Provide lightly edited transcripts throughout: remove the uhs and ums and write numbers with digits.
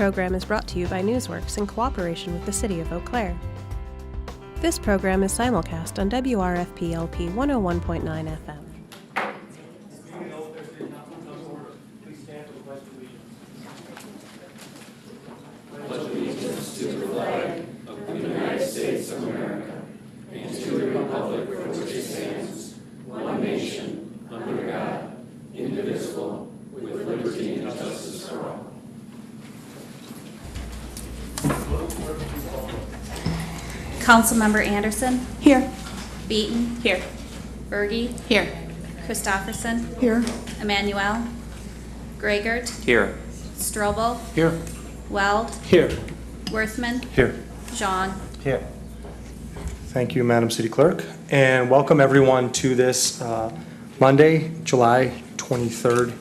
program is brought to you by Newsworks in cooperation with the City of Eau Claire. This program is simulcast on WRFP-LP 101.9 FM. Councilmember Anderson? Here. Beaton? Here. Berge? Here. Christofferson? Here. Emmanuel? Gregert? Here. Strobel? Here. Weld? Here. Worthman? Here. Jean? Here. Thank you, Madam City Clerk, and welcome everyone to this Monday, July 23rd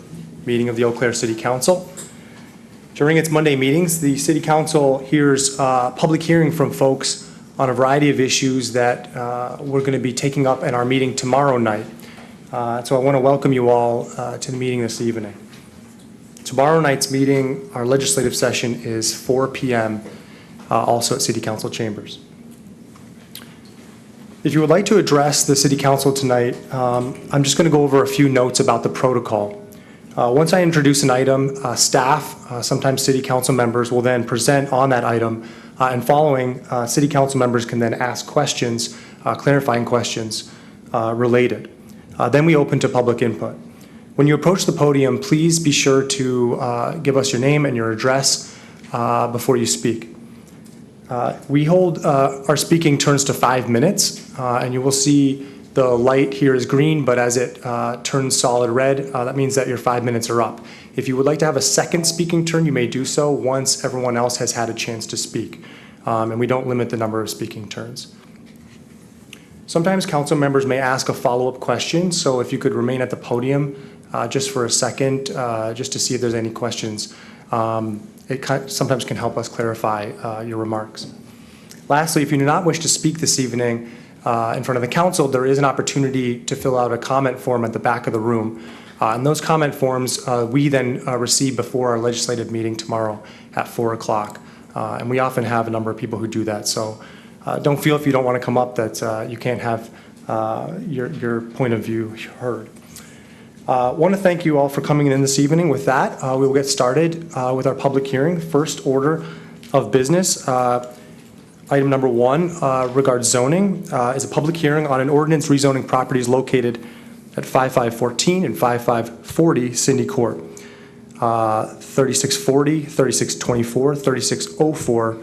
meeting of the Eau Claire City Council. During its Monday meetings, the City Council hears public hearing from folks on a variety of issues that we're going to be taking up in our meeting tomorrow night. So I want to welcome you all to the meeting this evening. Tomorrow night's meeting, our legislative session is 4 p.m. Also at City Council chambers. If you would like to address the City Council tonight, I'm just going to go over a few notes about the protocol. Once I introduce an item, staff, sometimes City Council members, will then present on that item, and following, City Council members can then ask questions, clarifying questions related. Then we open to public input. When you approach the podium, please be sure to give us your name and your address before you speak. We hold our speaking turns to 5 minutes, and you will see the light here is green, but as it turns solid red, that means that your 5 minutes are up. If you would like to have a second speaking turn, you may do so once everyone else has had a chance to speak, and we don't limit the number of speaking turns. Sometimes council members may ask a follow-up question, so if you could remain at the podium just for a second, just to see if there's any questions. It sometimes can help us clarify your remarks. Lastly, if you do not wish to speak this evening in front of the council, there is an opportunity to fill out a comment form at the back of the room. And those comment forms we then receive before our legislative meeting tomorrow at 4 o'clock. And we often have a number of people who do that. So don't feel if you don't want to come up that you can't have your point of view heard. I want to thank you all for coming in this evening. With that, we will get started with our public hearing. First order of business, item number 1 regards zoning, is a public hearing on an ordinance rezoning properties located at 5514 and 5540 Cindy Court, 3640, 3624, 3604,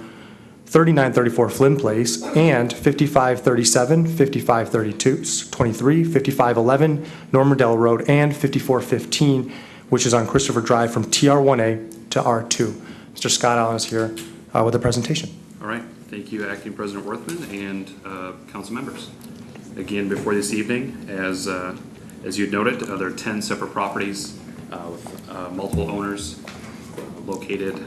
3934 Flynn Place, and 5537, 5532, 23, 5511 Normandale Road, and 5415, which is on Christopher Drive from TR1A to R2. Mr. Scott Allen is here with a presentation. All right. Thank you, Acting President Worthman and council members. Again, before this evening, as you noted, there are 10 separate properties with multiple owners located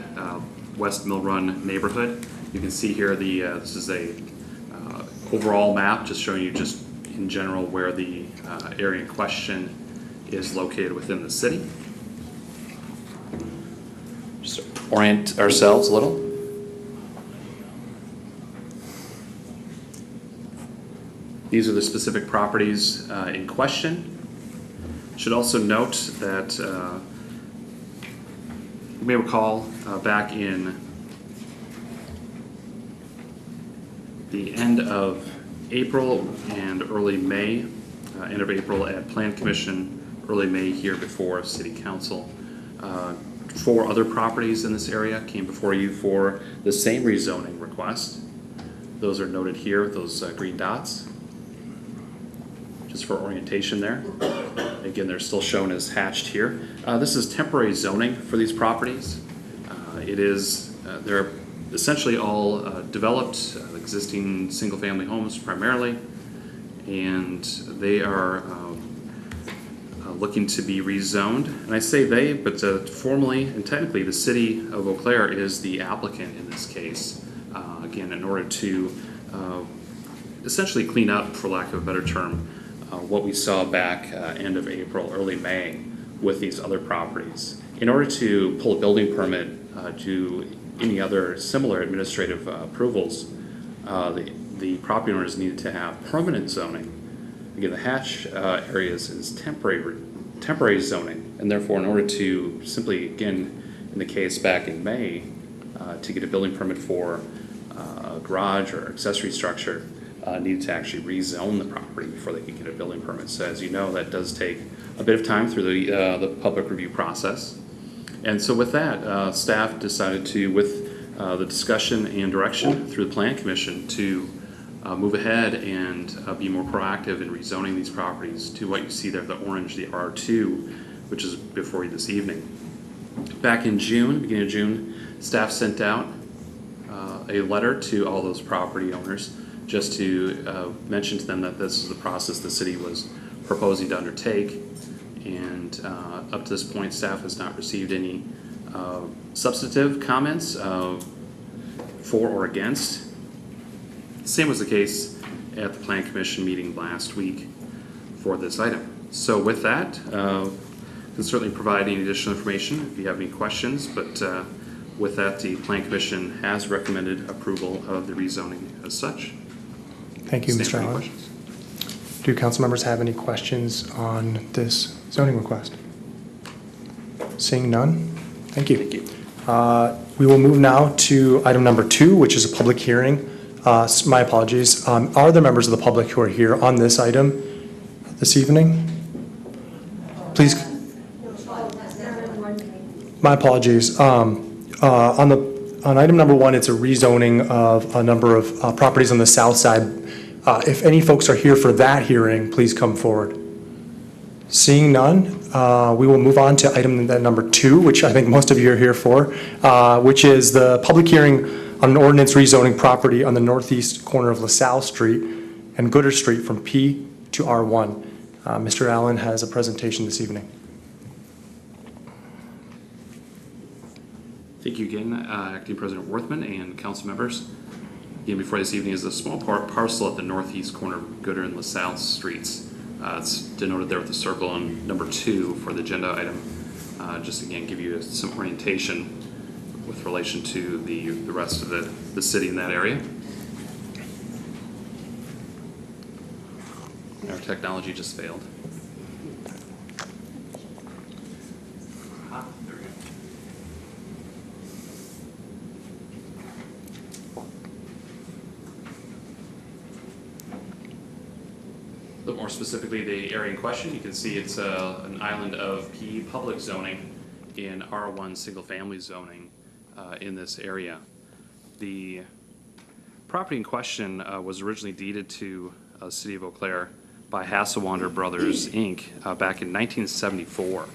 West Mill Run neighborhood. You can see here this is a overall map, just showing you just in general where the area in question is located within the city. Just orient ourselves a little. These are the specific properties in question. Should also note that you may recall back in the end of April and early May, end of April at Plan Commission, early May here before City Council. 4 other properties in this area came before you for the same rezoning request. Those are noted here, those green dots. Just for orientation there. Again, they're still shown as hatched here. This is temporary zoning for these properties. They're essentially all developed, existing single-family homes primarily, and they are looking to be rezoned. And I say they, but formally and technically the City of Eau Claire is the applicant in this case. Again, in order to essentially clean up, for lack of a better term, what we saw back end of April, early May with these other properties. In order to pull a building permit to any other similar administrative approvals, the property owners needed to have permanent zoning. Again, the hatch areas is temporary zoning, and therefore in order to simply, again, in the case back in May, to get a building permit for a garage or accessory structure, needed to actually rezone the property before they could get a building permit. So as you know, that does take a bit of time through the public review process. And so with that, staff decided to, with the discussion and direction through the Plan Commission, to move ahead and be more proactive in rezoning these properties to what you see there, the orange, the R2, which is before you this evening. Back in June, beginning of June, staff sent out a letter to all those property owners just to mention to them that this is the process the city was proposing to undertake. And up to this point, staff has not received any substantive comments for or against. Same was the case at the Plan Commission meeting last week for this item. So with that, can certainly provide any additional information if you have any questions, but with that, the Plan Commission has recommended approval of the rezoning as such. Thank you, Stand Mr. for any Allen. questions. Do council members have any questions on this zoning request? Seeing none, thank you. Thank you. We will move now to item number 2, which is a public hearing. My apologies. Are there members of the public who are here on this item this evening? Please. My apologies. On item number 1, it's a rezoning of a number of properties on the south side. If any folks are here for that hearing, please come forward. Seeing none, we will move on to item number 2, which I think most of you are here for, which is the public hearing on an ordinance rezoning property on the northeast corner of LaSalle Street and Gooder Street from P to R1. Mr. Allen has a presentation this evening. Thank you again, Acting President Worthman and council members. Again, before this evening is a small parcel at the northeast corner of Gooder and LaSalle Streets. It's denoted there with the circle on number 2 for the agenda item. Just again, give you some orientation with relation to the rest of the city in that area. Our technology just failed. There we go. A little more specifically, the area in question, you can see it's an island of P public zoning in R1 single family zoning in this area. The property in question was originally deeded to the city of Eau Claire by Hasselwander Brothers, Inc. Back in 1974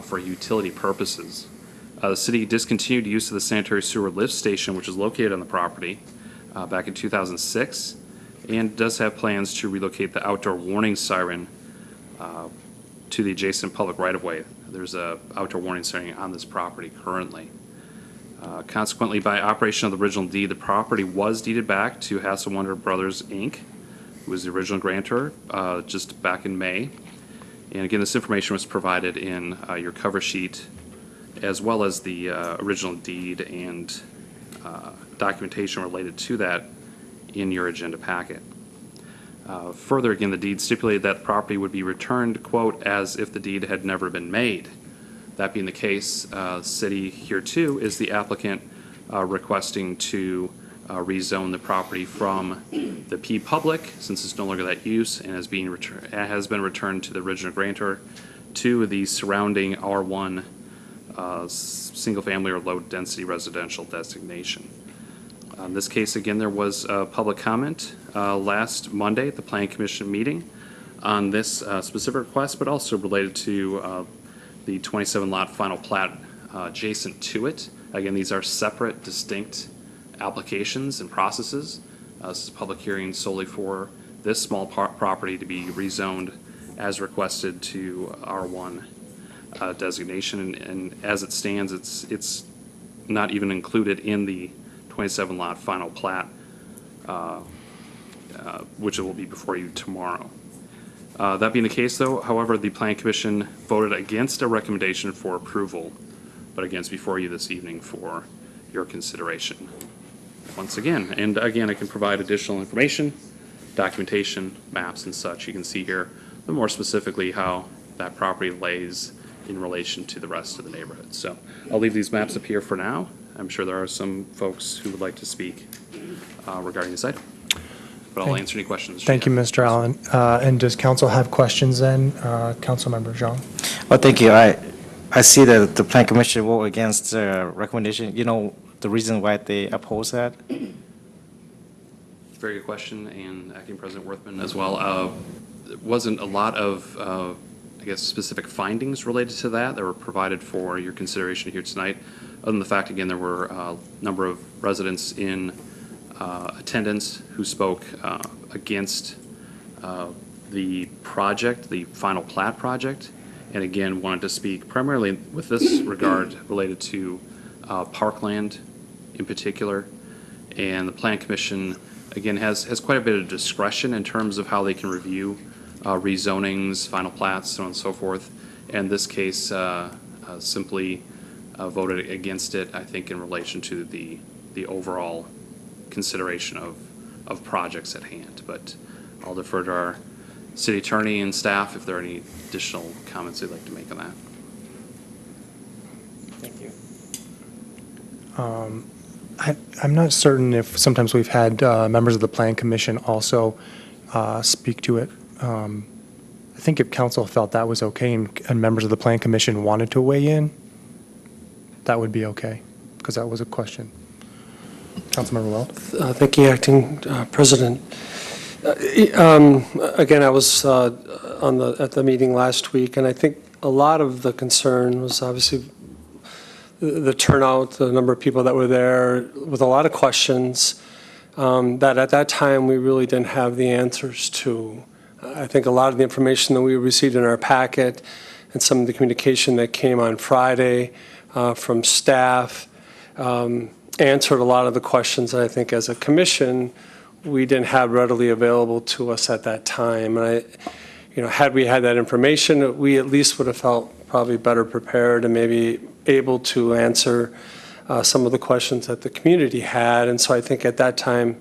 for utility purposes. The city discontinued use of the sanitary sewer lift station, which is located on the property, back in 2006, and does have plans to relocate the outdoor warning siren to the adjacent public right-of-way. There's a outdoor warning siren on this property currently. Consequently, by operation of the original deed, the property was deeded back to Hasselwander Brothers, Inc., who was the original grantor, just back in May. And again, this information was provided in your cover sheet, as well as the original deed and documentation related to that in your agenda packet. Further, again, the deed stipulated that the property would be returned, quote, as if the deed had never been made. That being the case, city here too is the applicant requesting to rezone the property from the P public, since it's no longer that use, and has been returned to the original grantor, to the surrounding R1 single family or low density residential designation. In this case, again, there was a public comment last Monday at the Plan Commission meeting on this specific request, but also related to the 27 lot final plat adjacent to it. Again, these are separate, distinct applications and processes. This is a public hearing solely for this small property to be rezoned as requested to R1 designation, and as it stands, it's not even included in the 27 lot final plat, which it will be before you tomorrow. That being the case, though, however, the Plan Commission voted against a recommendation for approval, but again, it's before you this evening for your consideration. Once again, and again, I can provide additional information, documentation, maps and such. You can see here, but more specifically how that property lays in relation to the rest of the neighborhood. So I'll leave these maps up here for now. I'm sure there are some folks who would like to speak regarding this item, but I'll answer any questions. Thank you, Mr. Allen. And does council have questions then? Councilmember Zhang? Well, thank you. I see that the Plan Commission vote against the recommendation. You know the reason why they oppose that? Very good question, and Acting President Worthman as well. There wasn't a lot of, I guess, specific findings related to that were provided for your consideration here tonight. Other than the fact, again, there were a number of residents in attendance who spoke against the project, the final plat project, and again, wanted to speak primarily with this regard related to parkland in particular. And the Plan Commission, again, has quite a bit of discretion in terms of how they can review rezonings, final plats, so on and so forth. And this case simply voted against it, I think, in relation to the overall consideration of projects at hand. But I'll defer to our city attorney and staff if there are any additional comments they'd like to make on that. Thank you. I'm not certain if sometimes we've had members of the Plan Commission also speak to it. I think if council felt that was okay and members of the Plan Commission wanted to weigh in, that would be okay, because that was a question. Councilmember Weld? Thank you, Acting President. Again, I was at the meeting last week, and I think a lot of the concern was obviously the turnout, the number of people that were there, with a lot of questions that at that time we really didn't have the answers to. I think a lot of the information that we received in our packet and some of the communication that came on Friday from staff answered a lot of the questions that I think as a commission we didn't have readily available to us at that time. And had we had that information, we at least would have felt probably better prepared and maybe able to answer some of the questions that the community had. And so I think at that time,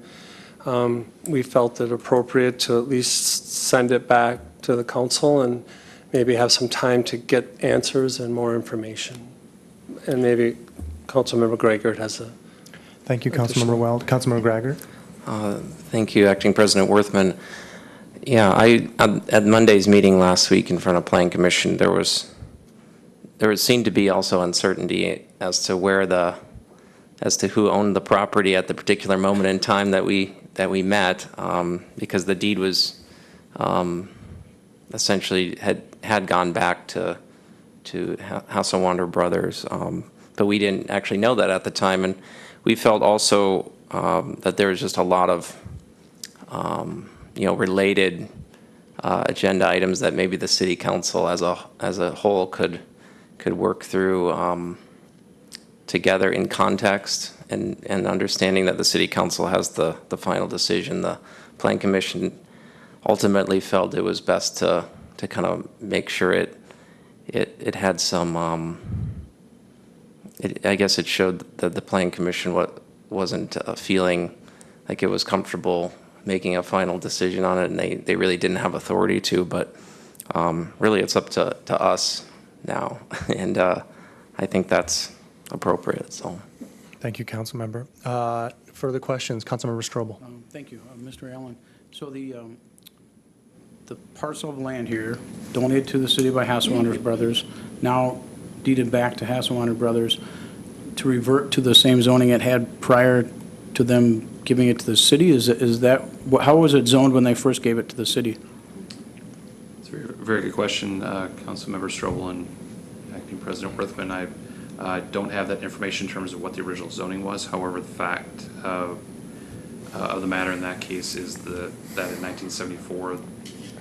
we felt it appropriate to at least send it back to the council and maybe have some time to get answers and more information. And maybe Councilmember Gregor has a... Thank you, Councilmember Weld. Councilmember Gregor? Thank you, Acting President Worthman. Yeah, at Monday's meeting last week in front of Plan Commission, there seemed to be also uncertainty as to who owned the property at the particular moment in time that we met, because the deed was essentially had gone back to House of Wander Brothers, but we didn't actually know that at the time, and we felt also that there was just a lot of related agenda items that maybe the city council as a whole could work through together in context and understanding that the city council has the final decision. The Plan Commission ultimately felt it was best to kind of make sure it had some I guess it showed that the Plan Commission wasn't feeling like it was comfortable making a final decision on it, and they really didn't have authority to, but really it's up to us now, and I think that's appropriate. So, Thank you, Councilmember. Further questions? Councilmember Strobel. Thank you, Mr. Allen. So the parcel of land here donated to the city by Hasselwander Brothers, now deeded back to Hasselwander Brothers to revert to the same zoning it had prior to them giving it to the city? Is that how was it zoned when they first gave it to the city? It's a very, very good question, Councilmember Strobel and Acting President Worthman. I don't have that information in terms of what the original zoning was. However, the fact of the matter in that case is that in 1974,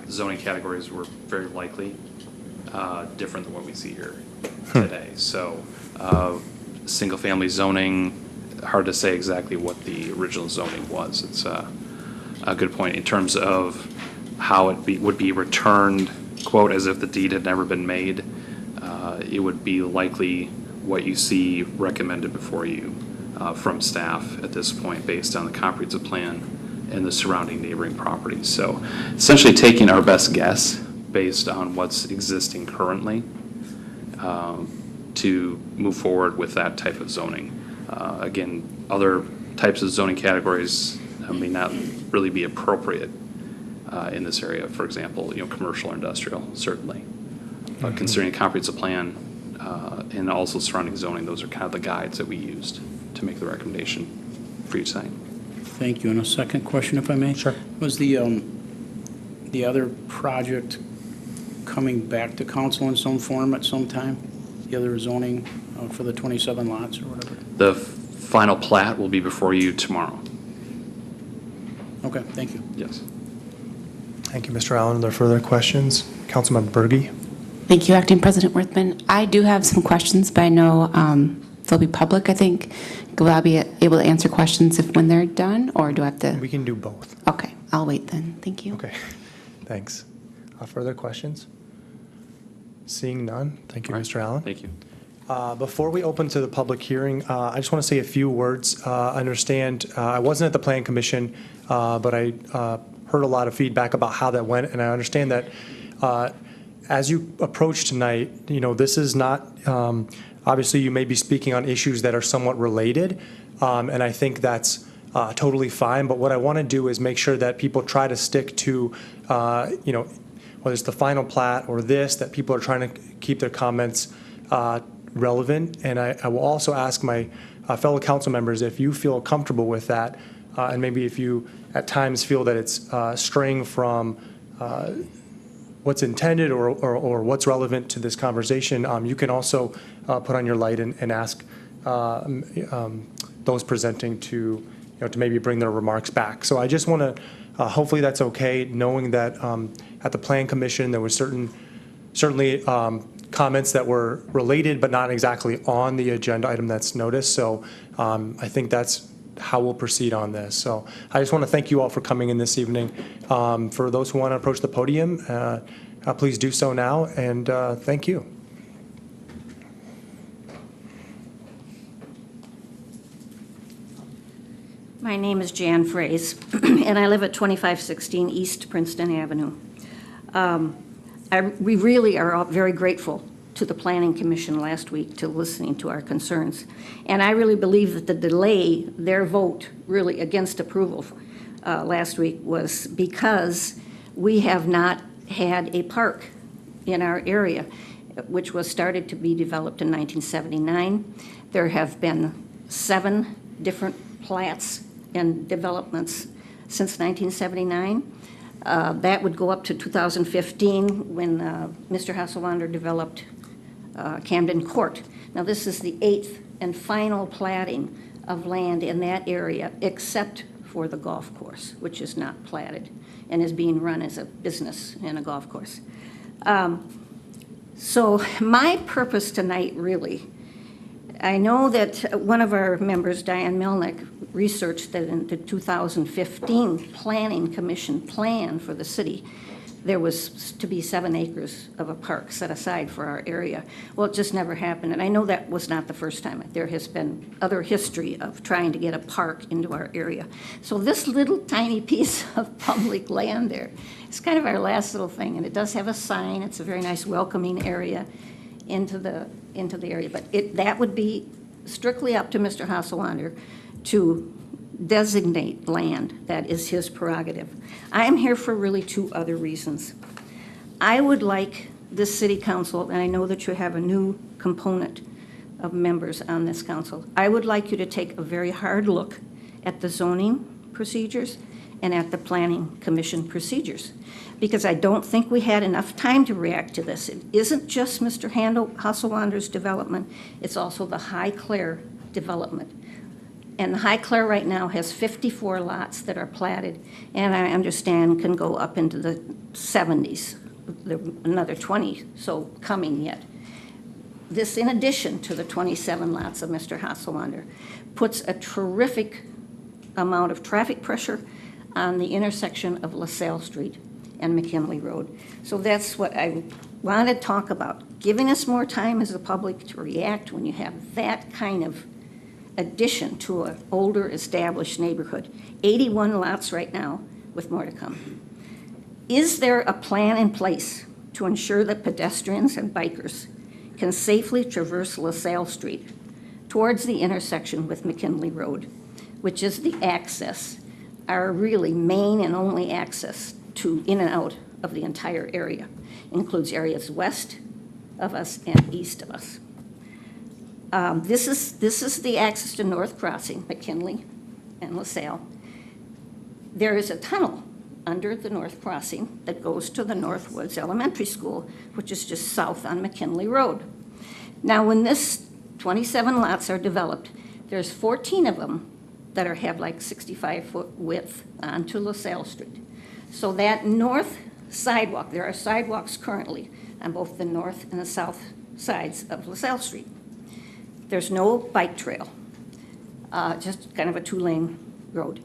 the zoning categories were very likely different than what we see here today. So, single-family zoning, hard to say exactly what the original zoning was. It's a good point in terms of how it would be returned, quote, as if the deed had never been made. It would be likely what you see recommended before you from staff at this point based on the comprehensive plan and the surrounding neighboring properties. So essentially taking our best guess based on what's existing currently to move forward with that type of zoning. Again, other types of zoning categories may not really be appropriate in this area. For example, commercial or industrial, certainly. But considering a comprehensive plan and also surrounding zoning, those are kind of the guides that we used to make the recommendation for each site. Thank you. And a second question, if I may? Sure. Was the other project coming back to council in some form at some time? The other zoning for the 27 lots or whatever? The final plat will be before you tomorrow. Okay, thank you. Yes. Thank you, Mr. Allen. Are there further questions? Councilmember Berge? Thank you, Acting President Worthman. I do have some questions, but I know they'll be public, I think. Will I be able to answer questions when they're done, or do I have to? We can do both. Okay, I'll wait then. Thank you. Okay, thanks. Further questions? Seeing none, thank you, All right. Mr. Allen. Thank you. Before we open to the public hearing, I just want to say a few words. I understand, I wasn't at the Plan Commission, but I heard a lot of feedback about how that went, and I understand that as you approach tonight, this is not, obviously you may be speaking on issues that are somewhat related, and I think that's totally fine, but what I want to do is make sure that people try to stick to, whether it's the final plat or this, that people are trying to keep their comments relevant. And I will also ask my fellow council members if you feel comfortable with that, and maybe if you at times feel that it's straying from what's intended or what's relevant to this conversation, you can also put on your light and ask those presenting to maybe bring their remarks back. So I just want to, hopefully that's okay, knowing that at the Plan Commission there was certainly comments that were related but not exactly on the agenda item that's noticed. So I think that's how we'll proceed on this. So I just want to thank you all for coming in this evening. For those who want to approach the podium, please do so now, and thank you. My name is Jan Fraze, and I live at 2516 East Princeton Avenue. We really are all very grateful to the Planning Commission last week to listening to our concerns. And I really believe that the delay, their vote really against approval last week, was because we have not had a park in our area, which was started to be developed in 1979. There have been 7 different plats and developments since 1979. That would go up to 2015 when Mr. Hasselwander developed Camden Court. Now, this is the 8th and final platting of land in that area, except for the golf course, which is not platted and is being run as a business and a golf course. So my purpose tonight, really, I know that one of our members, Diane Melnick, researched that in the 2015 Planning Commission plan for the city, there was to be 7 acres of a park set aside for our area. Well, it just never happened, and I know that was not the first time. There has been other history of trying to get a park into our area. So this little tiny piece of public land there is kind of our last little thing, and it does have a sign. It's a very nice welcoming area into the area, but that would be strictly up to Mr. Hasselwander to designate land. That is his prerogative. I am here for really 2 other reasons. I would like this city council, and I know that you have a new component of members on this council, I would like you to take a very hard look at the zoning procedures and at the Planning Commission procedures, because I don't think we had enough time to react to this. It isn't just Mr. Hasselwander's development, it's also the High Clare development. And the High Clare right now has 54 lots that are platted, and I understand can go up into the 70s, another 20 so coming yet. This, in addition to the 27 lots of Mr. Hasselwander, puts a terrific amount of traffic pressure on the intersection of LaSalle Street and McKinley Road. So that's what I want to talk about, giving us more time as the public to react when you have that kind of addition to an older established neighborhood. 81 lots right now, with more to come. Is there a plan in place to ensure that pedestrians and bikers can safely traverse LaSalle Street towards the intersection with McKinley Road, which is the access, our really main and only access to in and out of the entire area? Includes areas west of us and east of us. This is the access to North Crossing, McKinley and LaSalle. There is a tunnel under the North Crossing that goes to the Northwoods Elementary School, which is just south on McKinley Road. Now, when this 27 lots are developed, there's 14 of them that have like 65-foot width onto LaSalle Street. So that north sidewalk, there are sidewalks currently on both the north and the south sides of LaSalle Street. There's no bike trail, just kind of a two-lane road.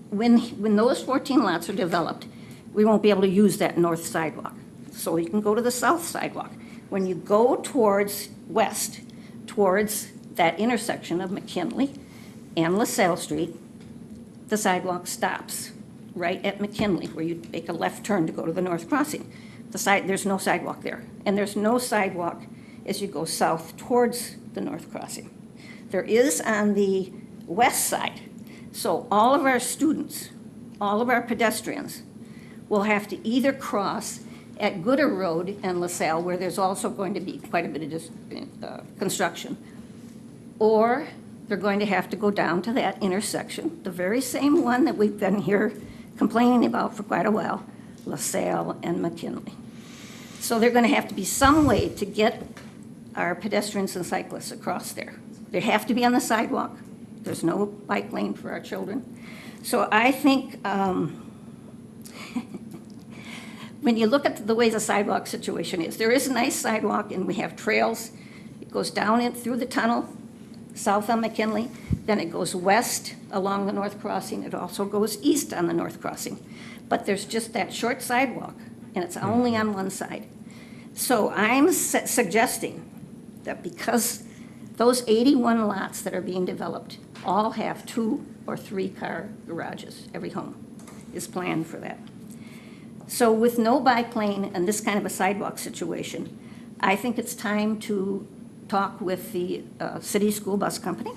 When those 14 lots are developed, we won't be able to use that north sidewalk. So you can go to the south sidewalk. When you go towards west, towards that intersection of McKinley and LaSalle Street, the sidewalk stops right at McKinley, where you make a left turn to go to the North Crossing. There's no sidewalk there. And there's no sidewalk as you go south towards the North Crossing. There is on the west side. So all of our students, all of our pedestrians will have to either cross at Gooder Road and LaSalle, where there's also going to be quite a bit of construction, or they're going to have to go down to that intersection, the very same one that we've been here complaining about for quite a while, LaSalle and McKinley. So they're going to have to be some way to get our pedestrians and cyclists across there. They have to be on the sidewalk. There's no bike lane for our children. So I think when you look at the way the sidewalk situation is, there is a nice sidewalk and we have trails. It goes down in through the tunnel, south on McKinley, then it goes west along the North Crossing. It also goes east on the North Crossing. But there's just that short sidewalk, and it's only on one side. So I'm suggesting that because those 81 lots that are being developed all have 2 or 3 car garages. Every home is planned for that. So with no bike lane and this kind of a sidewalk situation, I think it's time to talk with the city school bus company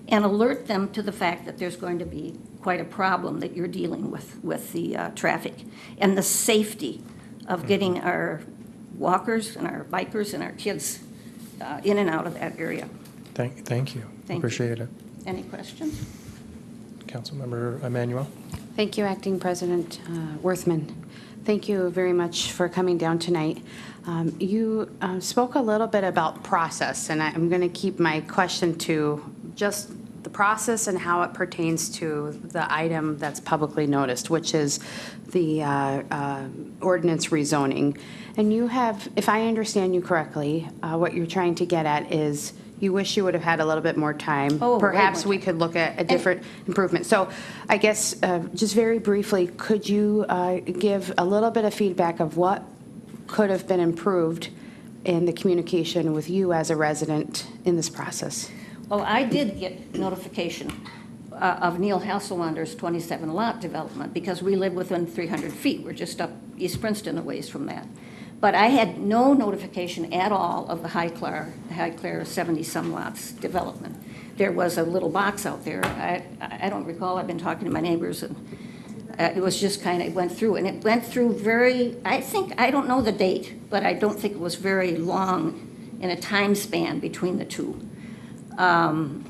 and alert them to the fact that there's going to be quite a problem that you're dealing with the traffic and the safety of getting our walkers and our bikers and our kids in and out of that area. Thank you. Appreciate it. Any questions? Councilmember Emanuel. Thank you, Acting President Worthman. Thank you very much for coming down tonight. You spoke a little bit about process, and I'm going to keep my question to just the process and how it pertains to the item that's publicly noticed, which is the ordinance rezoning. And you have, if I understand you correctly, what you're trying to get at is you wish you would have had a little bit more time. Perhaps we could look at a different improvement. So I guess just very briefly, could you give a little bit of feedback of what could have been improved in the communication with you as a resident in this process? Well, I did get notification of Neil Hasselwander's 27 lot development because we live within 300 feet. We're just up East Princeton a ways from that. But I had no notification at all of the High Clare 70-some lots development. There was a little box out there. I don't recall. I've been talking to my neighbors, and it was just kind of went through. And it went through very, I don't know the date, but I don't think it was very long in a time span between the two. And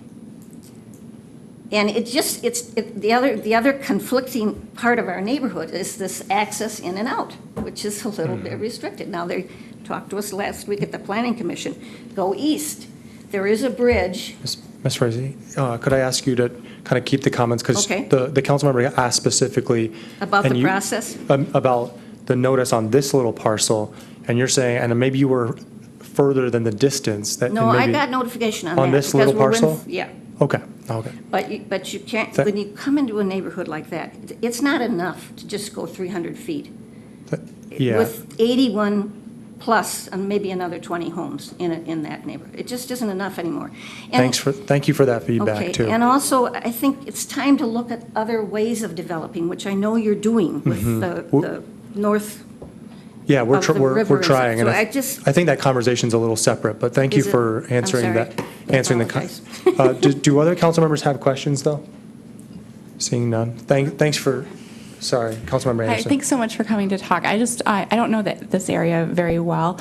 the other conflicting part of our neighborhood is this access in and out, which is a little bit restricted. Now, they talked to us last week at the Planning Commission. Go east. There is a bridge. Ms. Frazee, could I ask you to kind of keep the comments, because the council member asked specifically about the process? About the notice on this little parcel, and you're saying, and maybe you were further than the distance that. No, I got notification on that. On this little parcel? Yeah. Okay. But you can't, when you come into a neighborhood like that, it's not enough to just go 300 feet. Yeah. With 81 plus maybe another 20 homes in that neighborhood. It just isn't enough anymore. And- Thank you for that feedback, Okay, too. and also, I think it's time to look at other ways of developing, which I know you're doing with the north. Yeah, we're of the we're river we're and stuff. trying. So and I just- I think that conversation's a little separate, but thank you Is it? for I'm answering sorry. that. I Answering the. apologize. Do other council members have questions, though? Seeing none. Thanks for, sorry, Councilmember Hi, Anderson. thanks so much for coming to talk. I don't know this area very well.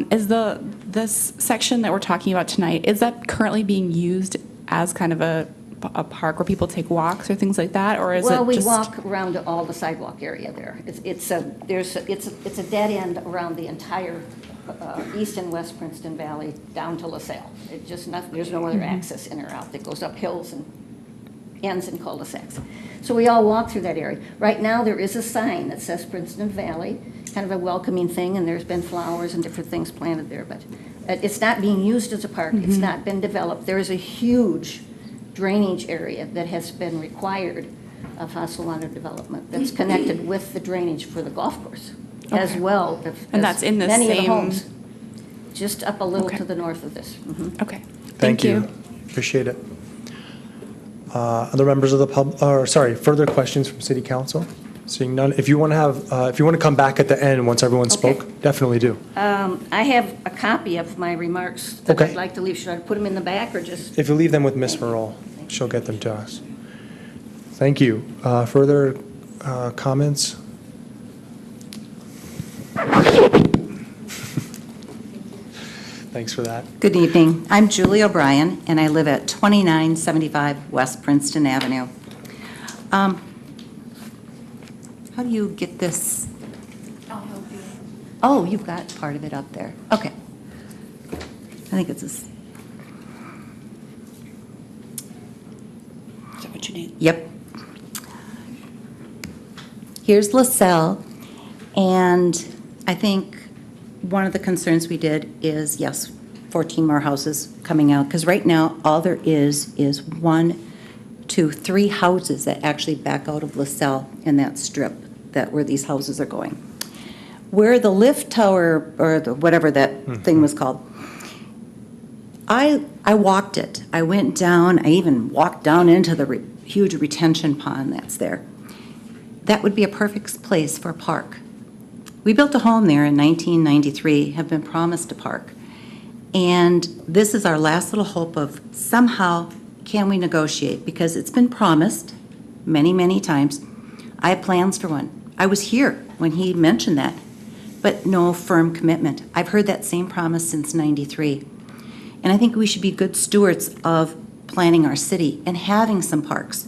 Is this section that we're talking about tonight, is that currently being used as kind of a park where people take walks or things like that, or is it just? Well, we walk around all the sidewalk area there. It's a dead end around the entire east and west Princeton Valley down to LaSalle. There's no other access in or out that goes up hills and ends in cul-de-sacs. So we all walk through that area. Right now, there is a sign that says Princeton Valley, kind of a welcoming thing, and there's been flowers and different things planted there, but it's not being used as a park. It's not been developed. There is a huge drainage area that has been required of Hasselwater development that's connected with the drainage for the golf course as well. And that's in the many of the same- homes, just up a little Okay. to the north of this. Mhm. Okay. Thank you. Appreciate it. Other members of the further questions from city council? Seeing none. If you want to come back at the end once everyone Okay. spoke, definitely do. I have a copy of my remarks that Okay. I'd like to leave. Should I put them in the back or just? If you leave them with Ms. Farrell, she'll get them to us. Thank you. Further comments? Thanks for that. Good evening. I'm Julie O'Brien, and I live at 2975 West Princeton Avenue. How do you get this? I'll help you. Oh, you've got part of it up there. Okay. I think it's this. Is that what you need? Yep. Here's LaSalle, and I think one of the concerns we did is, yes, 14 more houses coming out, because right now, all there is 1, 2, 3 houses that actually back out of LaSalle in that strip where these houses are going. Where the lift tower, or whatever that thing was called, I walked it. I went down, I even walked down into the huge retention pond that's there. That would be a perfect place for a park. We built a home there in 1993, have been promised a park. And this is our last little hope of somehow can we negotiate, because it's been promised many, many times. I have plans for one. I was here when he mentioned that, but no firm commitment. I've heard that same promise since 93. And I think we should be good stewards of planning our city and having some parks.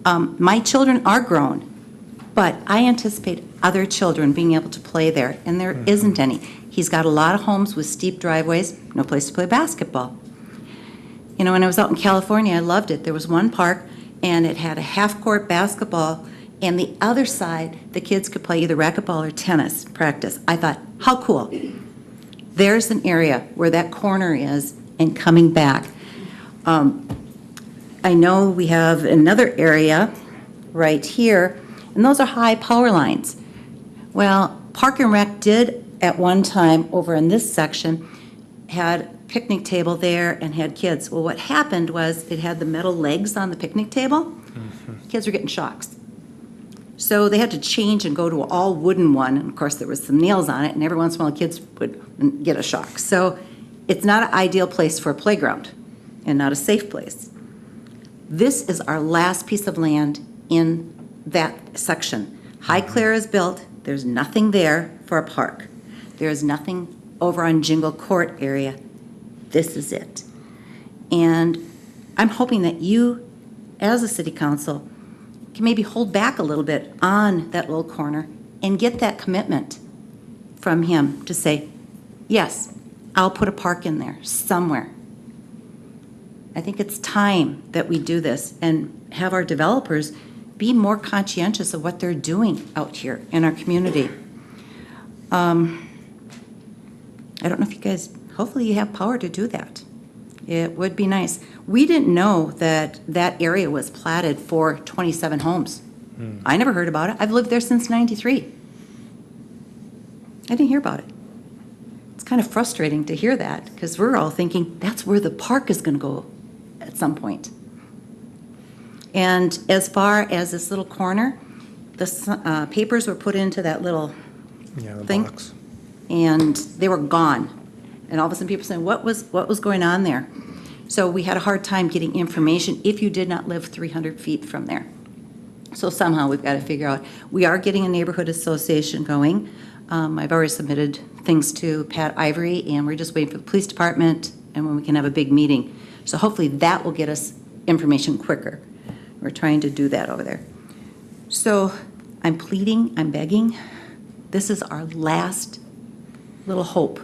My children are grown, but I anticipate other children being able to play there, and there isn't any. He's got a lot of homes with steep driveways, no place to play basketball. You know, when I was out in California, I loved it. There was one park, and it had a half-court basketball, and the other side, the kids could play either racquetball or tennis practice. I thought, how cool. There's an area where that corner is, and coming back. I know we have another area right here, and those are high power lines. Well, Park and Rec did at one time over in this section had a picnic table there and had kids. Well, what happened was it had the metal legs on the picnic table. Kids were getting shocks. So they had to change and go to an all wooden one. And of course, there was some nails on it, and every once in a while, kids would get a shock. So it's not an ideal place for a playground and not a safe place. This is our last piece of land in that section. High Clare is built. There's nothing there for a park. There's nothing over on Jingle Court area. This is it. And I'm hoping that you, as a city council, can maybe hold back a little bit on that little corner and get that commitment from him to say, yes, I'll put a park in there somewhere. I think it's time that we do this and have our developers be more conscientious of what they're doing out here in our community. I don't know if you guys, hopefully you have power to do that. It would be nice. We didn't know that that area was platted for 27 homes. I never heard about it. I've lived there since '93. I didn't hear about it. it's kind of frustrating to hear that, because we're all thinking that's where the park is going to go at some point. And as far as this little corner, the papers were put into that little Yeah, the thing, box. and they were gone. And all of a sudden, people saying, what was going on there? So we had a hard time getting information if you did not live 300 feet from there. So somehow we've got to figure out. We are getting a neighborhood association going. I've already submitted things to Pat Ivory, and we're just waiting for the police department and when we can have a big meeting. So hopefully that will get us information quicker. We're trying to do that over there. So I'm pleading, I'm begging. This is our last little hope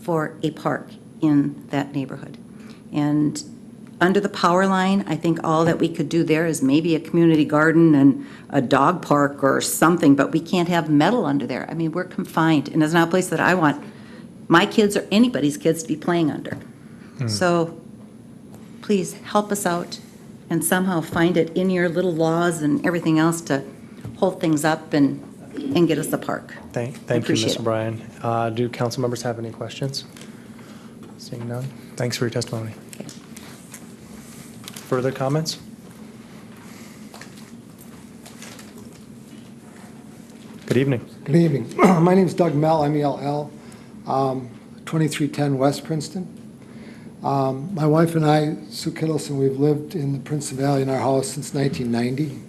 for a park in that neighborhood. And under the power line, I think all that we could do there is maybe a community garden and a dog park or something, but we can't have metal under there. I mean, we're confined, and it's not a place that I want my kids or anybody's kids to be playing under. So please help us out and somehow find it in your little laws and everything else to hold things up and get us the park. Thank you, appreciate Ms. it. O'Brien. Do council members have any questions? Seeing none. Thanks for your testimony. Further comments? Good evening. Good evening. My name is Doug Mell, M-E-L-L, 2310 West Princeton. My wife and I, Sue Kittleson, we've lived in the Princeton Valley in our house since 1990.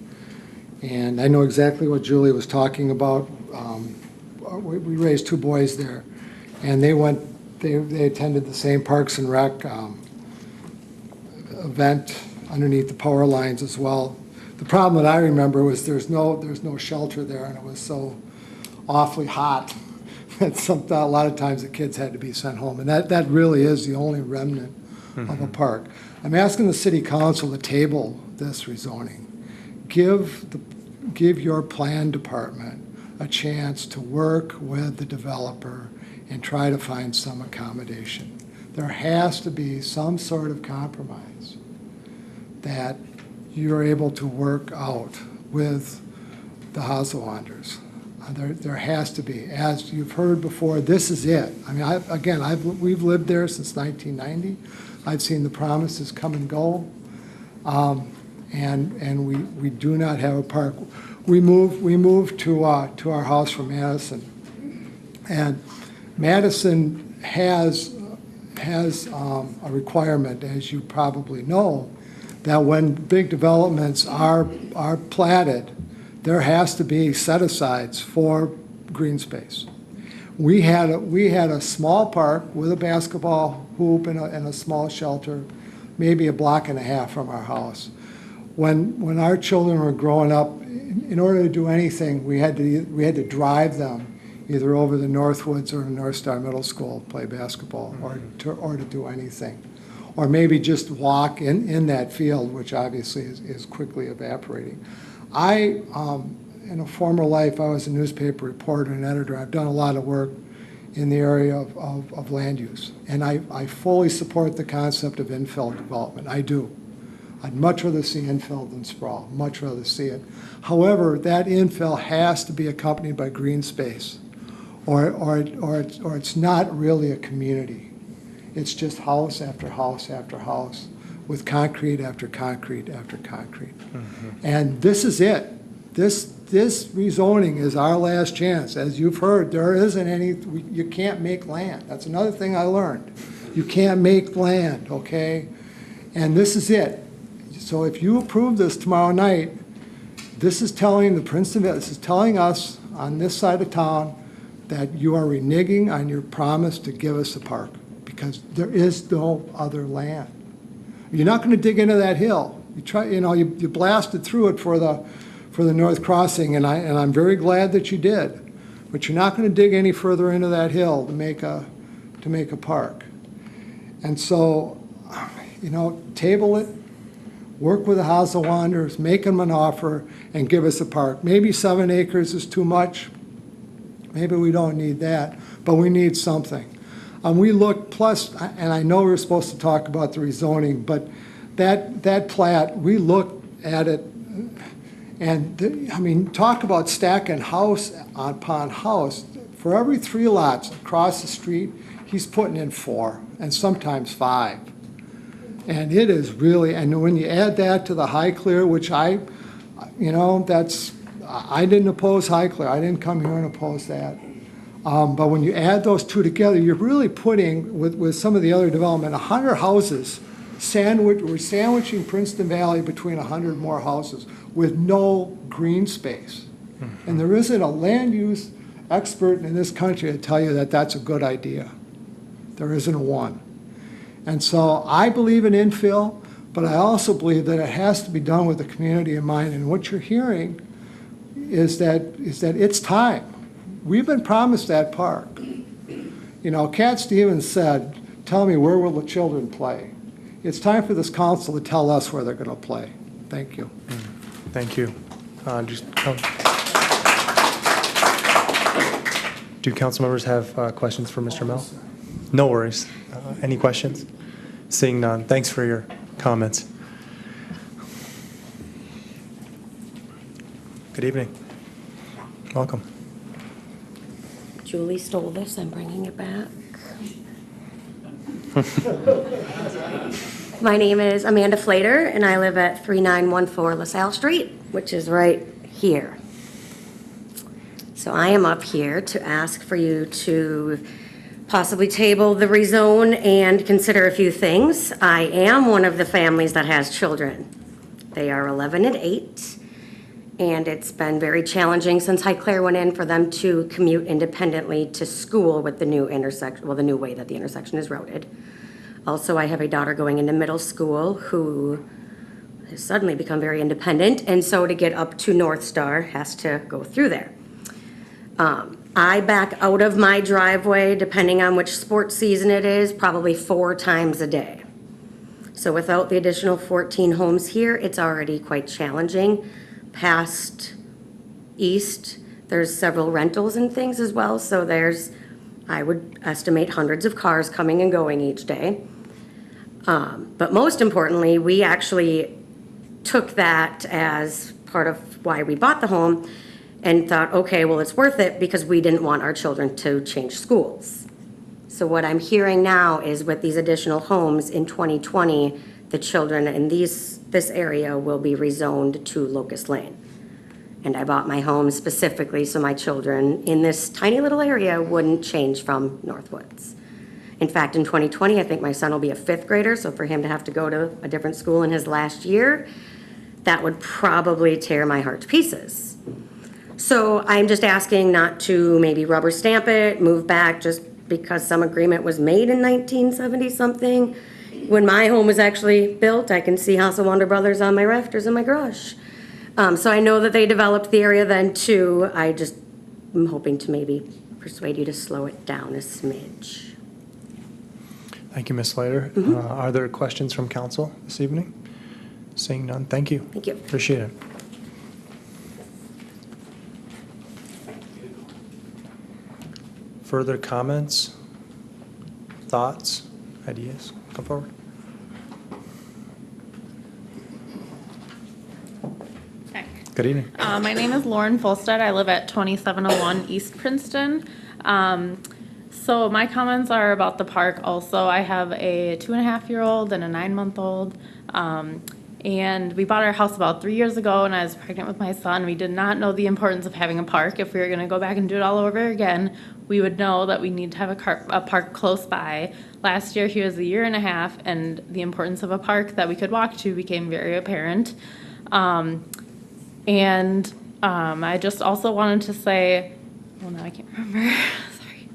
And I know exactly what Julie was talking about. We raised two boys there, and they attended the same Parks and Rec event underneath the power lines as well. The problem that I remember was there's no shelter there, and it was so awfully hot that a lot of times the kids had to be sent home. And that really is the only remnant of a park. I'm asking the city council to table this rezoning. Give your plan department a chance to work with the developer and try to find some accommodation. There has to be some sort of compromise that you're able to work out with the Hasawanders. There has to be. As you've heard before, this is it. I mean, we've lived there since 1990. I've seen the promises come and go, and we do not have a park. We moved to our house from Madison, and Madison has a requirement, as you probably know, that when big developments are platted, there has to be set-asides for green space. We had a small park with a basketball hoop and a small shelter, maybe a block and a half from our house. When our children were growing up, in order to do anything, we had to drive them either over the Northwoods or North Star Middle School, play basketball, or to do anything. Or maybe just walk in that field, which obviously is quickly evaporating. In a former life, I was a newspaper reporter and editor. I've done a lot of work in the area of land use. And I fully support the concept of infill development. I do. I'd much rather see infill than sprawl, much rather see it. However, that infill has to be accompanied by green space, or it's not really a community. It's just house after house after house with concrete after concrete after concrete. And this is it. This rezoning is our last chance. As you've heard, there isn't any, you can't make land. That's another thing I learned. You can't make land, okay? And this is it. So if you approve this tomorrow night, this is telling the Princeton Valley, this is telling us on this side of town that you are reneging on your promise to give us a park, because there is no other land. You're not going to dig into that hill. You blasted through it for the North Crossing, and I'm very glad that you did. But you're not going to dig any further into that hill to make a park. And so, table it, work with the Hasawanders, make them an offer, and give us a park. Maybe 7 acres is too much. Maybe we don't need that, but we need something. We look, plus, and I know we're supposed to talk about the rezoning, but that plat, we looked at it, and talk about stacking house upon house. For every 3 lots across the street, he's putting in 4, and sometimes 5. And it is really, and when you add that to the High Clear, which I didn't oppose High Clear, I didn't come here and oppose that. But when you add those two together, you're really putting, with some of the other development, 100 houses, we're sandwiching Princeton Valley between 100 more houses with no green space. And there isn't a land use expert in this country to tell you that that's a good idea. There isn't one. And so I believe in infill, but I also believe that it has to be done with the community in mind. And what you're hearing is that it's time. We've been promised that park. You know, Cat Stevens said, "Tell me, where will the children play?" It's time for this council to tell us where they're going to play. Thank you. Thank you. Do council members have questions for Mr. Mel? No worries. Any questions? Seeing none. Thanks for your comments. Good evening. Welcome. Julie stole this, I'm bringing it back. My name is Amanda Flater, and I live at 3914 LaSalle Street, which is right here. So I am up here to ask for you to possibly table the rezone and consider a few things. I am one of the families that has children. They are 11 and 8. And it's been very challenging since High Clear went in for them to commute independently to school with the new intersection, well, the new way that the intersection is routed. Also, I have a daughter going into middle school who has suddenly become very independent, and so to get up to North Star has to go through there. I back out of my driveway, depending on which sports season it is, probably 4 times a day. So without the additional 14 homes here, it's already quite challenging. Past east, there's several rentals and things as well, so there's, I would estimate, hundreds of cars coming and going each day. But most importantly, we actually took that as part of why we bought the home and thought, okay, well, it's worth it because we didn't want our children to change schools. So what I'm hearing now is with these additional homes in 2020, the children in this area will be rezoned to Locust Lane. And I bought my home specifically so my children in this tiny little area wouldn't change from Northwoods. In fact, in 2020, I think my son will be a 5th grader, so for him to have to go to a different school in his last year, that would probably tear my heart to pieces. So I'm just asking not to maybe rubber stamp it, move back just because some agreement was made in 1970-something. When my home was actually built, I can see House of Wonder Brothers on my rafters in my garage. So I know that they developed the area then too. I just am hoping to maybe persuade you to slow it down a smidge. Thank you, Ms. Slater. Are there questions from council this evening? Seeing none, thank you. Thank you. Appreciate it. Further comments, thoughts, ideas? Come forward. Good evening. My name is Lauren Folstead. I live at 2701 East Princeton. So my comments are about the park also. I have a 2.5-year-old and a 9-month-old. And we bought our house about 3 years ago, and I was pregnant with my son. We did not know the importance of having a park. If we were going to go back and do it all over again, we would know that we need to have a park close by. Last year, he was 1.5 years, and the importance of a park that we could walk to became very apparent. I just also wanted to say, well, now I can't remember. Sorry.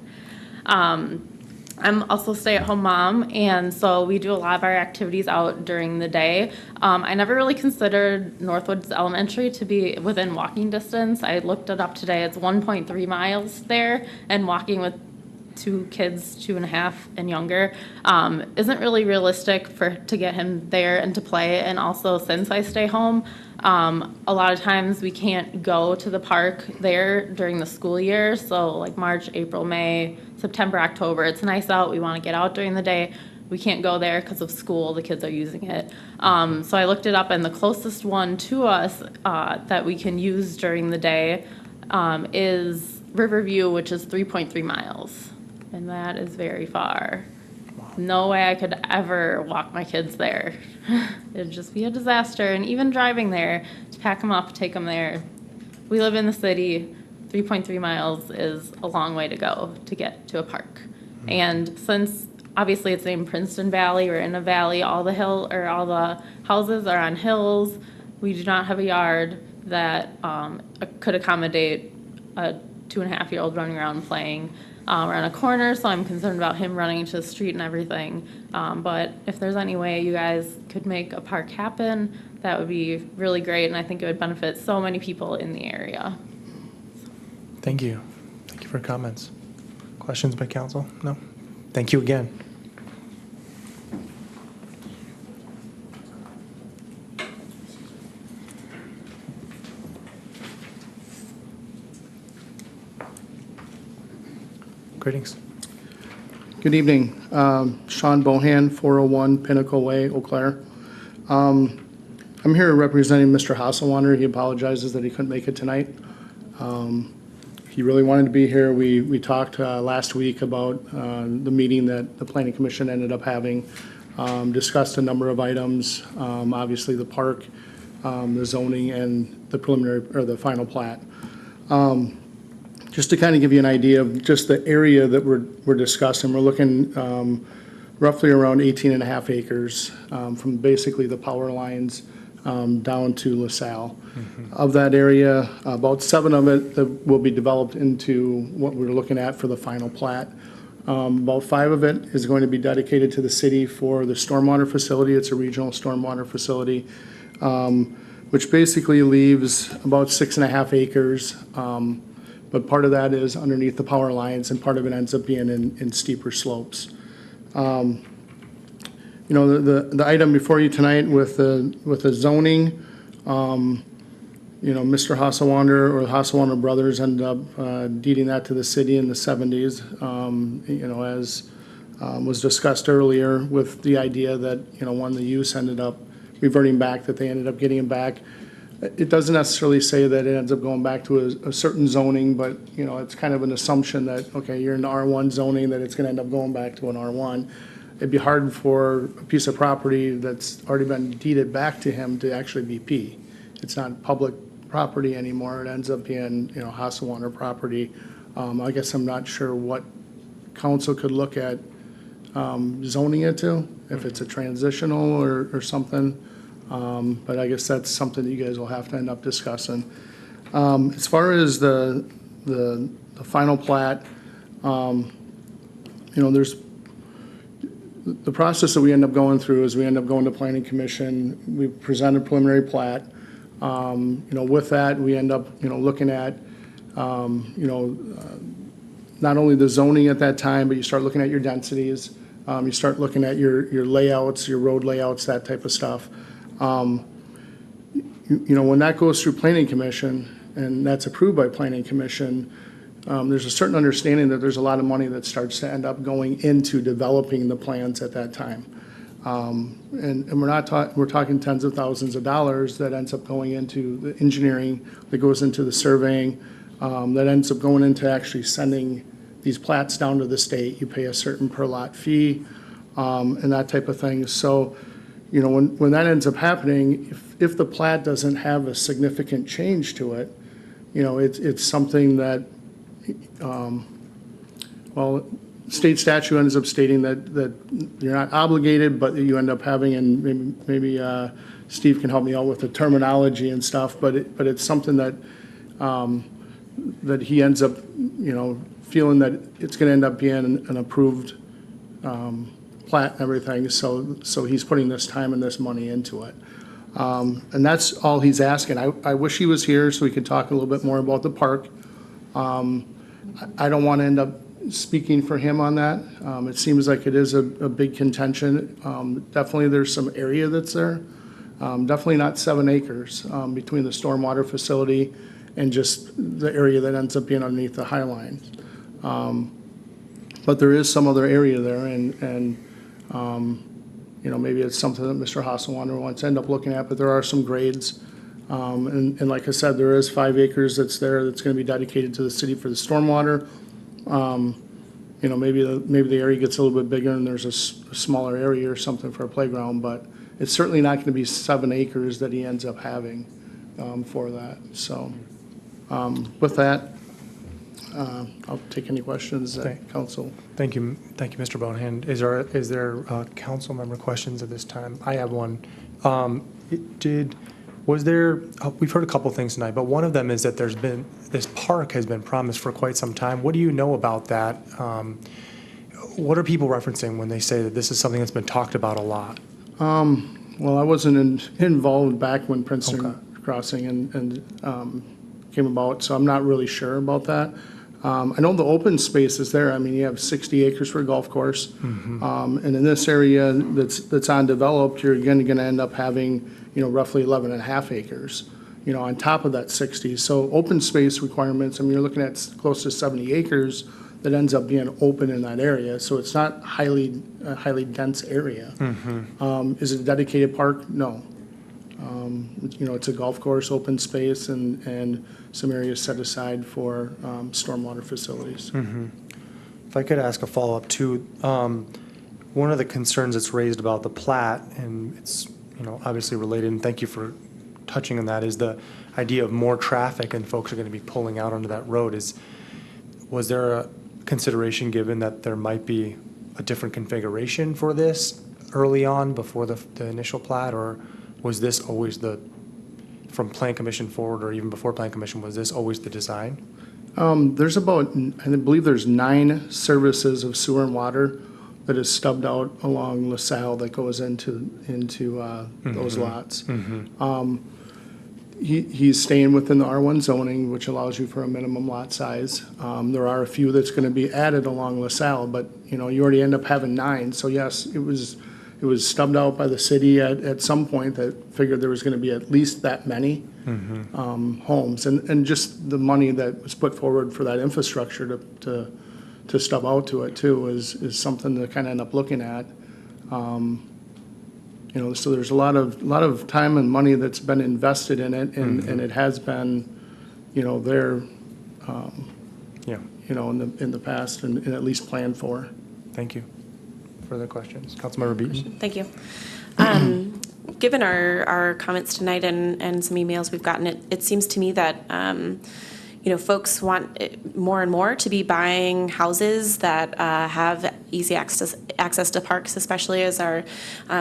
I'm also a stay-at-home mom, and so we do a lot of our activities out during the day. I never really considered Northwoods Elementary to be within walking distance. I looked it up today. It's 1.3 miles there, and walking with 2 kids, 2.5 and younger, isn't really realistic to get him there and to play. And also, since I stay home, a lot of times we can't go to the park there during the school year. So like March, April, May, September, October, it's nice out. We want to get out during the day. We can't go there because of school. The kids are using it. So I looked it up, and the closest one to us that we can use during the day is Riverview, which is 3.3 miles. And that is very far. No way I could ever walk my kids there. It'd just be a disaster. And even driving there, to pack them up, take them there. We live in the city. 3.3 miles is a long way to go to get to a park. And since obviously it's named Princeton Valley, we're in a valley, all the houses are on hills. We do not have a yard that could accommodate a 2.5-year-old running around playing. We're on a corner, so I'm concerned about him running into the street and everything. But if there's any way you guys could make a park happen, that would be really great, and I think it would benefit so many people in the area. Thank you. Thank you for your comments. Questions by council? No? Thank you again. Greetings. Good evening. Sean Bohan, 401 Pinnacle Way, Eau Claire. I'm here representing Mr. Hasselwander. He apologizes that he couldn't make it tonight. He really wanted to be here. We talked last week about the meeting that the Planning Commission ended up having, discussed a number of items, obviously the park, the zoning, and the preliminary or the final plat. Just to kind of give you an idea of just the area that we're discussing, we're looking roughly around 18.5 acres from basically the power lines down to LaSalle. Of that area, about 7 of it that will be developed into what we're looking at for the final plat. About 5 of it is going to be dedicated to the city for the stormwater facility. It's a regional stormwater facility, which basically leaves about 6.5 acres. But part of that is underneath the power lines, and part of it ends up being in steeper slopes. You know, the item before you tonight with the zoning, you know, Mr. Hasselwander or the Hasselwander brothers ended up deeding that to the city in the 70s, you know, as was discussed earlier, with the idea that, you know, when the use ended up reverting back, that they ended up getting it back. It doesn't necessarily say that it ends up going back to a certain zoning, but, you know, it's kind of an assumption that, okay, you're in the R1 zoning, that it's going to end up going back to an R1. It'd be hard for a piece of property that's already been deeded back to him to actually be P. It's not public property anymore. It ends up being, you know, Hasselwander property. I guess I'm not sure what council could look at zoning it to, if it's a transitional or something. But I guess that's something that you guys will have to end up discussing. As far as the final plat, you know, there's the process that we end up going through is we end up going to Planning Commission. We present a preliminary plat. You know, with that, we end up, you know, looking at, you know, not only the zoning at that time, but you start looking at your densities. You start looking at your layouts, your road layouts, that type of stuff. You know, when that goes through Planning Commission and that's approved by Planning Commission, there's a certain understanding that there's a lot of money that starts to end up going into developing the plans at that time. And we're talking tens of thousands of dollars that ends up going into the engineering, that goes into the surveying, that ends up going into actually sending these plats down to the state. You pay a certain per lot fee, and that type of thing. So, you know, when that ends up happening, if the plat doesn't have a significant change to it, you know, it's something that, well, state statute ends up stating that you're not obligated, but you end up having, and maybe Steve can help me out with the terminology and stuff, but it's something that that he ends up, you know, feeling that it's going to end up being an approved plat and everything, so he's putting this time and this money into it. And that's all he's asking. I wish he was here so we could talk a little bit more about the park. I don't want to end up speaking for him on that. It seems like it is a big contention. Definitely there's some area that's there. Definitely not 7 acres between the stormwater facility and just the area that ends up being underneath the High Line. But there is some other area there, and you know, maybe it's something that Mr. Hasselwander wants to end up looking at, but there are some grades And like I said, there is 5 acres that's there that's going to be dedicated to the city for the stormwater. You know, maybe the area gets a little bit bigger and there's a smaller area or something for a playground, but it's certainly not going to be 7 acres that he ends up having for that. So with that, I'll take any questions that council. Thank you, Mr. Bonehan. Is there council member questions at this time? I have one. We've heard a couple things tonight, but one of them is that this park has been promised for quite some time. What do you know about that? What are people referencing when they say that this is something that's been talked about a lot? Well, I wasn't involved back when Princeton Crossing and came about, so I'm not really sure about that. I know the open space is there. I mean, you have 60 acres for a golf course. And in this area that's undeveloped, you're going to end up having, you know, roughly 11 and a half acres, you know, on top of that 60. So open space requirements, I mean, you're looking at close to 70 acres that ends up being open in that area. So it's not a highly dense area. Is it a dedicated park? No. You know, it's a golf course, open space, and some areas set aside for stormwater facilities. If I could ask a follow-up too, one of the concerns that's raised about the plat, and it's, you know, obviously related, and thank you for touching on that, is the idea of more traffic and folks are going to be pulling out onto that road. Was there a consideration given that there might be a different configuration for this early on before the initial plat, or was this always from Plan Commission forward, or even before Plan Commission, was this always the design? There's about, I believe there's 9 services of sewer and water that is stubbed out along LaSalle that goes into those lots. He's staying within the R1 zoning, which allows you for a minimum lot size. There are a few that's going to be added along LaSalle, but you know, you already end up having 9. So yes, it was stubbed out by the city at some point that figured there was going to be at least that many homes, and just the money that was put forward for that infrastructure to stub out to it too is something to kind of end up looking at. You know, so there's a lot of time and money that's been invested in it, and it has been, you know, there, you know, in the past and at least planned for. Thank you. Further questions? Councilmember Beaton? Thank you. Given our comments tonight and some emails we've gotten, it seems to me that you know, folks want more and more to be buying houses that have easy access to parks, especially as our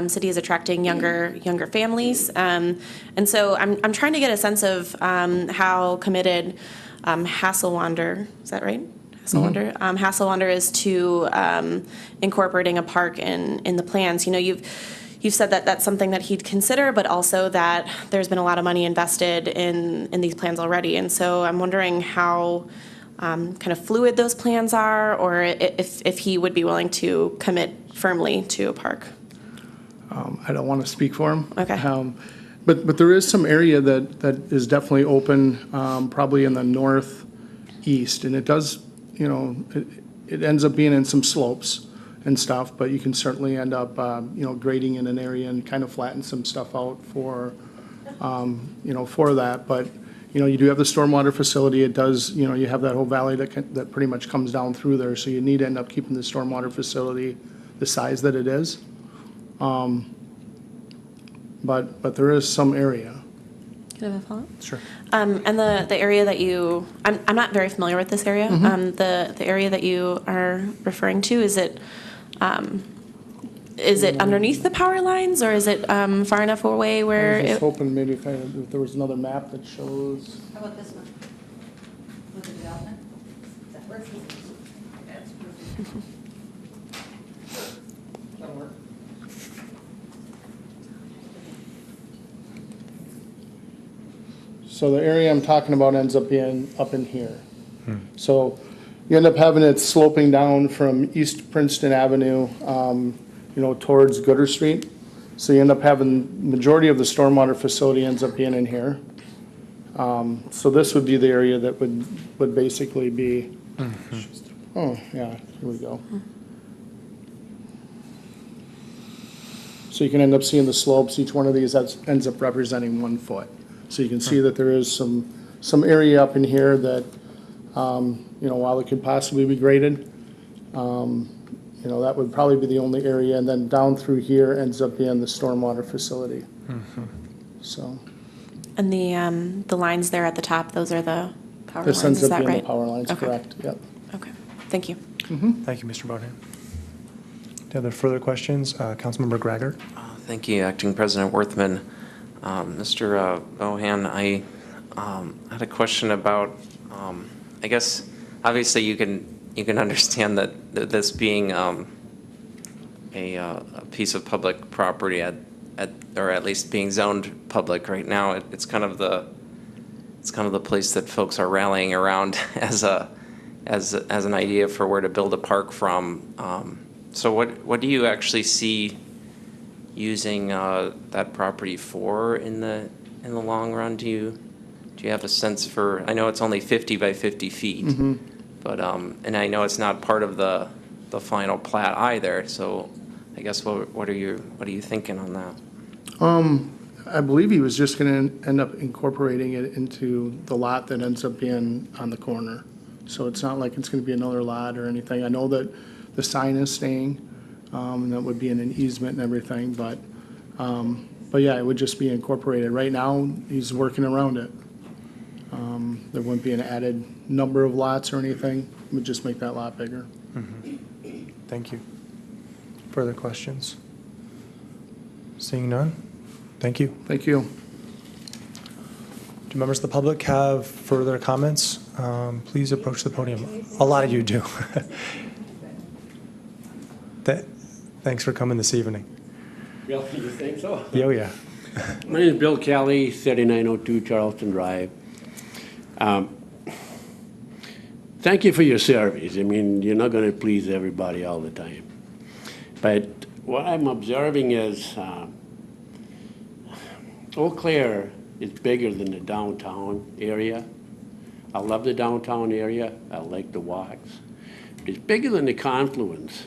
city is attracting younger families. And so I'm trying to get a sense of how committed Hasselwander, is that right? Hasselwander. Hasselwander is to incorporating a park in the plans. You know, you've said that that's something that he'd consider, but also that there's been a lot of money invested in these plans already. And so I'm wondering how kind of fluid those plans are, or if he would be willing to commit firmly to a park. I don't want to speak for him. Okay. But there is some area that is definitely open, probably in the northeast, and it does, you know, it ends up being in some slopes and stuff, but you can certainly end up, you know, grading in an area and kind of flatten some stuff out for, you know, for that. But, you know, you do have the stormwater facility. It does, you know, you have that whole valley that pretty much comes down through there. So you need to end up keeping the stormwater facility the size that it is. But there is some area. Can I have a follow-up? Sure. And the area that I'm not very familiar with this area. The area that you are referring to, is it underneath the power lines, or is it far enough away where? I was just hoping maybe if there was another map that shows. How about this one? With the development? Does that work? That'll work. So the area I'm talking about ends up being up in here. So you end up having it sloping down from East Princeton Avenue, you know, towards Gooder Street. So you end up having, majority of the stormwater facility ends up being in here. So this would be the area that would basically be, oh, yeah, here we go. So you can end up seeing the slopes. Each one of these ends up representing 1 foot. So you can see that there is some area up in here that, while it could possibly be graded, that would probably be the only area. And then down through here ends up being the stormwater facility. So And the lines there at the top, those are the power this lines, ends is up that being right? the power lines, Okay. correct? Yep. Okay, thank you. Thank you, Mr. Bohan. Any other further questions? Councilmember Gregor? Thank you, Acting President Worthman. Mr. Bohan, I had a question about, I guess, obviously you can understand that this being a piece of public property or at least being zoned public right now, it's kind of the place that folks are rallying around as an idea for where to build a park from. So what do you actually see using that property for in the long run? Do you have a sense for? I know it's only 50 by 50 feet, but and I know it's not part of the final plat either. So I guess what are you thinking on that? I believe he was just going to end up incorporating it into the lot that ends up being on the corner. So it's not like it's going to be another lot or anything. I know that the sign is staying, and that would be in an easement and everything, but yeah, it would just be incorporated. Right now, he's working around it. There wouldn't be an added number of lots or anything. It would just make that lot bigger. Thank you. Further questions? Seeing none? Thank you. Thank you. Do members of the public have further comments? Please approach the podium. A lot of you do. Thanks for coming this evening. Really, you think so? Oh, yeah. My name is Bill Kelly, 7902 Charleston Drive. Thank you for your service. I mean, you're not going to please everybody all the time. But what I'm observing is Eau Claire is bigger than the downtown area. I love the downtown area. I like the walks. It's bigger than the Confluence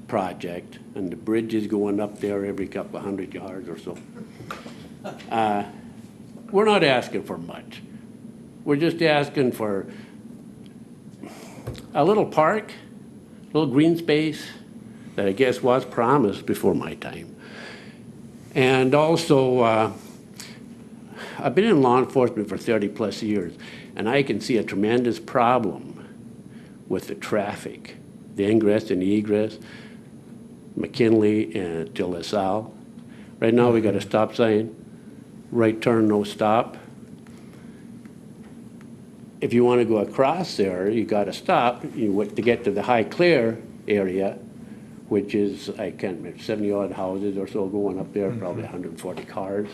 project, and the bridge is going up there every couple of 100 yards or so. We're not asking for much. We're just asking for a little park, a little green space that I guess was promised before my time. And also, I've been in law enforcement for 30+ years, and I can see a tremendous problem with the traffic, the ingress and the egress, McKinley and to LaSalle. Right now, we got a stop sign, right turn, no stop. If you want to go across there, you got to stop to get to the High Claire area, which is, I can't remember, 70-odd houses or so going up there, probably 140 cars.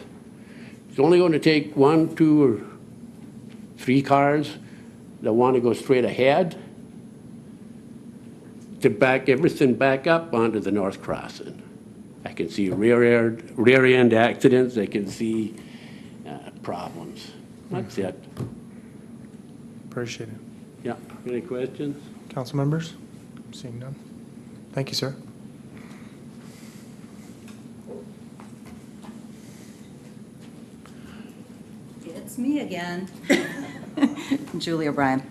It's only going to take 1, 2, or 3 cars that want to go straight ahead to back everything back up onto the North Crossing. I can see rear end accidents. I can see problems. That's it. Appreciate it. Yeah. Any questions? Council members? Seeing none. Thank you, sir. It's me again. Julie O'Brien.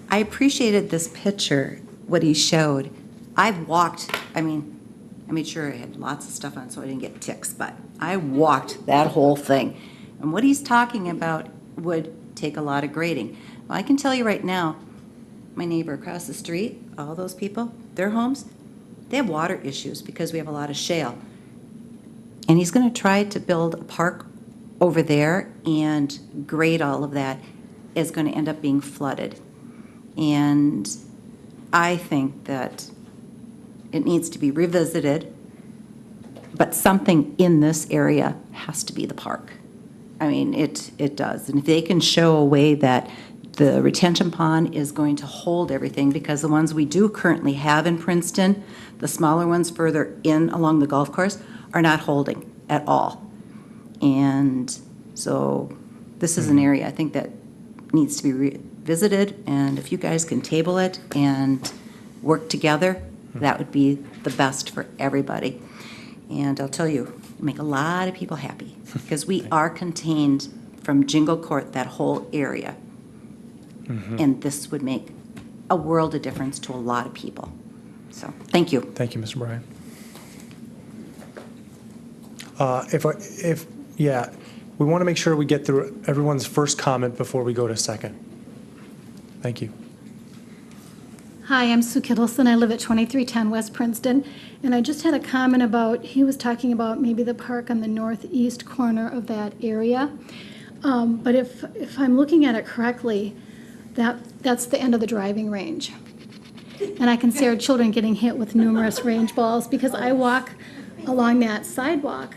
I appreciated this picture, what he showed. I've walked, I made sure I had lots of stuff on so I didn't get ticks, but I walked that whole thing. And what he's talking about would take a lot of grading. Well, I can tell you right now, my neighbor across the street, all those people, their homes, they have water issues because we have a lot of shale. And he's going to try to build a park over there, and grade all of that is going to end up being flooded. And I think that it needs to be revisited, but something in this area has to be the park. I mean, it does. And if they can show a way that the retention pond is going to hold everything, because the ones we do currently have in Princeton, the smaller ones further in along the golf course, are not holding at all. And so this is an area I think that needs to be revisited, and if you guys can table it and work together, that would be the best for everybody. And I'll tell you, make a lot of people happy, because we are contained from Jingle Court, that whole area. And this would make a world of difference to a lot of people. So, thank you. Thank you, Mr. Bryan. We want to make sure we get through everyone's first comment before we go to second. Thank you. Hi, I'm Sue Kittleson. I live at 2310 West Princeton. And I just had a comment about, he was talking about maybe the park on the northeast corner of that area. But if I'm looking at it correctly, that's the end of the driving range. And I can see our children getting hit with numerous range balls because I walk along that sidewalk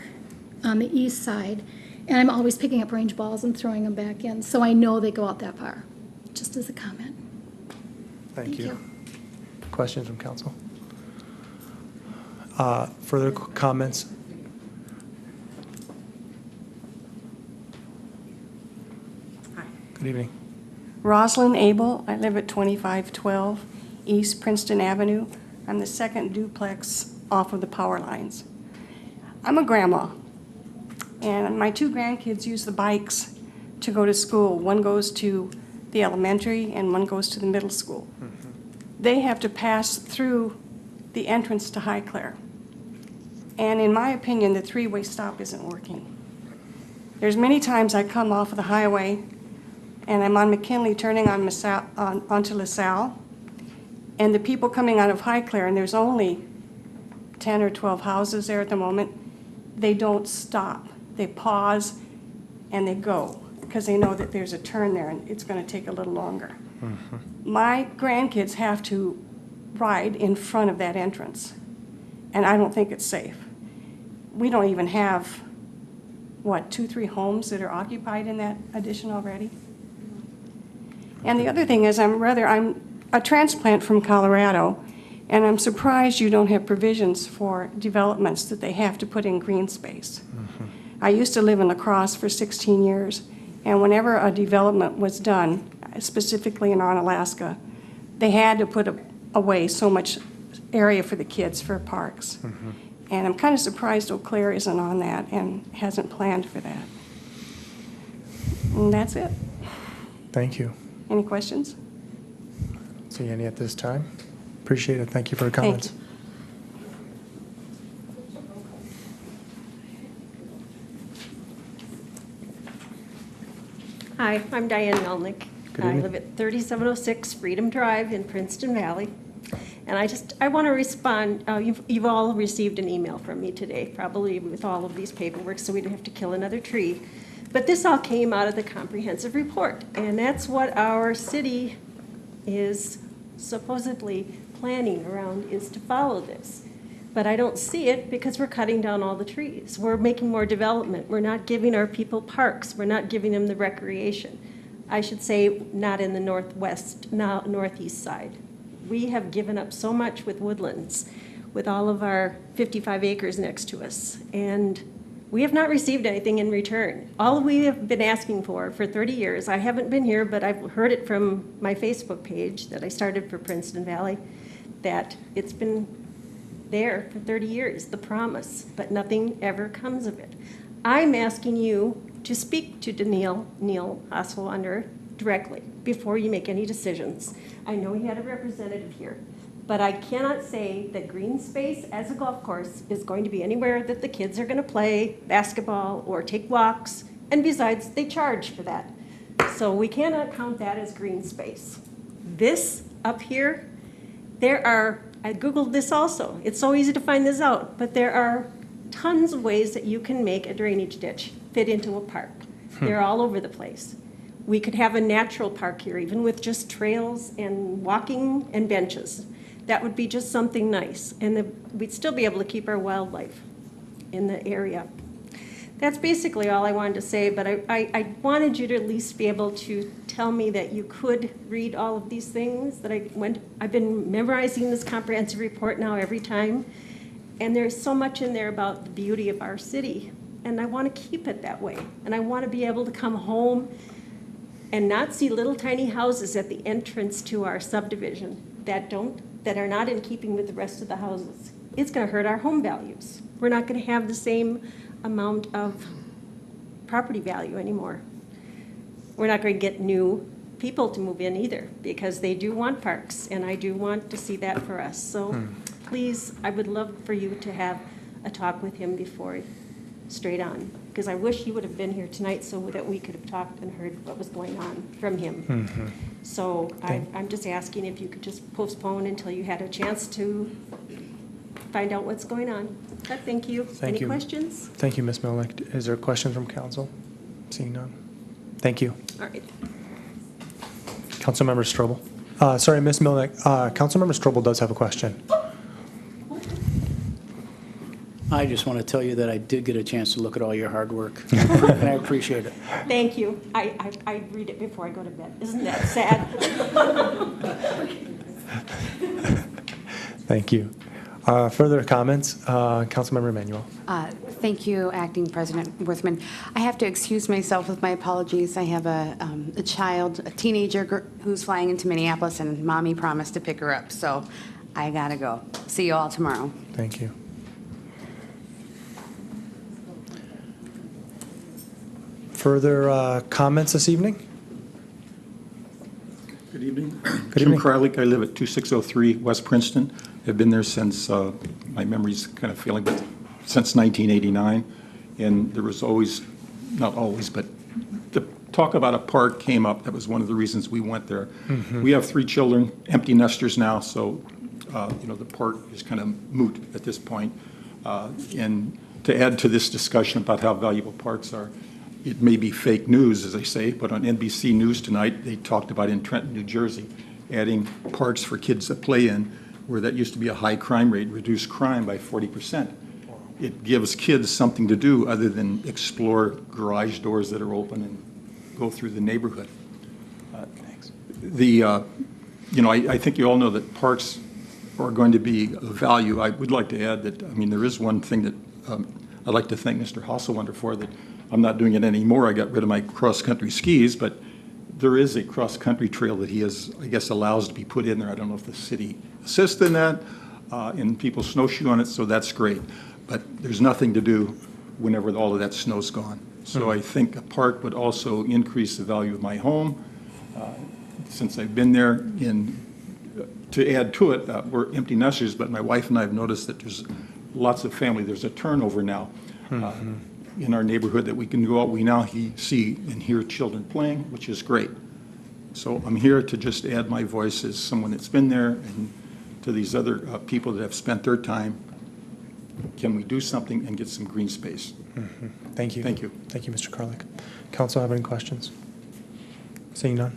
on the east side, and I'm always picking up range balls and throwing them back in. So I know they go out that far, just as a comment. Thank you. Questions from council? Further comments? Hi. Good evening. Rosalind Abel. I live at 2512 East Princeton Avenue. I'm the second duplex off of the power lines. I'm a grandma, and my two grandkids use the bikes to go to school. One goes to the elementary and one goes to the middle school. They have to pass through the entrance to Highclere. And in my opinion, the three-way stop isn't working. There's many times I come off of the highway and I'm on McKinley turning on onto LaSalle, and the people coming out of Highclere, and there's only 10 or 12 houses there at the moment, they don't stop. They pause and they go because they know that there's a turn there and it's going to take a little longer. My grandkids have to ride in front of that entrance, and I don't think it's safe. We don't even have, 2-3 homes that are occupied in that addition already? And the other thing is I'm a transplant from Colorado, and I'm surprised you don't have provisions for developments that they have to put in green space. I used to live in La Crosse for 16 years, and whenever a development was done, specifically in Alaska, they had to put away so much area for the kids for parks. And I'm kind of surprised Eau Claire isn't on that and hasn't planned for that. And that's it. Thank you. Any questions? See any at this time? Appreciate it. Thank you for your comments. Hi, I'm Diane Melnick. Good I evening. live at 3706 Freedom Drive in Princeton Valley. And I want to respond. You've all received an email from me today, probably with all of these paperwork, so we don't have to kill another tree. But this all came out of the comprehensive report, and that's what our city is supposedly planning around, is to follow this. But I don't see it because we're cutting down all the trees. We're making more development. We're not giving our people parks. We're not giving them the recreation. I should say not in the northeast side. We have given up so much with Woodlands, with all of our 55 acres next to us, and we have not received anything in return. All we have been asking for 30 years, I haven't been here, but I've heard it from my Facebook page that I started for Princeton Valley, that it's been there for 30 years, the promise, but nothing ever comes of it. I'm asking you to speak to Neil Oswander directly before you make any decisions. I know he had a representative here, but I cannot say that green space as a golf course is going to be anywhere that the kids are going to play basketball or take walks, and besides, they charge for that. So we cannot count that as green space. This up here, I Googled this also. It's so easy to find this out, but there are tons of ways that you can make a drainage ditch fit into a park. They're all over the place. We could have a natural park here, even with just trails and walking and benches. That would be just something nice, and we'd still be able to keep our wildlife in the area. That's basically all I wanted to say, but I wanted you to at least be able to tell me that you could read all of these things. I've been memorizing this comprehensive report now every time, and there's so much in there about the beauty of our city, and I want to keep it that way. And I want to be able to come home and not see little tiny houses at the entrance to our subdivision that are not in keeping with the rest of the houses. It's going to hurt our home values. We're not going to have the same amount of property value anymore. We're not going to get new people to move in either, because they do want parks, and I do want to see that for us. So please, I would love for you to have a talk with him before straight on, because I wish he would have been here tonight so that we could have talked and heard what was going on from him. So I'm just asking if you could just postpone until you had a chance to find out what's going on. But thank you. Thank you. Any questions? Thank you, Ms. Melnick. Is there a question from council? Seeing none. Thank you. All right. Councilmember Strobel. Sorry, Ms. Melnick. Councilmember Strobel does have a question. I just want to tell you that I did get a chance to look at all your hard work, and I appreciate it. Thank you. I read it before I go to bed. Isn't that sad? Thank you. Further comments? Councilmember Emanuel. Thank you, Acting President Worthman. I have to excuse myself with my apologies. I have a child, a teenager who's flying into Minneapolis, and Mommy promised to pick her up, so I gotta go. See you all tomorrow. Thank you. Further comments this evening? Good evening. Good Jim evening. Kralik, I live at 2603 West Princeton. I've been there since, my memory's kind of failing, but since 1989. And there was always, not always, but the talk about a park came up. That was one of the reasons we went there. We have 3 children, empty nesters now, so, the park is kind of moot at this point. And to add to this discussion about how valuable parks are, it may be fake news, as they say, but on NBC News tonight, they talked about in Trenton, New Jersey, adding parks for kids to play in, where that used to be a high crime rate, reduced crime by 40%. It gives kids something to do other than explore garage doors that are open and go through the neighborhood. I think you all know that parks are going to be of value. I would like to add that, there is one thing that I'd like to thank Mr. Hasselwander for, that I'm not doing it anymore. I got rid of my cross-country skis, but there is a cross-country trail that he has, I guess, allows to be put in there. I don't know if the city assists in that, and people snowshoe on it, so that's great. But there's nothing to do whenever all of that snow's gone. So I think a park would also increase the value of my home. Since I've been there, to add to it, we're empty nesters, but my wife and I have noticed that there's lots of family. There's a turnover now. In our neighborhood that we can go out, we now see and hear children playing, which is great. So I'm here to just add my voice as someone that's been there, and to these other people that have spent their time. Can we do something and get some green space? Thank you. Thank you. Thank you, Mr. Karlik. Council have any questions? Seeing none.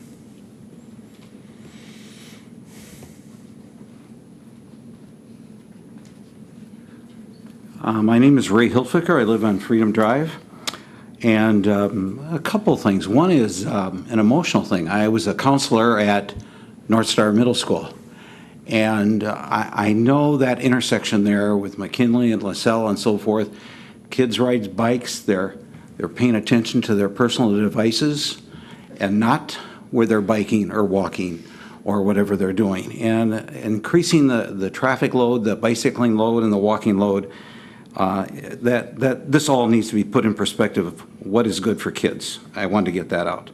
My name is Ray Hilfiger. I live on Freedom Drive. And a couple of things. One is an emotional thing. I was a counselor at North Star Middle School. And I know that intersection there with McKinley and LaSalle and so forth. Kids ride bikes. They're paying attention to their personal devices and not where they're biking or walking or whatever they're doing. And increasing the traffic load, the bicycling load, and the walking load, that this all needs to be put in perspective of what is good for kids. I wanted to get that out.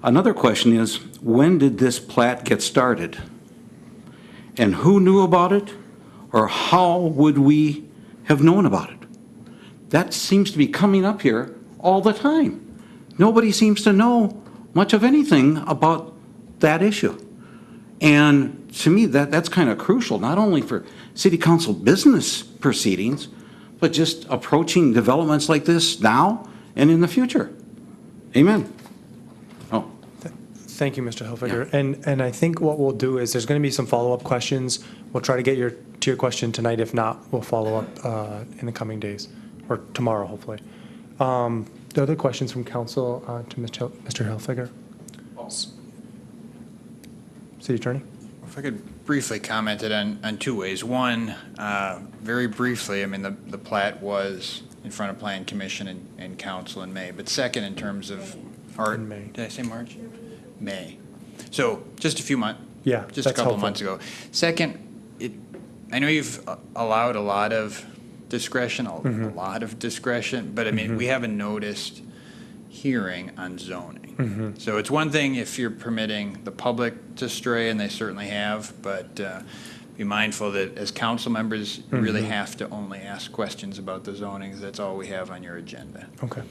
Another question is, when did this plat get started? And who knew about it? Or how would we have known about it? That seems to be coming up here all the time. Nobody seems to know much of anything about that issue. And to me, that's kind of crucial, not only for city council business proceedings, but just approaching developments like this now and in the future. Amen. Oh. Thank you, Mr. Hilfiger. Yeah. And I think what we'll do is there's going to be some follow-up questions. We'll try to get to your question tonight. If not, we'll follow up in the coming days, or tomorrow, hopefully. The other questions from council to Mr. Hilfiger? City Attorney? If I could briefly comment it on 2 ways. One, very briefly, the plat was in front of Plan Commission and Council in May. But second, in terms of, in May. Did I say March? May. So just a few months. Yeah, just a couple months ago. Second, I know you've allowed a lot of discretion, a lot of discretion, but I mean, we haven't noticed hearing on zoning. So it's one thing if you're permitting the public to stray, and they certainly have, but be mindful that as council members, you really have to only ask questions about the zoning, 'cause that's all we have on your agenda. Okay.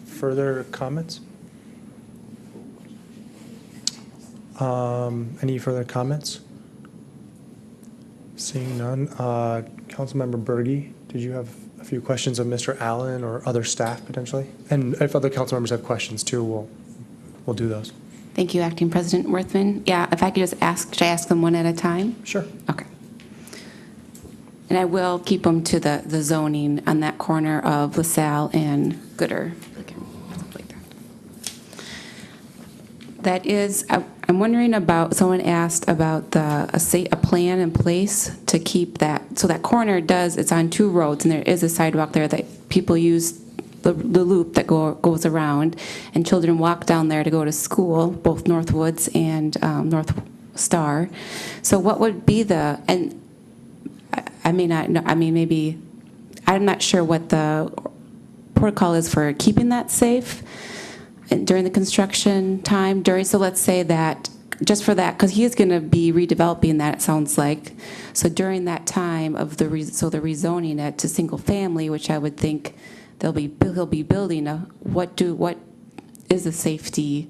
Further comments? Any further comments? Seeing none. Councilmember Berge, did you have a few questions of Mr. Allen or other staff potentially? And if other council members have questions too, we'll do those. Thank you, Acting President Worthman. Yeah, if I could just ask, should I ask them one at a time? Sure. Okay. And I will keep them to the zoning on that corner of LaSalle and Gooder. That is, I'm wondering about, someone asked about a plan in place to keep that, so that corner it's on two roads, and there is a sidewalk there that people use the loop that goes around, and children walk down there to go to school, both Northwoods and North Star. So what would be and I may not know, I mean, maybe, I'm not sure what the protocol is for keeping that safe during the construction time, so let's say that, just for that, because he is going to be redeveloping that, it sounds like. So during that time of they're rezoning it to single family, which I would think he'll be building, what is the safety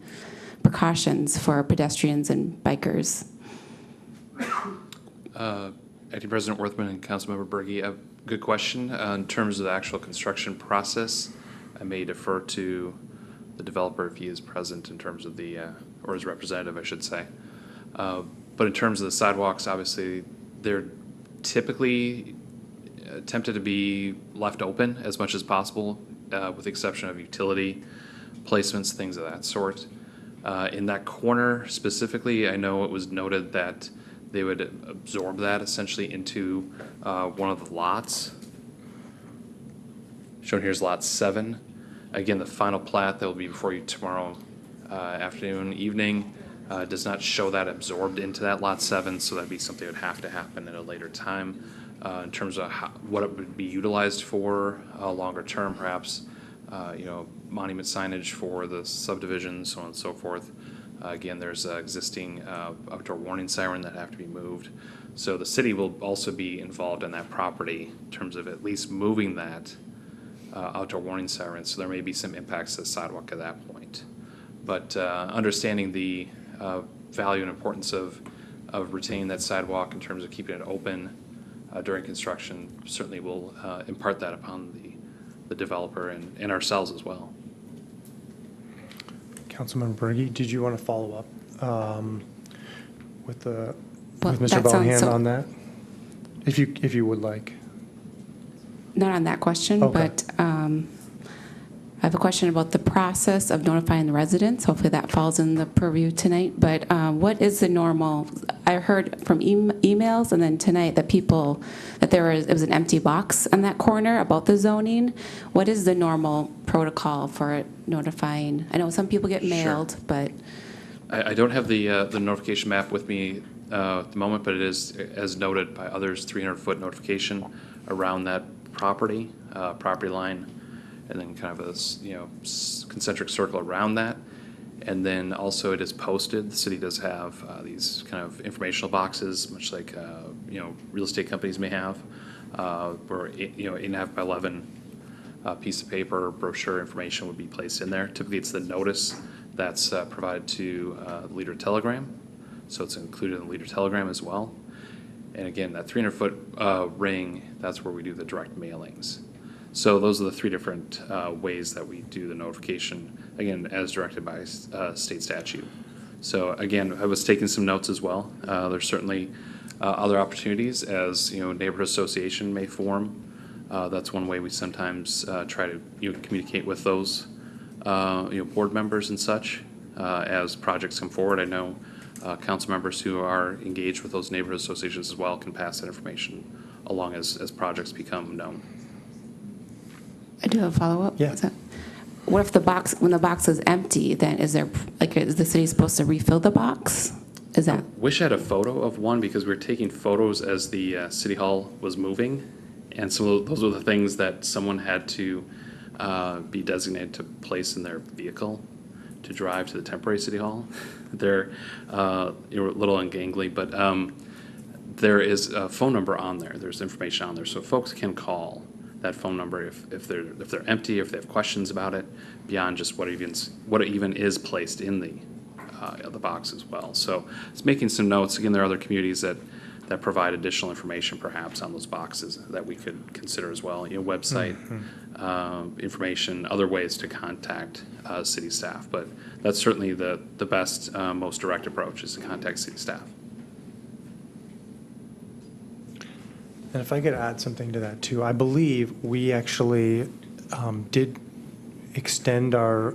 precautions for pedestrians and bikers? Acting President Worthman and Councilmember Berge, good question. In terms of the actual construction process, I may defer to the developer if he is present in terms of or his representative, I should say. But in terms of the sidewalks, obviously, they're typically attempted to be left open as much as possible, with the exception of utility placements, things of that sort. In that corner specifically, I know it was noted that they would absorb that essentially into one of the lots. Shown here is lot 7. Again, the final plat that will be before you tomorrow afternoon, evening, does not show that absorbed into that lot 7, so that'd be something that would have to happen at a later time. In terms of what it would be utilized for longer term, perhaps, monument signage for the subdivisions, so on and so forth. Again, there's an existing outdoor warning siren that have to be moved. So the city will also be involved in that property in terms of at least moving that outdoor warning sirens, so there may be some impacts to the sidewalk at that point. But understanding the value and importance of retaining that sidewalk in terms of keeping it open during construction, certainly will impart that upon the developer and ourselves as well. Councilmember Berge, did you want to follow up with Mr. that sounds Belhan so- on that? If you would like. Not on that question, Okay. but I have a question about the process of notifying the residents. Hopefully that falls in the purview tonight. But what is the normal? I heard from emails and then tonight that it was an empty box on that corner about the zoning. What is the normal protocol for notifying? I know some people get mailed, but I don't have the notification map with me at the moment, but it is, as noted by others, 300-foot notification around that property line, and then kind of a concentric circle around that. And then also it is posted. The city does have these kind of informational boxes, much like real estate companies may have, where 8.5 by 11 piece of paper brochure information would be placed in there. Typically, it's the notice that's provided to the Leader Telegram, so it's included in the Leader Telegram as well. And again, that 300-foot ring, that's where we do the direct mailings. So those are the 3 different ways that we do the notification, again, as directed by state statute. So again, I was taking some notes as well. There's certainly other opportunities as, neighborhood association may form. That's one way we sometimes try to communicate with those board members and such as projects come forward. I know council members who are engaged with those neighborhood associations as well can pass that information along as projects become known. I do have a follow-up. Yeah. What if when the box is empty, then is the city supposed to refill the box? Is that? Wish I had a photo of one because we were taking photos as the City Hall was moving. And so those were the things that someone had to be designated to place in their vehicle to drive to the temporary City Hall. They're a little ungangly, but there is a phone number on there. There's information on there. So folks can call that phone number if they're empty, if they have questions about it, beyond just what even is placed in the box as well. So it's making some notes. Again, there are other communities that provide additional information perhaps on those boxes that we could consider as well. Website information, other ways to contact city staff. But that's certainly the best, most direct approach is to contact city staff. And if I could add something to that too, I believe we actually did extend our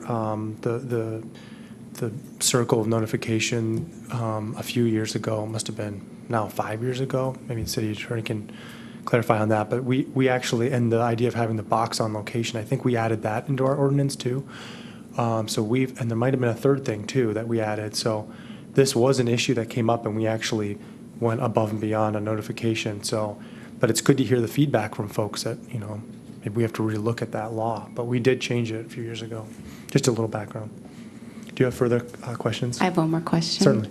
the circle of notification a few years ago. It must have been now 5 years ago. Maybe the city attorney can clarify on that. But we actually, and the idea of having the box on location, I think we added that into our ordinance too. And there might have been a third thing too that we added. So this was an issue that came up, and we actually went above and beyond a notification. So, but it's good to hear the feedback from folks that, maybe we have to relook at that law. But we did change it a few years ago. Just a little background. Do you have further questions? I have one more question. Certainly.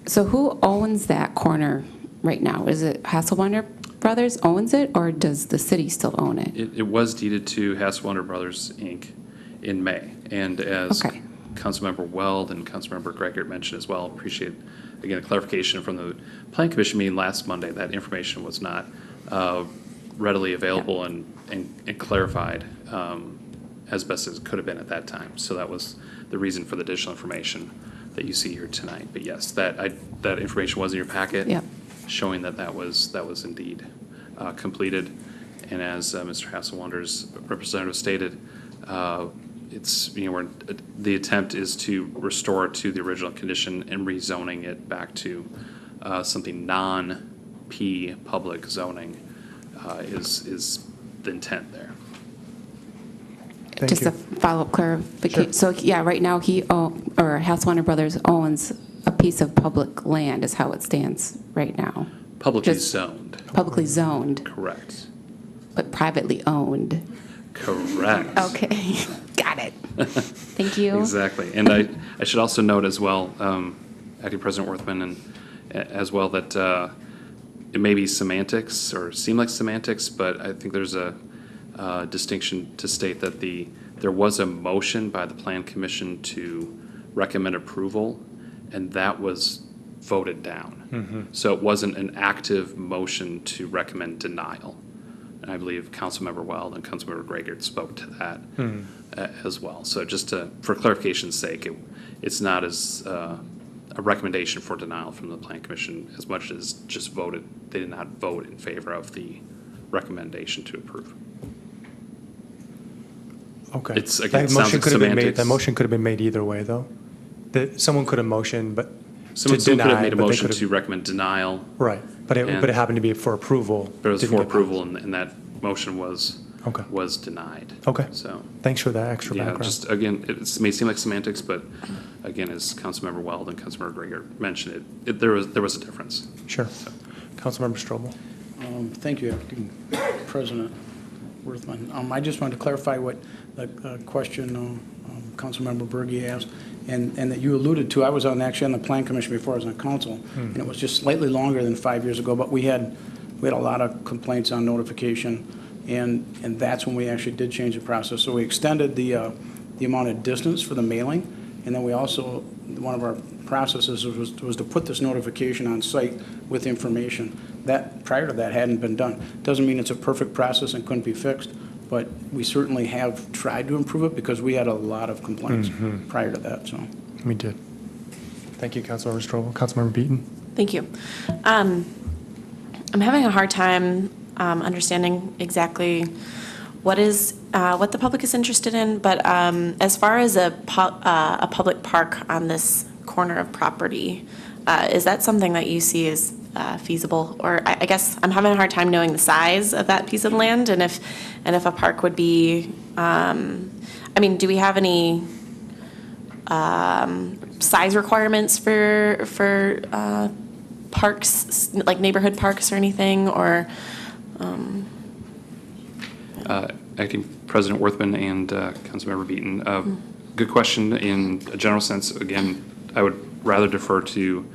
So who owns that corner right now? Is it Hasselwander Brothers owns it, or does the city still own it? It was deeded to Hasselwander Brothers, Inc. in May. And as Councilmember Weld and Councilmember Gregor mentioned as well, appreciate, again, a clarification from the Plan Commission meeting last Monday. That information was not readily available and clarified as best as it could have been at that time. So that was the reason for the additional information that you see here tonight. But yes, that information was in your packet, showing that was indeed completed. And as Mr. Hasselwander's representative stated, it's the attempt is to restore it to the original condition and rezoning it back to something non-P public zoning is the intent there. Just a follow-up clarification. So yeah, right now Hasselwander Brothers owns a piece of public land is how it stands right now. Publicly zoned. Publicly zoned. Correct. But privately owned. Correct. Okay, got it. Thank you. Exactly. And I should also note as well, Acting President Worthman, and as well that it may be semantics or seem like semantics, but I think there's a distinction to state that there was a motion by the Plan Commission to recommend approval, and that was voted down. So it wasn't an active motion to recommend denial. And I believe Councilmember Weld and Councilmember Gregor spoke to that as well. So just for clarification's sake, it's not as a recommendation for denial from the Plan Commission as much as just voted. They did not vote in favor of the recommendation to approve. Okay. It's, again, That motion could have been made. semantics. That motion could have been made either way, though. Someone could have motioned, but Someone to could deny, have made a but they motion could have- to recommend denial. Right, but it happened to be for approval. But it was Didn't for get approval, and that motion was denied. Okay. So. Thanks for that extra Yeah, background. just, again, it may seem like semantics, but again, as Councilmember Weld and Councilmember Gregor mentioned, there was a difference. Sure. Councilmember Strobel. Thank you, Acting President Worthman. I just wanted to clarify what the question Councilmember Berge asked, and that you alluded to. I was actually on the Plan Commission before I was on council, and it was just slightly longer than 5 years ago, but we had a lot of complaints on notification, and that's when we actually did change the process. So we extended the amount of distance for the mailing, and then we also, one of our processes was to put this notification on site with information. That, prior to that, hadn't been done. Doesn't mean it's a perfect process and couldn't be fixed, but we certainly have tried to improve it because we had a lot of complaints prior to that, so. We did. Thank you, Councilmember Strobel. Councilmember Beaton. Thank you. I'm having a hard time understanding exactly what the public is interested in, but as far as a public park on this corner of property, is that something that you see as feasible? Or I guess I'm having a hard time knowing the size of that piece of land, and if a park would be, do we have any size requirements for parks, like neighborhood parks or anything, or? Acting President Worthman and Councilmember Beaton, good question. In a general sense, again, I would rather defer to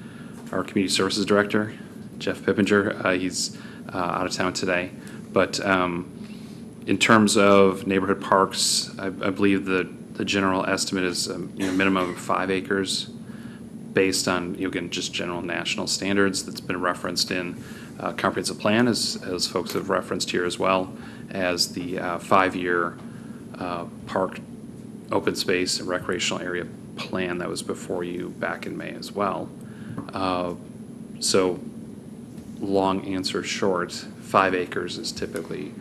our Community Services Director, Jeff Pippinger. He's out of town today. But in terms of neighborhood parks, I believe the general estimate is minimum of 5 acres based on, again, just general national standards that's been referenced in comprehensive plan, as folks have referenced here, as well as the 5-year park open space and recreational area plan that was before you back in May as well. So long answer short, 5 acres is typically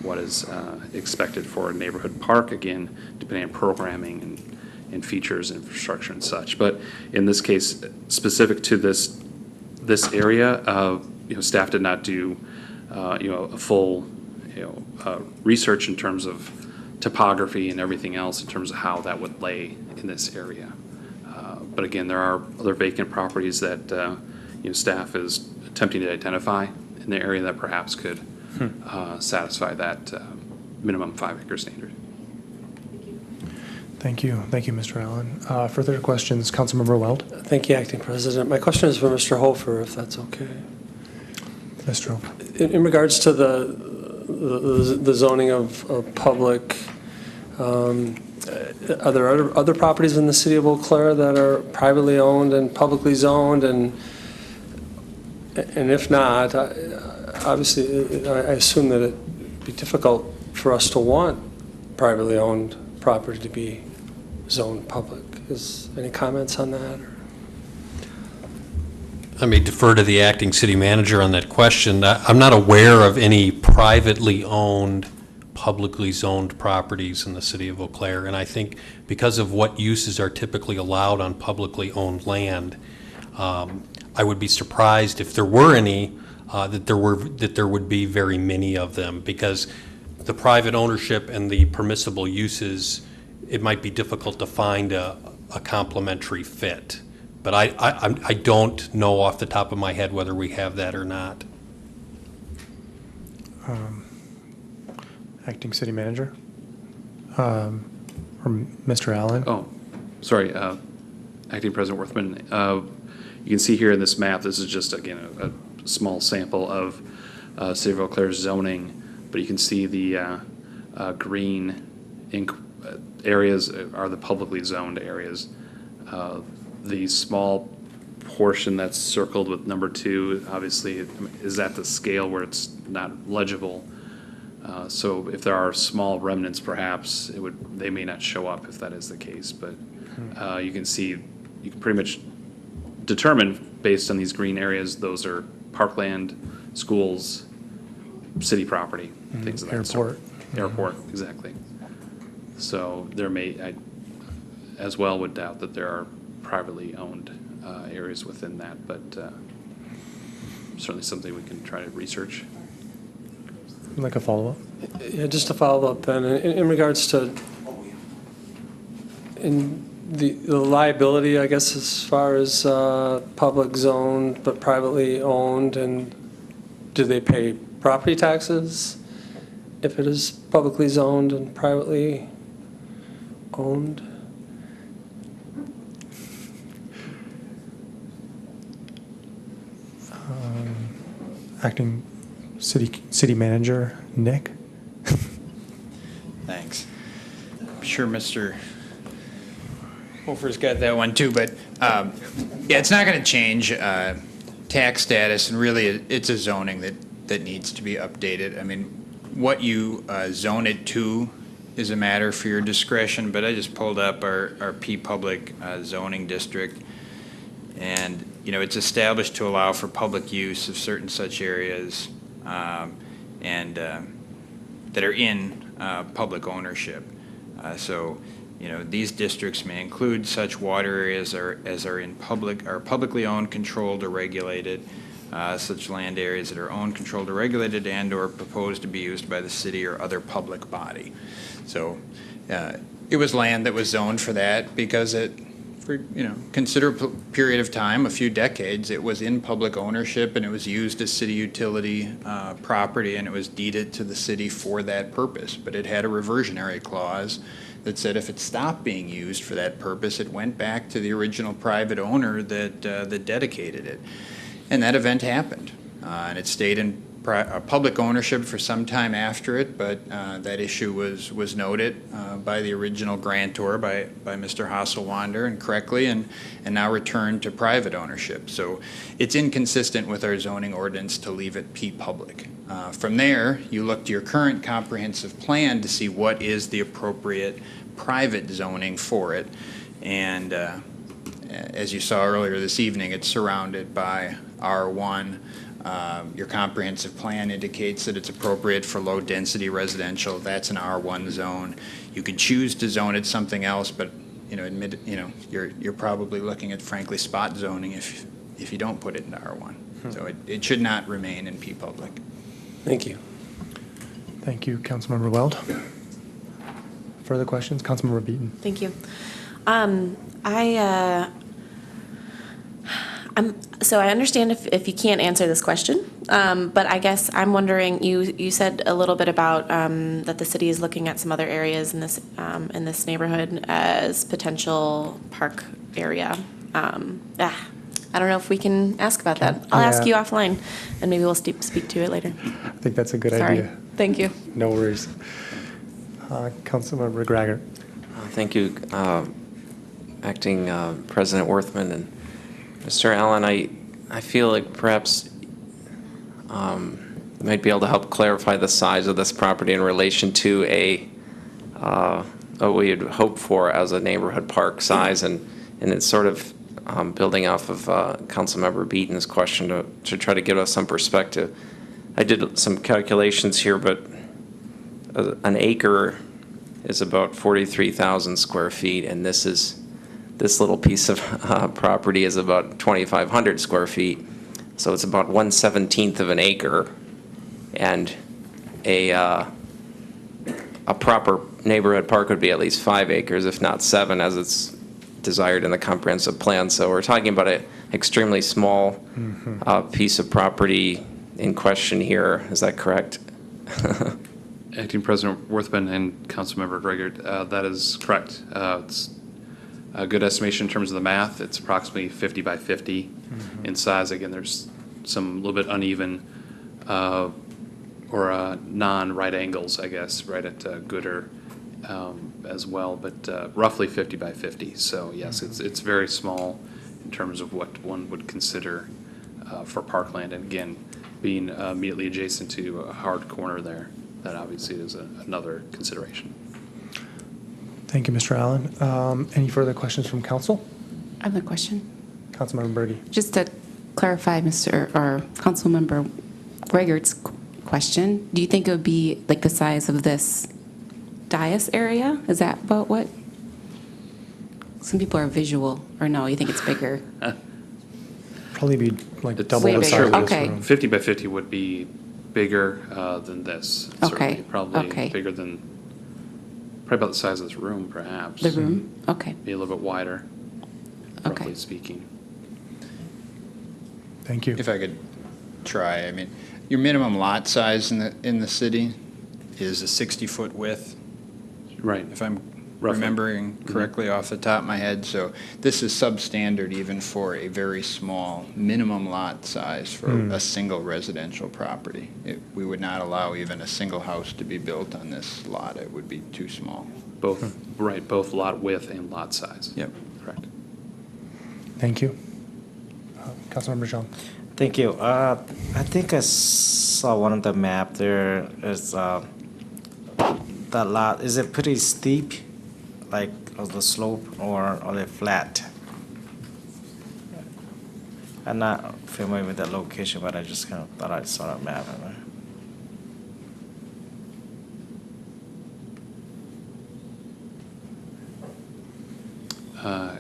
what is expected for a neighborhood park, again, depending on programming and features, infrastructure and such. But in this case, specific to this area, staff did not do a full research in terms of topography and everything else in terms of how that would lay in this area. But again, there are other vacant properties that staff is attempting to identify in the area that perhaps could satisfy that minimum 5-acre standard. Thank you. Thank you, Mr. Allen. Further questions, Councilmember Weld? Thank you, Acting President. My question is for Mr. Hofer, if that's okay. Mr. Hofer. In regards to the zoning of public, are there other properties in the city of Eau Claire that are privately owned and publicly zoned? And if not, obviously, I assume that it'd be difficult for us to want privately owned property to be zoned public. Any comments on that? I may defer to the acting city manager on that question. I'm not aware of any privately owned, publicly zoned properties in the city of Eau Claire, and I think because of what uses are typically allowed on publicly owned land, I would be surprised if there were any, that there would be very many of them, because the private ownership and the permissible uses, it might be difficult to find a complementary fit. But I don't know off the top of my head whether we have that or not. Acting City Manager? Or Mr. Allen? Oh, sorry, Acting President Worthman. You can see here in this map, this is just, again, a small sample of City of Eau Claire's zoning, but you can see the green ink areas are the publicly zoned areas. The small portion that's circled with number 2, obviously, is at the scale where it's not legible. So if there are small remnants, perhaps they may not show up if that is the case. But you can see, you can pretty much determine based on these green areas, those are parkland, schools, city property, things of that sort. Airport, exactly. So there I as well would doubt that there are privately owned areas within that, but certainly something we can try to research. Like a follow-up? Yeah, just to follow up then, in regards to the liability, I guess, as far as public zoned but privately owned, and do they pay property taxes if it is publicly zoned and privately owned? Acting City Manager, Nick? Thanks. I'm sure Mr. Hofer's got that one too, but yeah, it's not going to change tax status, and really it's a zoning that needs to be updated. I mean, what you zone it to is a matter for your discretion, but I just pulled up our P Public zoning district, and it's established to allow for public use of certain such areas and that are in public ownership. So these districts may include such water areas as are publicly owned, controlled, or regulated, such land areas that are owned, controlled, or regulated, and/or proposed to be used by the city or other public body. So it was land that was zoned for that because it for, considerable period of time, a few decades, it was in public ownership and it was used as city utility property and it was deeded to the city for that purpose. But it had a reversionary clause that said if it stopped being used for that purpose, it went back to the original private owner that dedicated it. And that event happened. And it stayed in public ownership for some time after it, but that issue was noted by the original grantor, by Mr. Hasselwander, and correctly, and now returned to private ownership. So it's inconsistent with our zoning ordinance to leave it P-public. From there, you look to your current comprehensive plan to see what is the appropriate private zoning for it. And as you saw earlier this evening, it's surrounded by R1. Your comprehensive plan indicates that it's appropriate for low-density residential. That's an R1 zone. You could choose to zone it something else, but you're probably looking at, frankly, spot zoning if you don't put it into R1. So it should not remain in P-public. Thank you. Thank you, Councilmember Weld. Further questions? Councilmember Beaton. Thank you. So I understand if you can't answer this question, but I guess I'm wondering, you said a little bit about that the city is looking at some other areas in this neighborhood as potential park area. I don't know if we can ask about that. I'll ask you offline, and maybe we'll speak to it later. I think that's a good Sorry. idea. Thank you. No worries. Councilmember Graggart. Thank you, Acting President Worthman. And Mr. Allen, I feel like perhaps you might be able to help clarify the size of this property in relation to what we'd hope for as a neighborhood park size, and it's sort of building off of Councilmember Beaton's question to try to give us some perspective. I did some calculations here, but an acre is about 43,000 square feet, and this little piece of property is about 2,500 square feet. So it's about 1/17 of an acre, and a proper neighborhood park would be at least 5 acres, if not 7, as it's desired in the comprehensive plan. So we're talking about an extremely small piece of property in question here. Is that correct? Acting President Worthman and Councilmember Graggart, that is correct. It's a good estimation in terms of the math. It's approximately 50 by 50 in size. Again, there's some little bit uneven or non-right angles, I guess, right at Gooder as well, but roughly 50 by 50. So yes, it's very small in terms of what one would consider for parkland. And again, being immediately adjacent to a hard corner there, that obviously is another consideration. Thank you, Mr. Allen. Any further questions from council? I have a question. Councilmember Berge. Just to clarify Councilmember Gregor's question, do you think it would be like the size of this dais area? Is that about what? Some people are visual, or no, you think it's bigger? Probably be like double way the size bigger. of this Okay. room. 50 by 50 would be bigger than this. Okay. Certainly, probably Okay. bigger than, probably about the size of this room, perhaps. The room? Okay. Be a little bit wider, Okay. roughly speaking. Thank you. If I could try, I mean, your minimum lot size in the city is a 60-foot width. Right. If I'm Roughly. remembering correctly off the top of my head. So this is substandard even for a very small minimum lot size for a single residential property. We would not allow even a single house to be built on this lot. It would be too small. Both, right, both lot width and lot size. Yep. Correct. Thank you. Councilmember Jean. Thank you. I think I saw one of the map there. Is that lot, is it pretty steep, like on the slope, or are they flat? I'm not familiar with that location, but I just kind of thought I saw that map.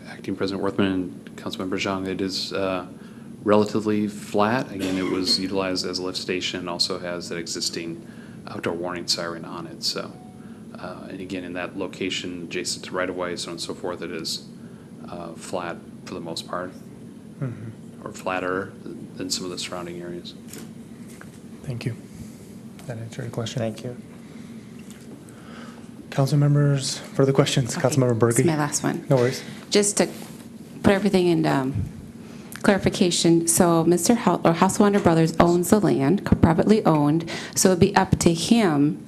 Acting President Worthman and Councilmember Zhang, it is relatively flat. Again, it was utilized as a lift station and also has that existing outdoor warning siren on it. So, and again, in that location adjacent to right-of-way, so on and so forth, it is flat for the most part, or flatter than some of the surrounding areas. Thank you. That answered your question. Thank you. Council members, further questions? Okay, Councilmember Berge? this is my last one. No worries. Just to put everything in clarification, so Mr. Hasselwander Brothers owns the land, privately owned, so it'd be up to him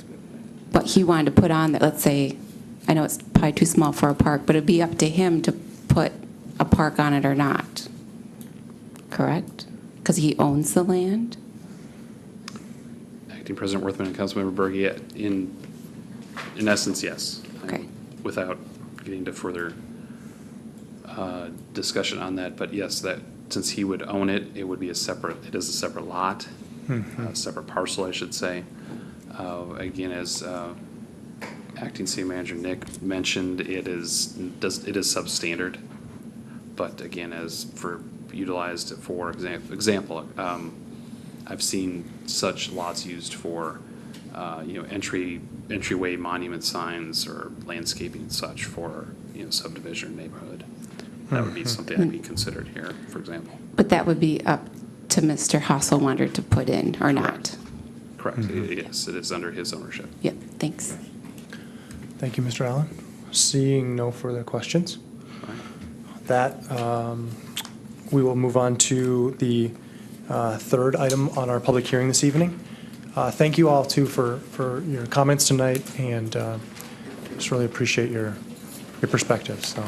what he wanted to put on there. Let's say, I know it's probably too small for a park, but it'd be up to him to put a park on it or not, correct? Because he owns the land? Acting President Worthman and Councilmember Berge, in essence, yes. Okay. Without getting to further discussion on that, but yes, that since he would own it, it would be it is a separate lot, a separate parcel, I should say. Again, as Acting City Manager Nick mentioned, it is substandard, but again, as for utilized for example, I've seen such lots used for entryway monument signs or landscaping and such for subdivision or neighborhood. That would be something I'd be considered here, for example. But that would be up to Mr. Hasselwander to put in or not? Correct. Yes, it is under his ownership. Yep, thanks. Thank you, Mr. Allen. Seeing no further questions, that we will move on to the third item on our public hearing this evening. Thank you all too for your comments tonight, and just really appreciate your perspectives. So.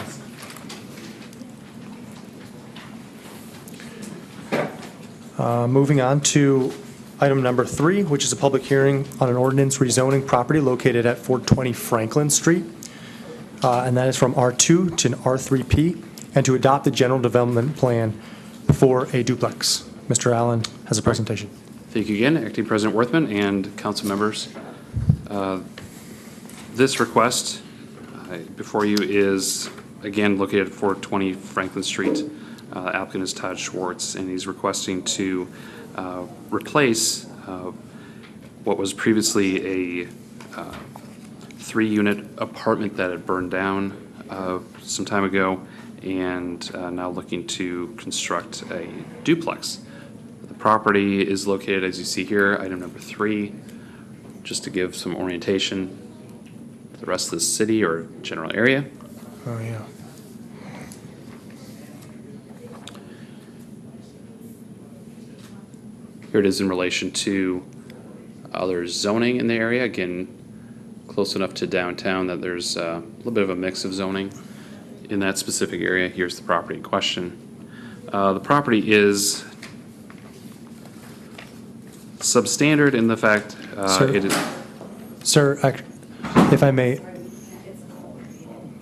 Moving on to item number 3, which is a public hearing on an ordinance rezoning property located at 420 Franklin Street. And that is from R2 to R3P, and to adopt the general development plan for a duplex. Mr. Allen has a presentation. Thank you again, Acting President Worthman and council members. This request before you is, again, located at 420 Franklin Street. Applicant is Todd Schwartz, and he's requesting to replace what was previously a 3-unit apartment that had burned down some time ago, and now looking to construct a duplex. The property is located, as you see here, item number 3, just to give some orientation to the rest of the city or general area. Oh, yeah. Here it is in relation to other zoning in the area. Again, close enough to downtown that there's a little bit of a mix of zoning in that specific area. Here's the property in question. The property is substandard in the fact it is... Sir, if I may.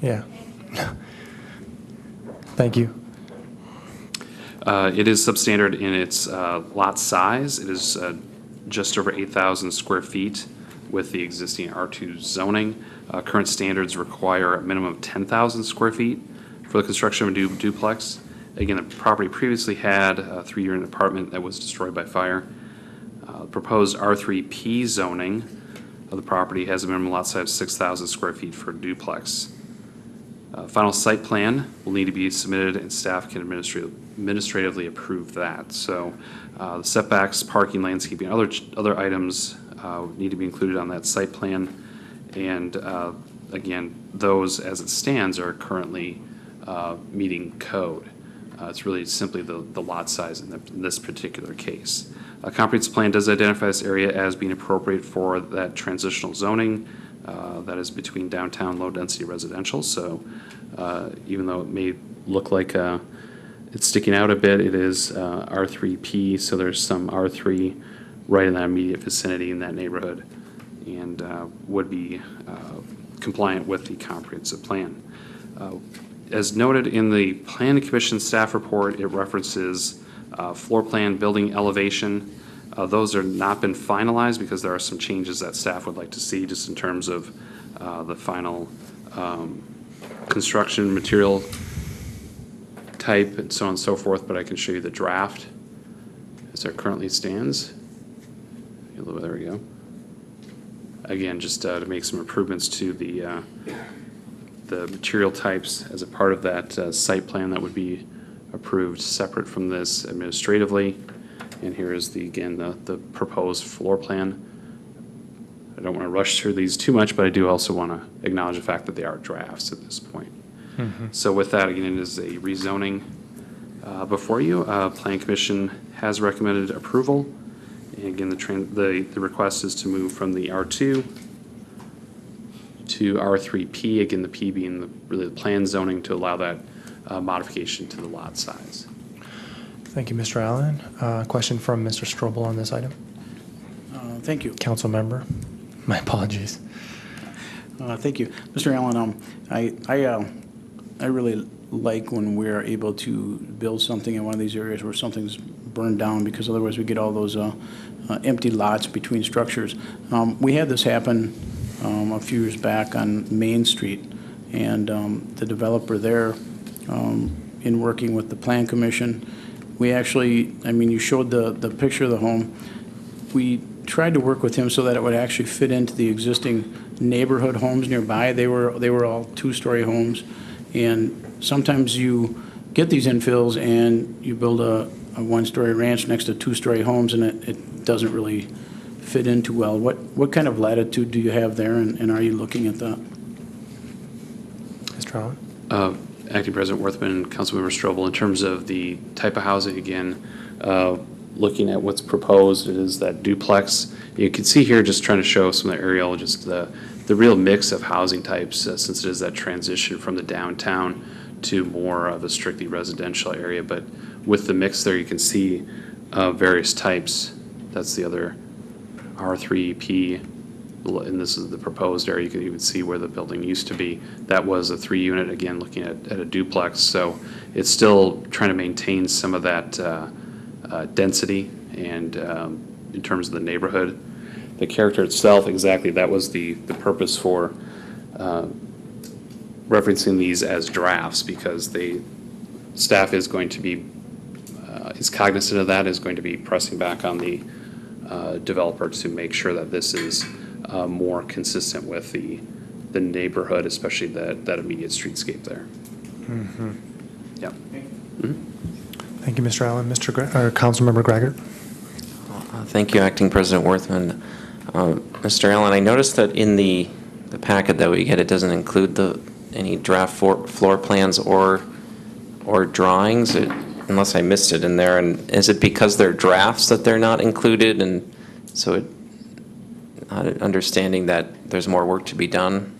Yeah. Thank you. It is substandard in its lot size. It is just over 8,000 square feet with the existing R2 zoning. Current standards require a minimum of 10,000 square feet for the construction of a duplex. Again, the property previously had a 3-unit apartment that was destroyed by fire. Proposed R3P zoning of the property has a minimum lot size of 6,000 square feet for a duplex. Final site plan will need to be submitted, and staff can administratively approve that. So the setbacks, parking, landscaping, other items need to be included on that site plan. And again, those as it stands are currently meeting code. It's really simply the lot size in this particular case. A comprehensive plan does identify this area as being appropriate for that transitional zoning that is between downtown low-density residential. So even though it may look like it's sticking out a bit, it is R3P, so there's some R3 right in that immediate vicinity in that neighborhood, and would be compliant with the comprehensive plan. As noted in the Planning Commission staff report, it references floor plan, building elevation. Those are not been finalized because there are some changes that staff would like to see just in terms of the final construction material type and so on and so forth, but I can show you the draft as it currently stands. There we go. Again, just to make some improvements to the the material types as a part of that site plan that would be approved separate from this administratively. And here is again, the proposed floor plan. I don't want to rush through these too much, but I do also want to acknowledge the fact that they are drafts at this point. So with that, again, it is a rezoning before you. Plan Commission has recommended approval. And again, the request is to move from the R2 to R3P, again, the P being really the plan zoning to allow that modification to the lot size. Thank you, Mr. Allen. Question from Mr. Strobel on this item. Thank you. Council member. My apologies. Thank you. Mr. Allen, I really like when we're able to build something in one of these areas where something's burned down, because otherwise we get all those empty lots between structures. We had this happen a few years back on Main Street, and the developer there, in working with the Plan Commission, we actually, I mean, you showed the picture of the home. We tried to work with him so that it would actually fit into the existing neighborhood homes nearby. They were all two-story homes, and sometimes you get these infills and you build a one-story ranch next to two-story homes, and it doesn't really fit in too well. What kind of latitude do you have there, and are you looking at that? Mr. Allen? Acting President Worthman and Councilmember Strobel, in terms of the type of housing, again, looking at what's proposed, it is that duplex. You can see here, just trying to show some of the aerial, just the real mix of housing types, since it is that transition from the downtown to more of a strictly residential area. But with the mix there, you can see various types. That's the other R3P, and this is the proposed area. You can even see where the building used to be. That was a 3-unit, again, looking at a duplex. So it's still trying to maintain some of that density and in terms of the neighborhood. The character itself, exactly, that was the purpose for referencing these as drafts, because staff is going to be, is cognizant of that, is going to be pressing back on the developer to make sure that this is more consistent with the neighborhood, especially that immediate streetscape there. Mm-hmm. Yeah. Thank you, Mr. Allen. Councilmember Gregor. Thank you, Acting President Worthman. Mr. Allen, I noticed that in the packet that we get, it doesn't include any draft floor plans or drawings, unless I missed it in there. And is it because they're drafts that they're not included? And so understanding that there's more work to be done?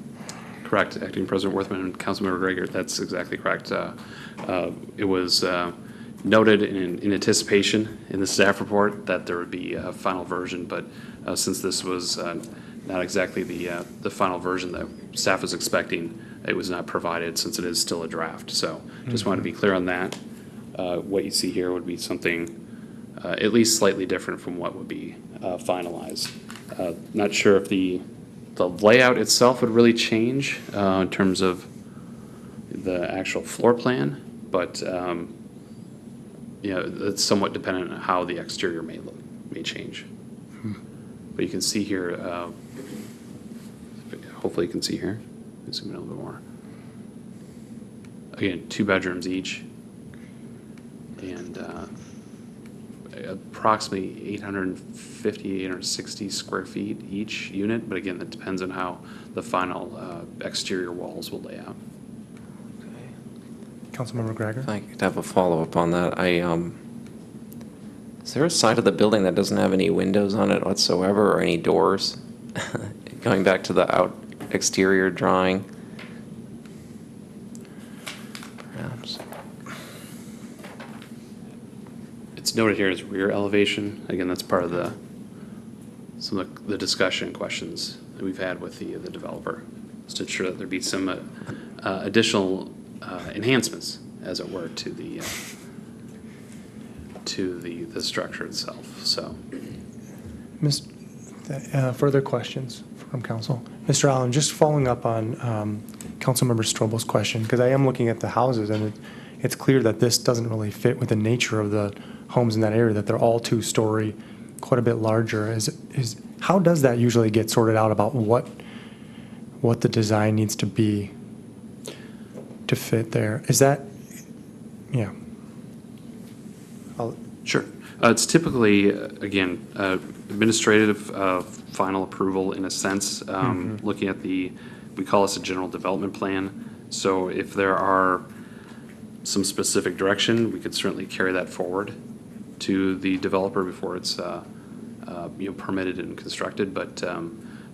Correct, Acting President Worthman and Councilmember Gregor, that's exactly correct. It was noted in anticipation in the staff report that there would be a final version, but since this was not exactly the final version that staff was expecting, it was not provided, since it is still a draft. So just wanted to be clear on that. What you see here would be something at least slightly different from what would be finalized. Not sure if the layout itself would really change in terms of the actual floor plan, but it's somewhat dependent on how the exterior may change. But you can see here, hopefully you can see here. Zoom in a little bit more. Again, 2 bedrooms each, and approximately 850, 860 square feet each unit. But again, that depends on how the final exterior walls will lay out. Councilmember Gregor. I could have a follow-up on that. Is there a side of the building that doesn't have any windows on it whatsoever, or any doors? Going back to the exterior drawing. Perhaps. It's noted here as rear elevation. Again, that's part of some of the discussion questions that we've had with the developer, is to ensure that there be some additional enhancements, as it were, to the structure itself. So, further questions from council? Mr. Allen, just following up on Councilmember Strobel's question, because I am looking at the houses, and it's clear that this doesn't really fit with the nature of the homes in that area, that they're all 2-story, quite a bit larger. How does that usually get sorted out about what the design needs to be to fit there. Is that, yeah. Sure. It's typically, again, administrative final approval in a sense, looking at we call this a general development plan. So if there are some specific direction, we could certainly carry that forward to the developer before it's permitted and constructed, but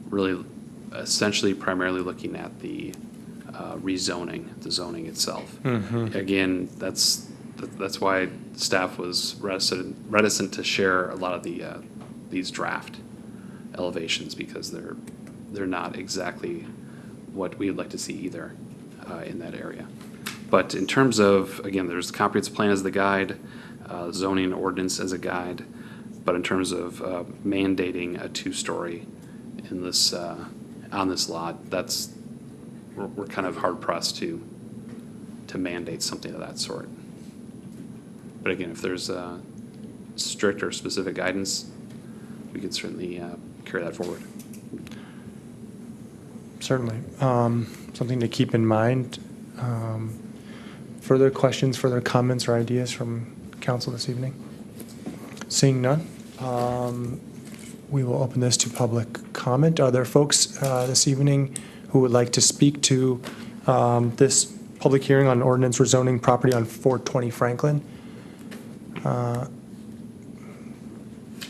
really essentially primarily looking at the rezoning, the zoning itself. Again, that's why staff was reticent to share a lot of these draft elevations, because they're not exactly what we would like to see either in that area. But in terms of, again, there's the comprehensive plan as the guide, zoning ordinance as a guide, but in terms of mandating a two-story in this on this lot, we're kind of hard pressed to mandate something of that sort. But again, if there's strict or specific guidance, we can certainly carry that forward. Certainly. Something to keep in mind. Further questions, further comments or ideas from council this evening? Seeing none, we will open this to public comment. Are there folks this evening who would like to speak to this public hearing on ordinance rezoning property on 420 Franklin?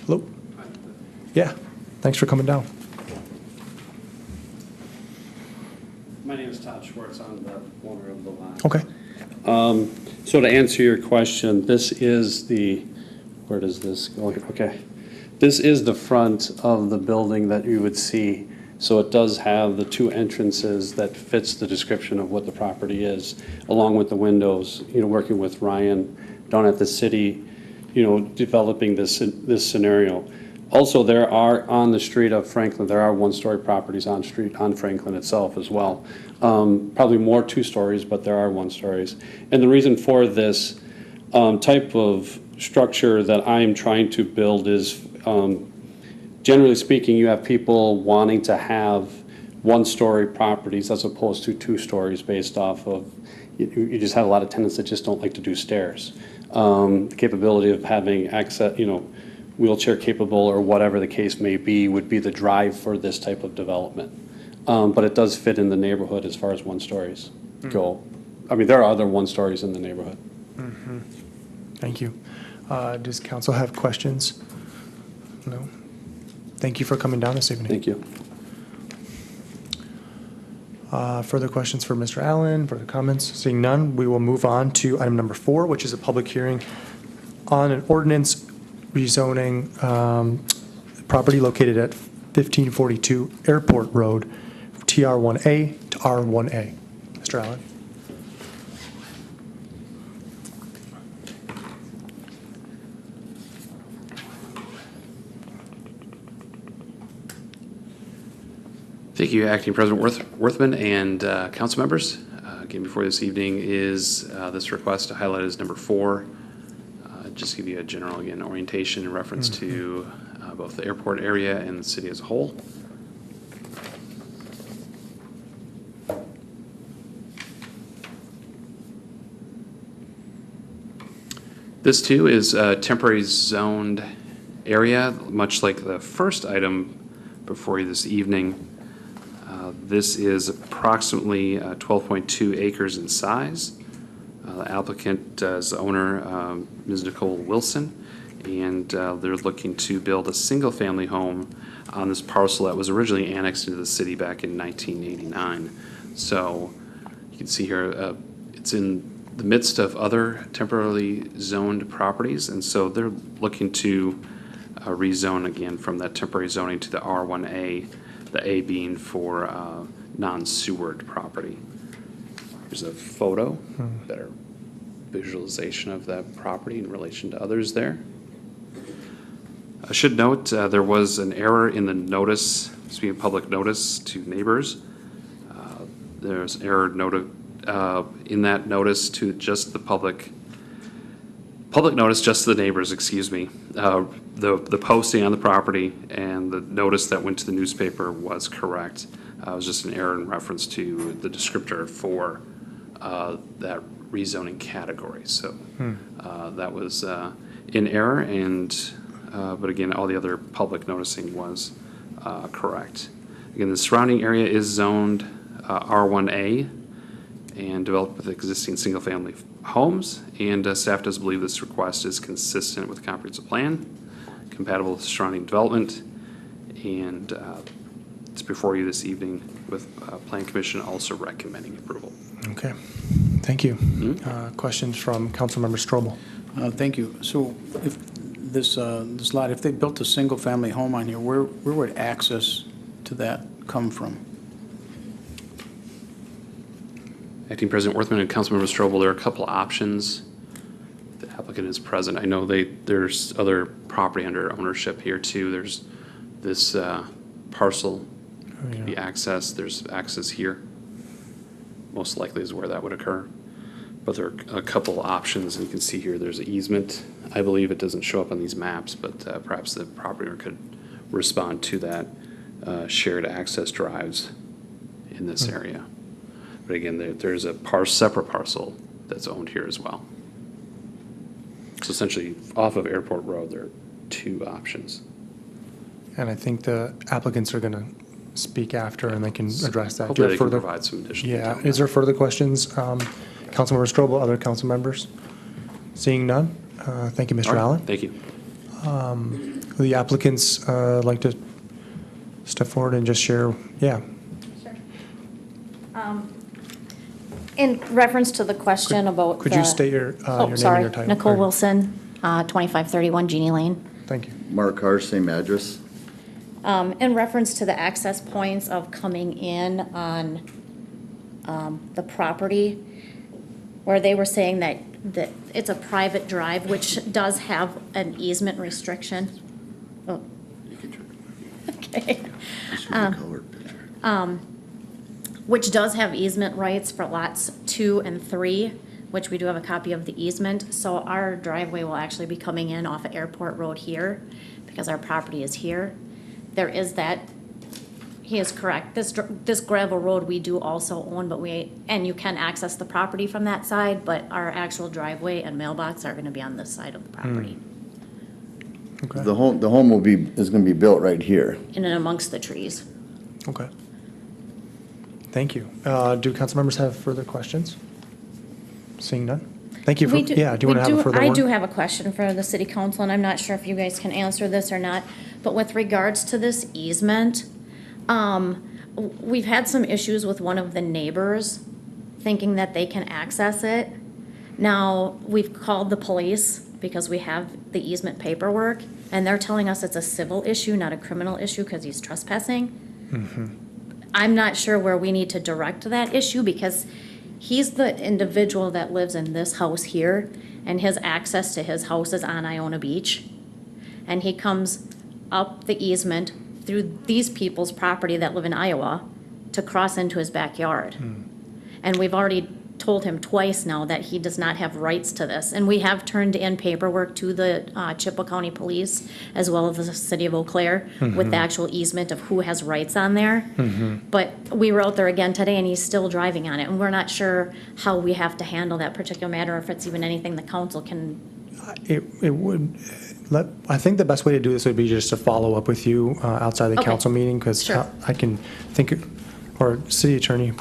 Hello? Yeah, thanks for coming down. My name is Todd Schwartz. I'm the owner of the lot. Okay. So to answer your question, this is where does this go? Okay. This is the front of the building that you would see. So it does have the two entrances that fits the description of what the property is, along with the windows, working with Ryan down at the city, developing this scenario. Also, there are, on the street of Franklin, there are one-story properties on Franklin itself as well. Probably more two stories, but there are one stories. And the reason for this type of structure that I'm trying to build is, generally speaking, you have people wanting to have one-story properties as opposed to two stories based off of, you just have a lot of tenants that just don't like to do stairs. The capability of having access, wheelchair capable or whatever the case may be would be the drive for this type of development. But it does fit in the neighborhood as far as one stories go. I mean, there are other one stories in the neighborhood. Thank you. Does council have questions? No. Thank you for coming down this evening. Thank you. Further questions for Mr. Allen, further comments? Seeing none, we will move on to item number 4, which is a public hearing on an ordinance rezoning property located at 1542 Airport Road, TR1A to R1A. Mr. Allen. Thank you, Acting President Worthman and council members. Again, before this evening is this request to highlight as number 4. Just give you a general, again, orientation in reference to both the airport area and the city as a whole. This too is a temporary zoned area, much like the first item before you this evening. This is approximately 12.2 acres in size. The applicant is the owner, Ms. Nicole Wilson, and they're looking to build a single-family home on this parcel that was originally annexed into the city back in 1989. So you can see here it's in the midst of other temporarily zoned properties, and so they're looking to rezone again from that temporary zoning to the R1A, the A being for non-sewered property. Here's a photo, better visualization of that property in relation to others there. I should note there was an error in the notice, speaking of public notice to neighbors. There's an error noted in that notice to just the public notice just to the neighbors, excuse me. The posting on the property and the notice that went to the newspaper was correct. It was just an error in reference to the descriptor for that rezoning category. So that was in error, and but again, all the other public noticing was correct. Again, the surrounding area is zoned R1A and developed with existing single-family homes, and staff does believe this request is consistent with the comprehensive plan, compatible with surrounding development, and it's before you this evening with Plan Commission also recommending approval. Okay, thank you. Questions from Councilmember Strobel? Thank you. So if this lot, if they built a single-family home on here, where would access to that come from? Acting President Worthman and Councilmember Strobel, there are a couple options. The applicant is present. I know there's other property under ownership here too. There's this parcel can be accessed. There's access here. Most likely is where that would occur. But there are a couple options, and you can see here there's an easement. I believe it doesn't show up on these maps, but perhaps the property owner could respond to that shared access drives in this area. But again, there's a separate parcel that's owned here as well. So essentially, off of Airport Road, there are two options. And I think the applicants are going to speak after, and they can address that. Hopefully they can provide some additional detail. Is there further questions? Councilmember Strobel, other council members? Seeing none? Thank you, Mr. Allen. Thank you. The applicants like to step forward and just share? Yeah. In reference to the question about Could you state your name and your title? Nicole Wilson, 2531 Jeannie Lane. Thank you. Mark Carr, same address. In reference to the access points of coming in on the property, where they were saying that it's a private drive, which does have an easement restriction. Oh. Okay. Which does have easement rights for lots 2 and 3, which we do have a copy of the easement. So our driveway will actually be coming in off of Airport Road here, because our property is here. There is that, he is correct, this gravel road we do also own, and you can access the property from that side, but our actual driveway and mailbox are gonna be on this side of the property. Okay. The home is going to be built right here. In and amongst the trees. Okay. Thank you. Do council members have further questions? Seeing none? Thank you. Do you want to have a further one? I do have a question for the city council, and I'm not sure if you guys can answer this or not, but with regards to this easement, we've had some issues with one of the neighbors thinking that they can access it. Now, we've called the police because we have the easement paperwork, and they're telling us it's a civil issue, not a criminal issue, because he's trespassing. I'm not sure where we need to direct that issue, because he's the individual that lives in this house here, and his access to his house is on Iona Beach. And he comes up the easement through these people's property that live in Iowa to cross into his backyard. And we've already told him twice now that he does not have rights to this. And we have turned in paperwork to the Chippewa County Police, as well as the city of Eau Claire, with the actual easement of who has rights on there. But we were out there again today, and he's still driving on it, and we're not sure how we have to handle that particular matter, or if it's even anything the council can. It would, I think the best way to do this would be just to follow up with you outside the council meeting, because I can think, or city attorney,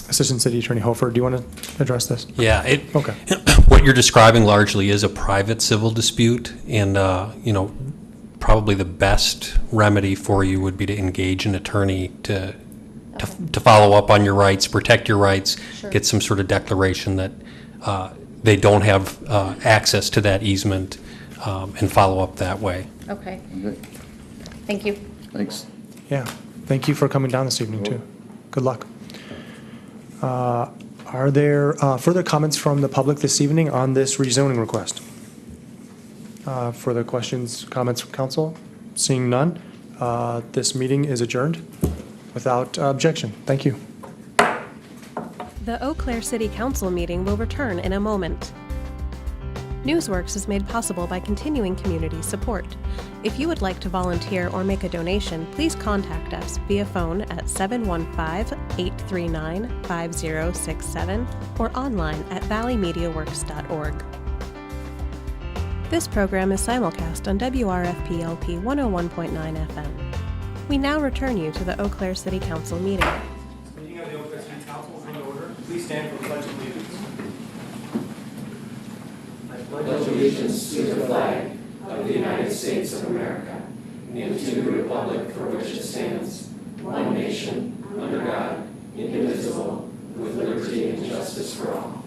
Assistant City Attorney Hofer, do you want to address this? Yeah. Okay. What you're describing largely is a private civil dispute, and, probably the best remedy for you would be to engage an attorney to follow up on your rights, protect your rights, get some sort of declaration that they don't have access to that easement, and follow up that way. Okay. Thank you. Thanks. Yeah. Thank you for coming down this evening, too. Good luck. Are there further comments from the public this evening on this rezoning request? Further questions, comments from council? Seeing none, this meeting is adjourned without objection. Thank you. The Eau Claire City Council meeting will return in a moment. Newsworks is made possible by continuing community support. If you would like to volunteer or make a donation, please contact us via phone at 715 839-5067 or online at valleymediaworks.org. This program is simulcast on WRFP-LP 101.9 FM. We now return you to the Eau Claire City Council meeting. Meeting of the Eau Claire City Council is in order. Please stand for the Pledge of Allegiance. I pledge allegiance to the flag of the United States of America and to the republic for which it stands, one nation, under God, indivisible, with liberty and justice for all.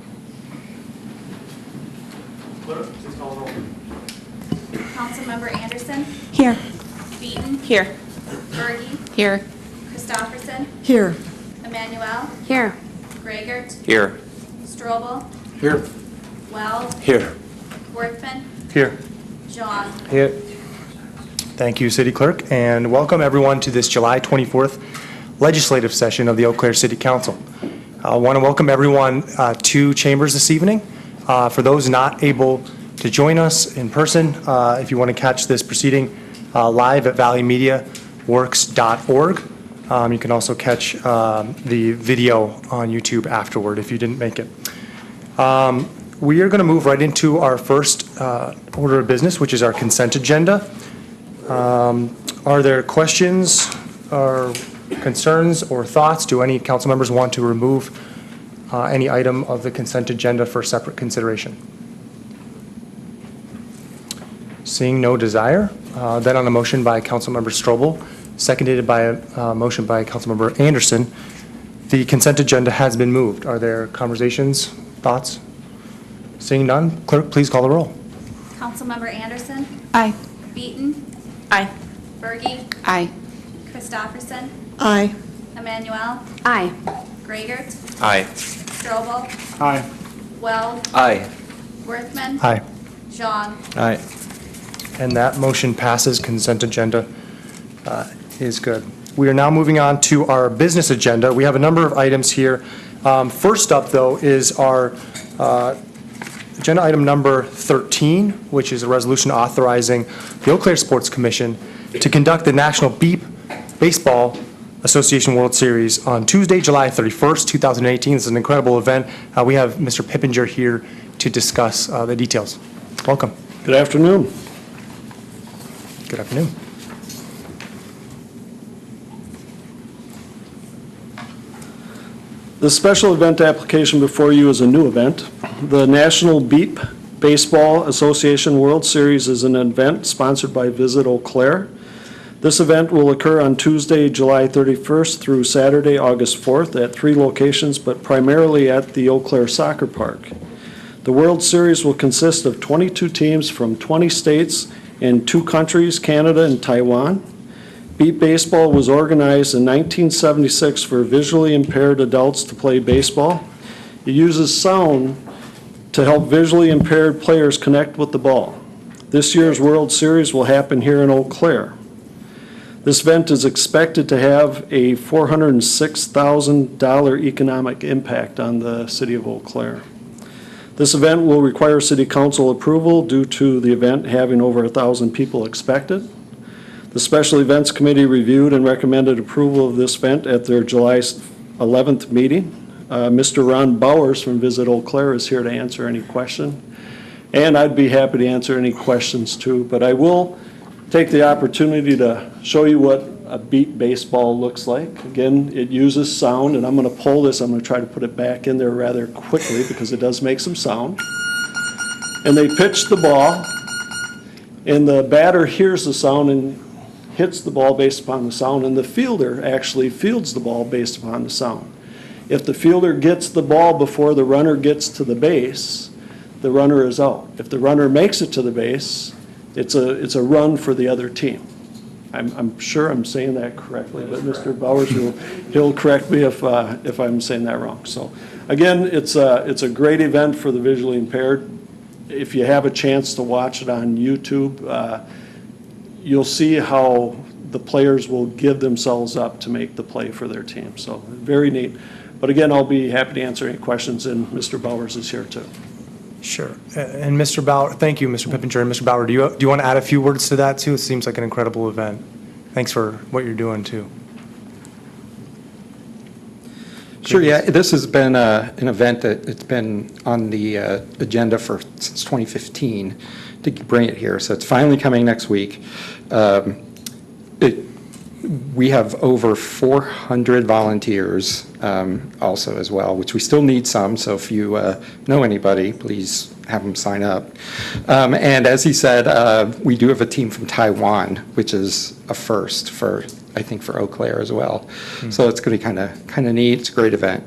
Clerk, please call the roll. Councilmember Anderson? Here. Beaton? Here. Berge? Here. Christofferson? Here. Emmanuel? Here. Gragert? Here. Strobel? Here. Weld? Here. Worthman? Here. Jean? Here. Thank you, City Clerk, and welcome everyone to this July 24th legislative session of the Eau Claire City Council. I want to welcome everyone to chambers this evening. For those not able to join us in person, if you want to catch this proceeding live at valleymediaworks.org. You can also catch the video on YouTube afterward if you didn't make it. We are going to move right into our first order of business, which is our consent agenda. Are there questions or concerns or thoughts? Do any council members want to remove any item of the consent agenda for separate consideration? Seeing no desire, then on a motion by Councilmember Strobel, seconded by a motion by Councilmember Anderson, the consent agenda has been moved. Are there conversations, thoughts? Seeing none, clerk, please call the roll. Councilmember Anderson? Aye. Beaton? Aye. Berge? Aye. Christofferson? Aye. Emmanuel? Aye. Gragert? Aye. Strobel? Aye. Weld? Aye. Worthman? Aye. Jean? Aye. And that motion passes. Consent agenda is good. We are now moving on to our business agenda. We have a number of items here. First up, though, is our agenda item number 13, which is a resolution authorizing the Eau Claire Sports Commission to conduct the National Beep Baseball Association World Series on Tuesday, July 31st, 2018. This is an incredible event. We have Mr. Pippinger here to discuss the details. Welcome. Good afternoon. Good afternoon. The special event application before you is a new event. The National Beep Baseball Association World Series is an event sponsored by Visit Eau Claire. This event will occur on Tuesday, July 31st through Saturday, August 4th at 3 locations, but primarily at the Eau Claire Soccer Park. The World Series will consist of 22 teams from 20 states and 2 countries, Canada and Taiwan. Beep Baseball was organized in 1976 for visually impaired adults to play baseball. It uses sound to help visually impaired players connect with the ball. This year's World Series will happen here in Eau Claire. This event is expected to have a $406,000 economic impact on the city of Eau Claire. This event will require city council approval due to the event having over 1,000 people expected. The Special Events Committee reviewed and recommended approval of this event at their July 11th meeting. Mr. Ron Bowers from Visit Eau Claire is here to answer any question. And I'd be happy to answer any questions too, but I will take the opportunity to show you what a beep baseball looks like. Again, it uses sound, and I'm going to pull this. I'm going to try to put it back in there rather quickly because it does make some sound. And they pitch the ball, and the batter hears the sound and hits the ball based upon the sound, and the fielder actually fields the ball based upon the sound. If the fielder gets the ball before the runner gets to the base, the runner is out. If the runner makes it to the base, it's a run for the other team. I'm sure I'm saying that correctly, but Mr. Bowers he'll correct me if I'm saying that wrong. So again, it's a great event for the visually impaired. If you have a chance to watch it on YouTube, you'll see how the players will give themselves up to make the play for their team. So very neat. But again, I'll be happy to answer any questions, and Mr. Bowers is here too. Sure. And Mr. Bauer, thank you, Mr. Pippinger. And Mr. Bauer, do you want to add a few words to that too? It seems like an incredible event. Thanks for what you're doing too. Sure, yeah. This has been an event that it's been on the agenda since 2015 to bring it here. So it's finally coming next week. We have over 400 volunteers also as well, which we still need some. So if you know anybody, please have them sign up. And as he said, we do have a team from Taiwan, which is a first for, I think, for Eau Claire as well. So it's going to be kind of neat. It's a great event.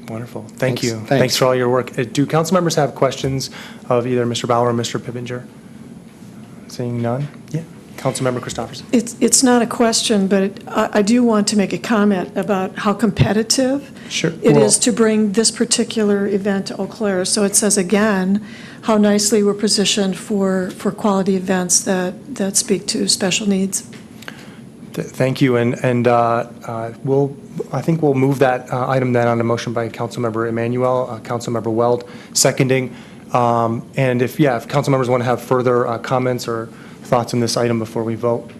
Wonderful. Thank you. Thanks. Thanks for all your work. Do council members have questions of either Mr. Bauer or Mr. Pippinger? Seeing none? Yeah. Councilmember Christopherson. It's not a question, but I do want to make a comment about how competitive it is to bring this particular event to Eau Claire. So it says again how nicely we're positioned for quality events that speak to special needs. Thank you, and I think we'll move that item then on a motion by Councilmember Emmanuel, Councilmember Weld seconding. And if council members want to have further comments or thoughts on this item before we vote.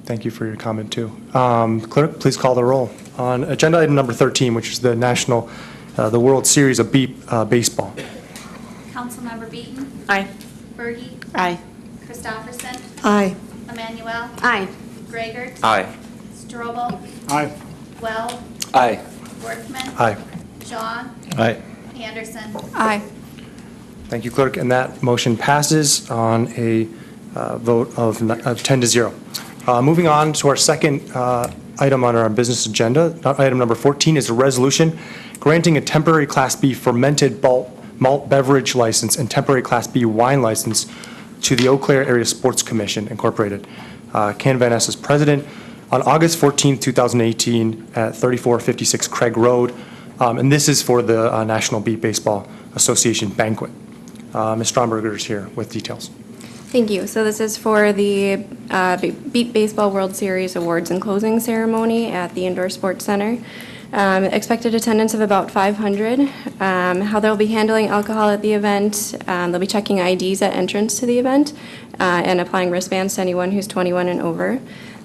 Thank you for your comment too. Clerk, please call the roll on agenda item number 13, which is the World Series of Baseball. Councilmember Beaton. Aye. Berge. Aye. Christopherson. Aye. Emmanuel. Aye. Gragert. Aye. Strobel. Aye. Well. Aye. Worthman. Aye. Jean. Aye. Anderson. Aye. Thank you, Clerk, and that motion passes on a vote of 10-0. Moving on to our second item on our business agenda, item number 14 is a resolution granting a temporary Class B fermented malt beverage license and temporary Class B wine license to the Eau Claire Area Sports Commission, Incorporated. Ken Van Ness is president. On August 14, 2018, at 3456 Craig Road, and this is for the National Beat Baseball Association banquet. Ms. Stromberger is here with details. Thank you. So this is for the Beat Baseball World Series Awards and Closing Ceremony at the Indoor Sports Center. Expected attendance of about 500. How they'll be handling alcohol at the event, they'll be checking IDs at entrance to the event and applying wristbands to anyone who's 21 and over.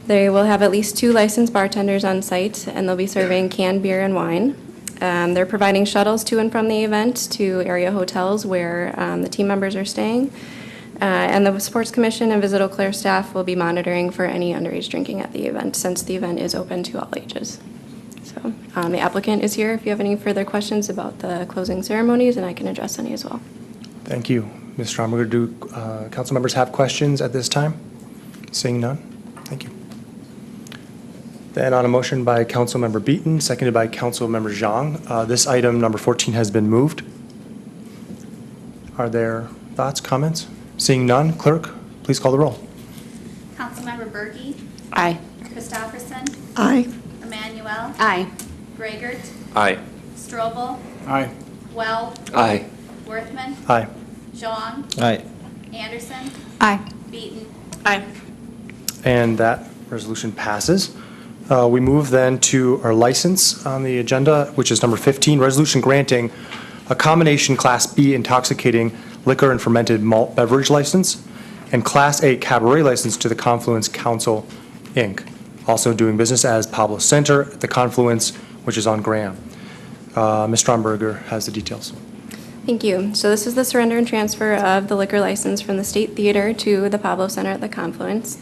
They will have at least 2 licensed bartenders on site, and they'll be serving canned beer and wine. They're providing shuttles to and from the event to area hotels where the team members are staying. And the Sports Commission and Visit Eau Claire staff will be monitoring for any underage drinking at the event, since the event is open to all ages. So the applicant is here if you have any further questions about the closing ceremonies, and I can address any as well. Thank you. Ms. Stromberger, do council members have questions at this time? Seeing none? Thank you. Then on a motion by Councilmember Beaton, seconded by Councilmember Zhang, this item number 14 has been moved. Are there thoughts, comments? Seeing none, clerk, please call the roll. Councilmember Berge. Aye. Christopherson. Aye. Emmanuel. Aye. Gragert. Aye. Strobel. Aye. Well. Aye. Worthman. Aye. Jean. Aye. Anderson. Aye. Beaton. Aye. And that resolution passes. We move then to our license on the agenda, which is number 15, resolution granting a combination Class B intoxicating liquor and fermented malt beverage license and Class A cabaret license to the Confluence Council, Inc., also doing business as Pablo Center at the Confluence, which is on Graham. Ms. Stromberger has the details. Thank you. So this is the surrender and transfer of the liquor license from the State Theater to the Pablo Center at the Confluence.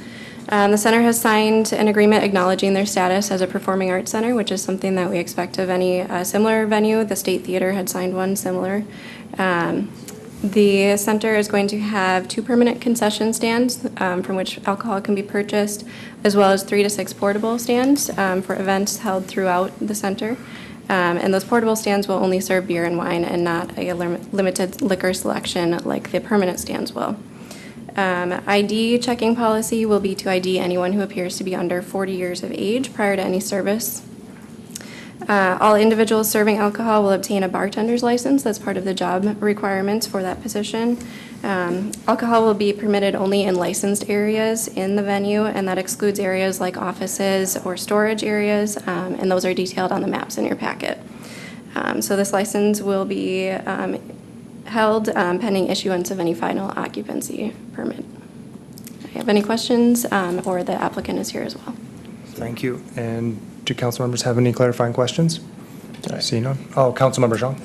The center has signed an agreement acknowledging their status as a performing arts center, which is something that we expect of any similar venue. The State Theater had signed one similar. The center is going to have 2 permanent concession stands from which alcohol can be purchased, as well as 3 to 6 portable stands for events held throughout the center. And those portable stands will only serve beer and wine and not a limited liquor selection like the permanent stands will. ID checking policy will be to ID anyone who appears to be under 40 years of age prior to any service. All individuals serving alcohol will obtain a bartender's license. That's part of the job requirements for that position. Alcohol will be permitted only in licensed areas in the venue, and that excludes areas like offices or storage areas, and those are detailed on the maps in your packet. So this license will be held pending issuance of any final occupancy permit. If you have any questions, or the applicant is here as well. Thank you. And Do council members have any clarifying questions? I see none. Oh, Councilmember Zhang.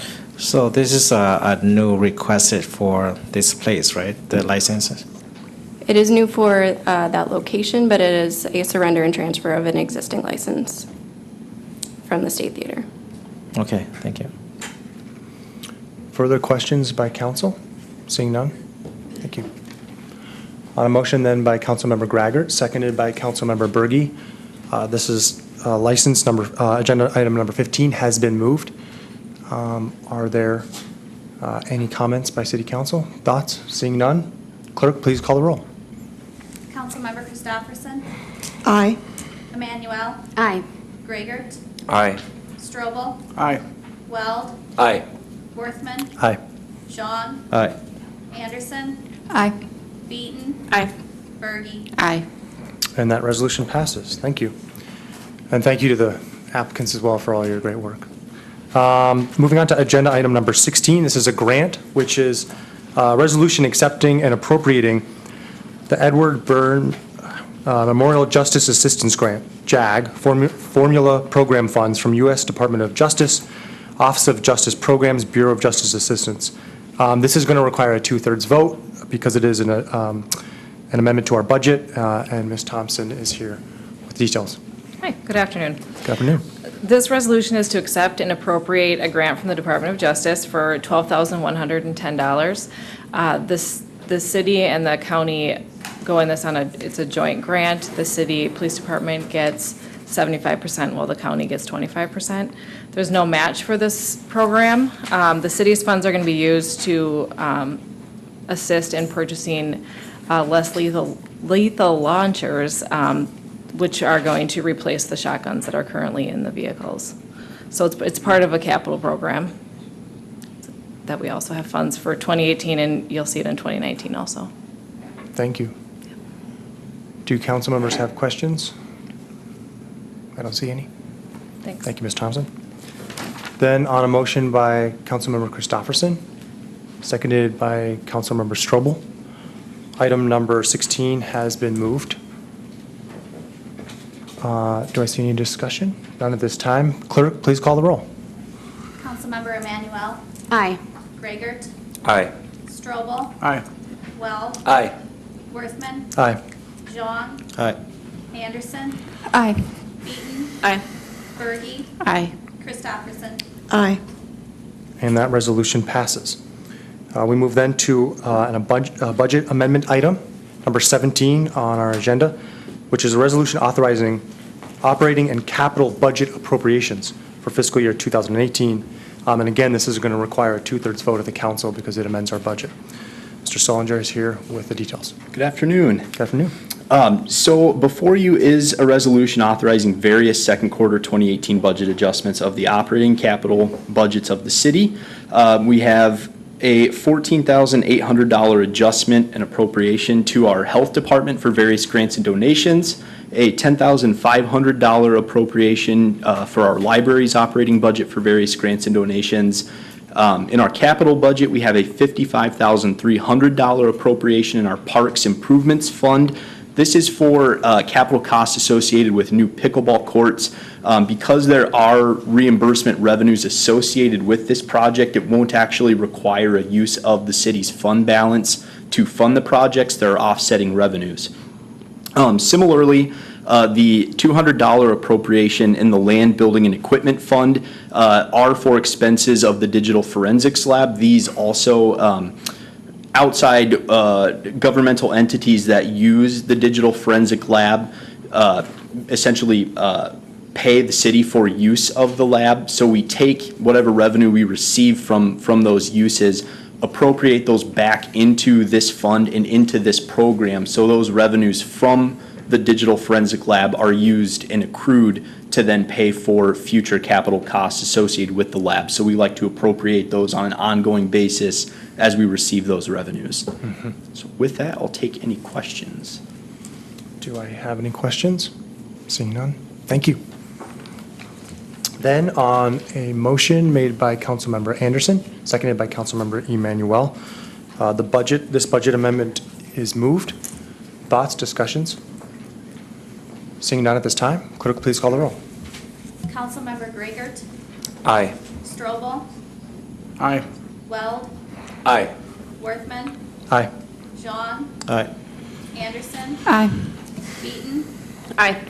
So this is a new requested for this place, right? The licenses? It is new for that location, but it is a surrender and transfer of an existing license from the State Theater. Okay, thank you. Further questions by council? Seeing none? Thank you. On a motion then by Councilmember Graggart, seconded by Councilmember Berge, this is license number, agenda item number 15 has been moved. Are there any comments by City Council? Thoughts? Seeing none? Clerk, please call the roll. Councilmember Christopherson, Aye. Emmanuel, Aye. Gragert, Aye. Strobel, Aye. Weld, Aye. Worthman, Aye. Jean, Aye. Anderson, Aye. Beaton, Aye. Berge. Aye. And that resolution passes. Thank you. And thank you to the applicants as well for all your great work. Moving on to agenda item number 16, this is a grant, which is a resolution accepting and appropriating the Edward Byrne Memorial Justice Assistance Grant, JAG, Formula Program Funds from U.S. Department of Justice, Office of Justice Programs, Bureau of Justice Assistance. This is going to require a 2/3 vote because it is an amendment to our budget, and Ms. Thompson is here with details. Hi, good afternoon. Good afternoon. This resolution is to accept and appropriate a grant from the Department of Justice for $12,110. The city and the county go in this on it's a joint grant. The city police department gets 75% while the county gets 25%. There's no match for this program. The city's funds are going to be used to assist in purchasing less lethal launchers, which are going to replace the shotguns that are currently in the vehicles. So it's part of a capital program that we also have funds for 2018, and you'll see it in 2019 also. Thank you. Do council members have questions? I don't see any. Thanks. Thank you, Ms. Thompson. Then on a motion by Councilmember Christopherson, seconded by Councilmember Strobel, item number 16 has been moved. Do I see any discussion? None at this time. Clerk, please call the roll. Councilmember Emmanuel, Aye. Gragert, Aye. Strobel, Aye. Weld, Aye. Worthman, Aye. Jean, Aye. Anderson, Aye. Beaton, Aye. Berge, Aye. Christopherson. Aye. And that resolution passes. We move then to a budget amendment item, number 17 on our agenda, which is a resolution authorizing operating and capital budget appropriations for fiscal year 2018. And again, this is going to require a 2/3 vote of the council because it amends our budget. Mr. Solinger is here with the details. Good afternoon. Good afternoon. So before you is a resolution authorizing various second quarter 2018 budget adjustments of the operating capital budgets of the city. We have a $14,800 adjustment and appropriation to our health department for various grants and donations, a $10,500 appropriation for our library's operating budget for various grants and donations. In our capital budget, we have a $55,300 appropriation in our Parks Improvements Fund. This is for capital costs associated with new pickleball courts. Because there are reimbursement revenues associated with this project, it won't actually require a use of the city's fund balance to fund the projects. There are offsetting revenues. Similarly, the $200 appropriation in the Land, Building, and Equipment Fund are for expenses of the Digital Forensics Lab. These also outside governmental entities that use the Digital Forensic Lab essentially pay the city for use of the lab. So we take whatever revenue we receive from those uses, appropriate those back into this fund and into this program. So those revenues from the Digital Forensic Lab are used and accrued to then pay for future capital costs associated with the lab. So we like to appropriate those on an ongoing basis as we receive those revenues. Mm-hmm. So with that, I'll take any questions. Do I have any questions? Seeing none. Thank you. Then on a motion made by Councilmember Anderson, seconded by Councilmember Emmanuel, this budget amendment is moved. Thoughts, discussions? Seeing none at this time, clerk, please call the roll. Councilmember Grigert, Aye. Strobel, Aye. Weld, Aye. Worthman, Aye. Jean, Aye. Anderson, Aye. Beaton, Aye.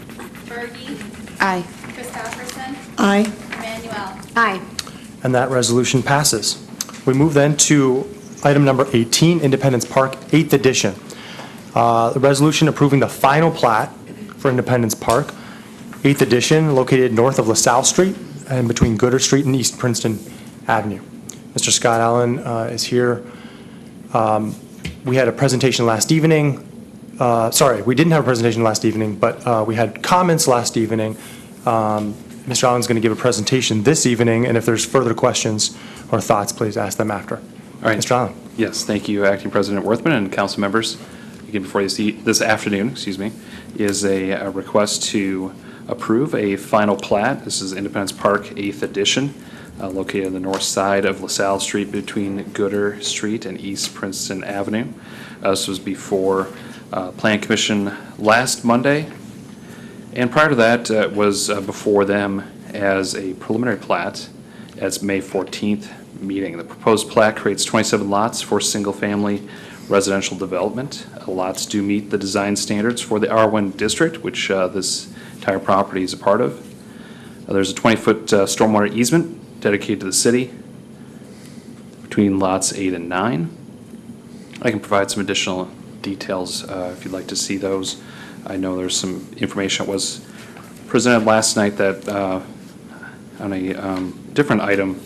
Bergy, Aye. Christopherson, Aye. Emmanuel. Aye. And that resolution passes. We move then to item number 18, Independence Park, 8th edition. The resolution approving the final plat for Independence Park, 8th edition, located north of LaSalle Street and between Gooder Street and East Princeton Avenue. Mr. Scott Allen is here. We had a presentation last evening. Sorry, we didn't have a presentation last evening, but we had comments last evening. Mr. Allen's going to give a presentation this evening, and if there's further questions or thoughts, please ask them after. All right. Mr. Allen. Yes, thank you, Acting President Worthman and council members. Again, before you see this afternoon, is a request to approve a final plat. This is Independence Park 8th edition, located on the north side of LaSalle Street between Gooder Street and East Princeton Avenue. This was before Plan Commission last Monday, and prior to that it was before them as a preliminary plat at its May 14th meeting. The proposed plat creates 27 lots for single-family residential development. Lots do meet the design standards for the R1 district, which this entire property is a part of. There's a 20-foot stormwater easement dedicated to the city between lots 8 and 9. I can provide some additional details if you'd like to see those. I know there's some information that was presented last night that on a different item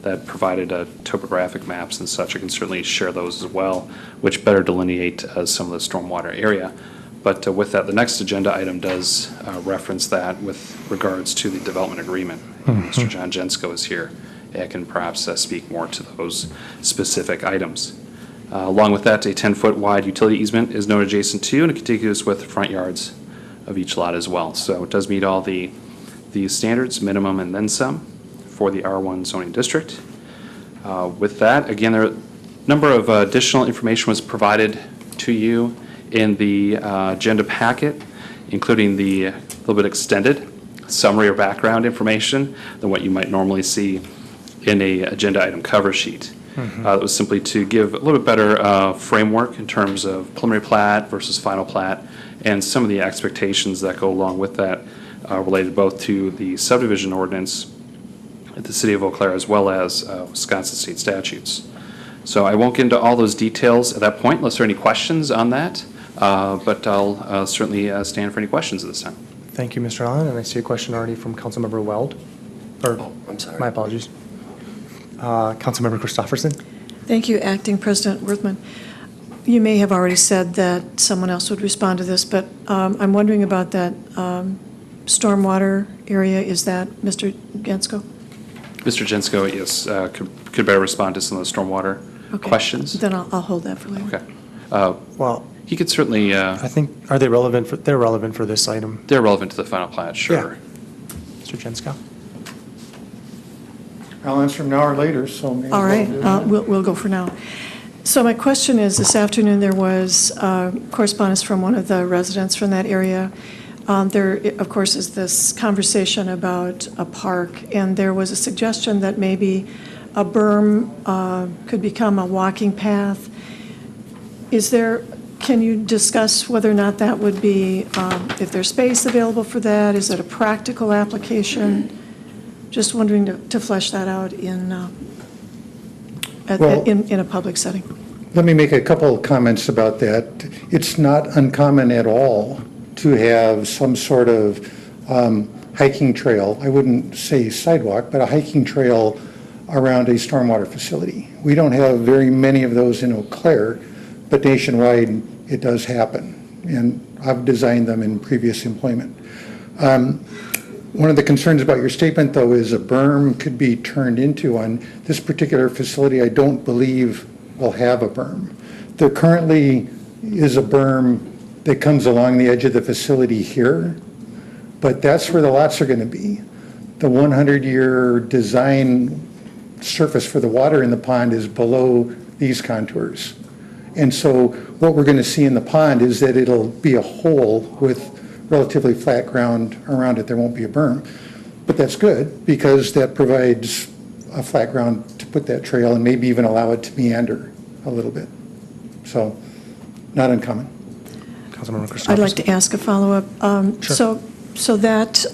that provided topographic maps and such. I can certainly share those as well, which better delineate some of the stormwater area. But with that, the next agenda item does reference that with regards to the development agreement. Mr. John Jensko is here and can perhaps speak more to those specific items. Along with that, a 10-foot wide utility easement is known adjacent to and contiguous with the front yards of each lot as well. So it does meet all the standards, minimum and then some, for the R1 zoning district. With that, again, there are a number of additional information was provided to you in the agenda packet, including the little bit extended summary or background information than what you might normally see in a agenda item cover sheet. It was simply to give a little bit better framework in terms of preliminary plat versus final plat and some of the expectations that go along with that related both to the subdivision ordinance at the City of Eau Claire as well as Wisconsin state statutes. So I won't get into all those details at that point unless there are any questions on that, but I'll certainly stand for any questions at this time. Thank you, Mr. Allen, and I see a question already from Councilmember Weld. I'm sorry. My apologies. Councilmember Christopherson. Thank you, Acting President Worthman. You may have already said that someone else would respond to this, but I'm wondering about that stormwater area. Is that Mr. Jensko? Mr. Jensko, yes, could better respond to some of the stormwater questions. Then I'll hold that for later. Okay. Well, he could certainly. I think, are they relevant for, they're relevant for this item? They're relevant to the final plat, sure. Yeah. Mr. Jensko. I'll answer them now or later, so. All right, we'll go for now. So my question is, this afternoon there was correspondence from one of the residents from that area. There, of course, is this conversation about a park, and there was a suggestion that maybe a berm could become a walking path. Can you discuss whether or not that would be, if there's space available for that? Is it a practical application? Just wondering to flesh that out in a public setting. Let me make a couple of comments about that. It's not uncommon at all to have some sort of hiking trail. I wouldn't say sidewalk, but a hiking trail around a stormwater facility. We don't have very many of those in Eau Claire, but nationwide it does happen. And I've designed them in previous employment. One of the concerns about your statement, though, is a berm could be turned into one. This particular facility, I don't believe, will have a berm. There currently is a berm that comes along the edge of the facility here, but that's where the lots are going to be. The 100-year design surface for the water in the pond is below these contours. And so what we're going to see in the pond is that it'll be a hole with relatively flat ground around it. There won't be a berm. But that's good, because that provides a flat ground to put that trail and maybe even allow it to meander a little bit. So, not uncommon. Councilmember Christopherson. I'd like to ask a follow-up. Sure. So that,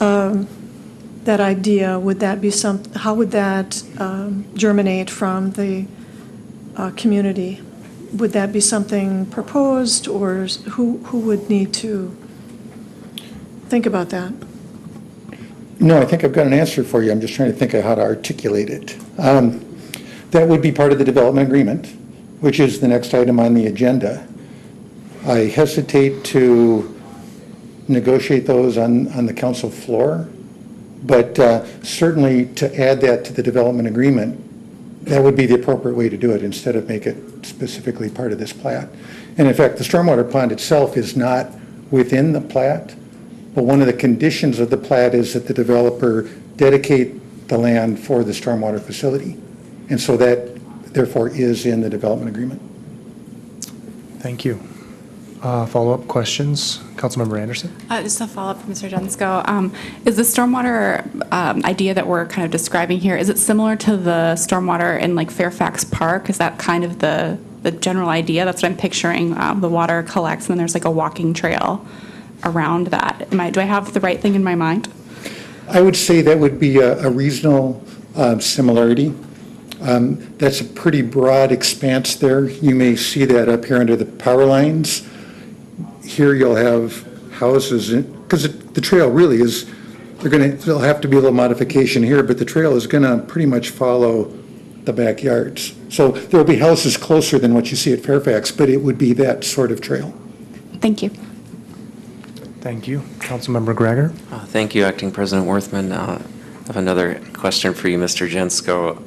that idea, would that be how would that germinate from the community? Would that be something proposed, or who would need to think about that? No, I think I've got an answer for you. I'm just trying to think of how to articulate it. That would be part of the development agreement, which is the next item on the agenda. I hesitate to negotiate those on the council floor, but certainly to add that to the development agreement, that would be the appropriate way to do it instead of make it specifically part of this plat. And in fact, the stormwater pond itself is not within the plat, but one of the conditions of the plat is that the developer dedicate the land for the stormwater facility. And so that therefore is in the development agreement. Thank you. Follow-up questions? Councilmember Anderson? Just a follow-up from Mr. Jensko. Is the stormwater idea that we're kind of describing here, is it similar to the stormwater in like Fairfax Park? Is that kind of the general idea? That's what I'm picturing. The water collects and then there's like a walking trail around that. Do I have the right thing in my mind? I would say that would be a reasonable similarity. That's a pretty broad expanse there. You may see that up here under the power lines. Here you'll have houses, because the trail really is, there'll have to be a little modification here, but the trail is going to pretty much follow the backyards. So there'll be houses closer than what you see at Fairfax, but it would be that sort of trail. Thank you. Thank you. Councilmember Gregor? Thank you, Acting President Worthman. I have another question for you, Mr. Jensko.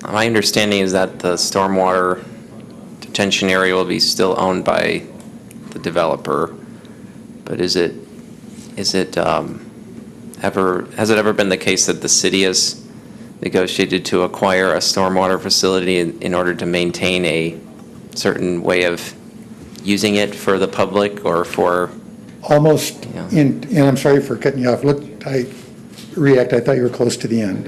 My understanding is that the stormwater detention area will be still owned by the developer, but has it ever been the case that the city has negotiated to acquire a stormwater facility in order to maintain a certain way of using it for the public or for? Almost, and I'm sorry for cutting you off. Look, I thought you were close to the end.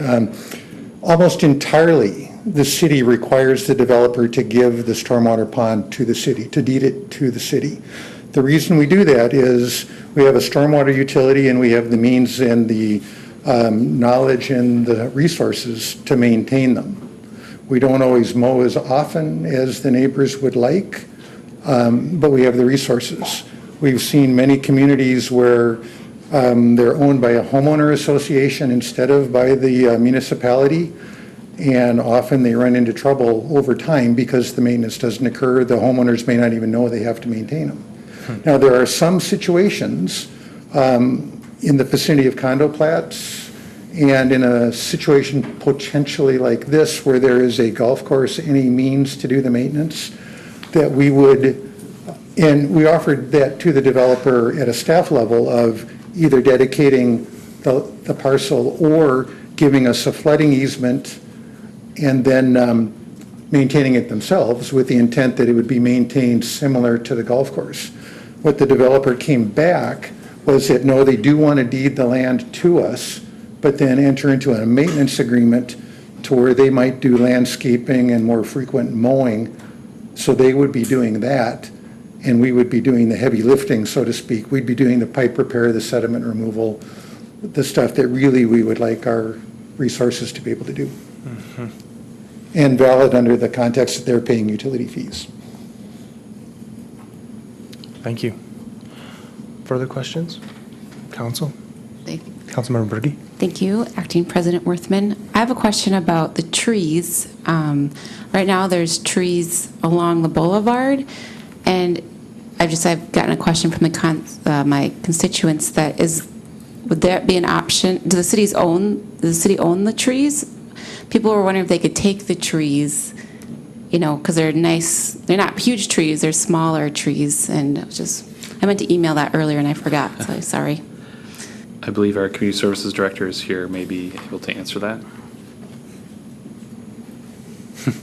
Almost entirely, the city requires the developer to give the stormwater pond to the city, to deed it to the city. The reason we do that is we have a stormwater utility and we have the means and the knowledge and the resources to maintain them. We don't always mow as often as the neighbors would like, but we have the resources. We've seen many communities where they're owned by a homeowner association instead of by the municipality, and often they run into trouble over time because the maintenance doesn't occur. The homeowners may not even know they have to maintain them. Now, there are some situations in the vicinity of condo plats and in a situation potentially like this where there is a golf course, any means to do the maintenance, that we would, and we offered that to the developer at a staff level of either dedicating the parcel or giving us a flooding easement and then maintaining it themselves with the intent that it would be maintained similar to the golf course. What the developer came back was that, no, they do want to deed the land to us, but then enter into a maintenance agreement to where they might do landscaping and more frequent mowing. So they would be doing that, and we would be doing the heavy lifting, so to speak. We'd be doing the pipe repair, the sediment removal, the stuff that really we would like our resources to be able to do. Mm-hmm. And valid under the context that they're paying utility fees. Thank you. Further questions? Council? Thank you. Councilmember Berge? Thank you, Acting President Worthman. I have a question about the trees. Right now, there's trees along the boulevard, and I've gotten a question from my constituents that would there be an option? Does the city own the trees? People were wondering if they could take the trees, because they're nice. They're not huge trees; they're smaller trees, and I meant to email that earlier and I forgot. So sorry. I believe our community services director is here, may be able to answer that.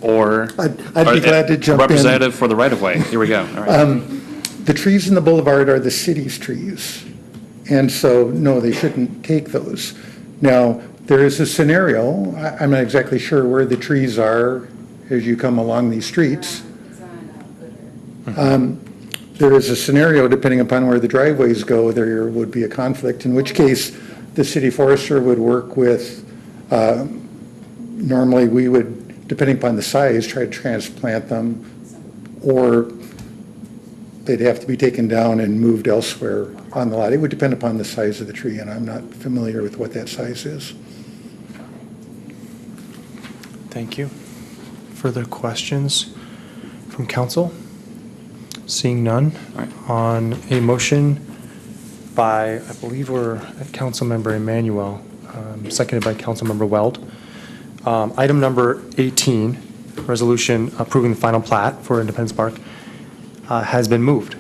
Or I'd be glad to jump in. Representative for the right-of-way. Here we go. All right. The trees in the boulevard are the city's trees. And so, no, they shouldn't take those. Now, there is a scenario, I'm not exactly sure where the trees are as you come along these streets. There is a scenario, depending upon where the driveways go, there would be a conflict, in which case the city forester would work with, normally we would, depending upon the size, try to transplant them, or they'd have to be taken down and moved elsewhere on the lot. It would depend upon the size of the tree, and I'm not familiar with what that size is. Thank you. Further questions from council? Seeing none. On a motion by, I believe we're at Councilmember Emmanuel, seconded by Councilmember Weld. Item number 18, resolution approving the final plat for Independence Park, has been moved.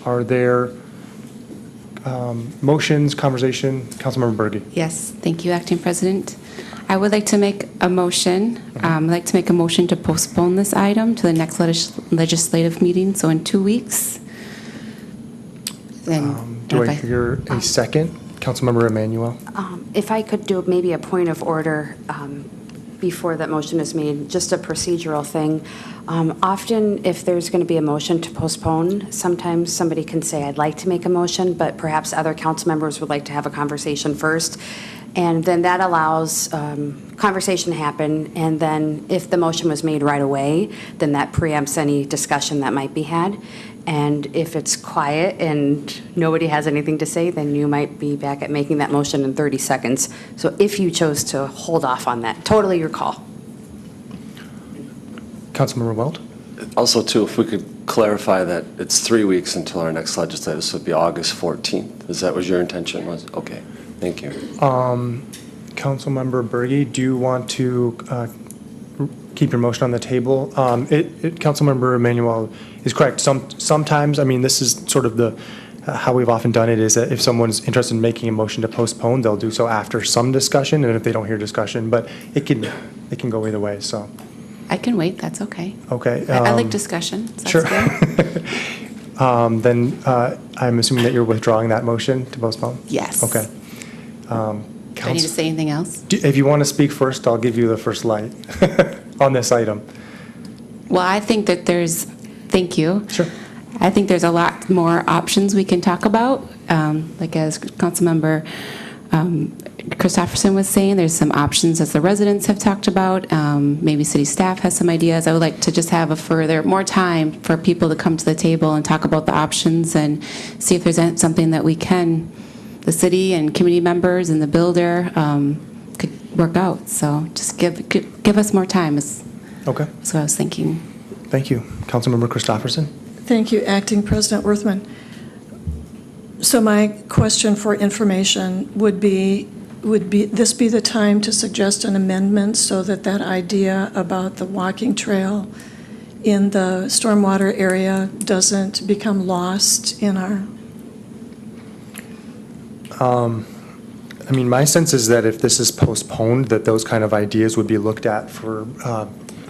Are there motions, conversation? Councilmember Berge. Yes, thank you, Acting President. I would like to make a motion. I'd like to make a motion to postpone this item to the next legislative meeting, so in 2 weeks. Then, Do I hear a second? Councilmember Emmanuel. If I could do maybe a point of order before that motion is made, just a procedural thing. Often, if there's going to be a motion to postpone, sometimes somebody can say, I'd like to make a motion, but perhaps other council members would like to have a conversation first. And then that allows conversation to happen, and then if the motion was made right away, then that preempts any discussion that might be had. And if it's quiet and nobody has anything to say, then you might be back at making that motion in 30 seconds. So if you chose to hold off on that, totally your call. Councilmember Weld? Also, too, if we could clarify that it's 3 weeks until our next legislative, so it'd be August 14th. Is that what your intention was? Okay, thank you. Councilmember Berge, do you want to keep your motion on the table? Councilmember Emmanuel is correct. Sometimes, I mean, this is sort of the how we've often done it, is that if someone's interested in making a motion to postpone, they'll do so after some discussion, and if they don't hear discussion, but it can go either way, so. I can wait, that's okay. Okay. I like discussion. So Sure. good. Then I'm assuming that you're withdrawing that motion to postpone? Yes. Okay. Do I need to say anything else? If you want to speak first, I'll give you the first light on this item. Well, I think that thank you. Sure. I think there's a lot more options we can talk about. Like as Councilmember Christopherson was saying, there's some options as the residents have talked about. Maybe city staff has some ideas. I would like to just have more time for people to come to the table and talk about the options and see if there's something that the city and community members and the builder could work out. So just give us more time is what I was thinking. Thank you. Councilmember Christopherson. Thank you, Acting President Worthman. So my question for information would this be the time to suggest an amendment so that idea about the walking trail in the stormwater area doesn't become lost in our... I mean, my sense is that if this is postponed, that those kind of ideas would be looked at for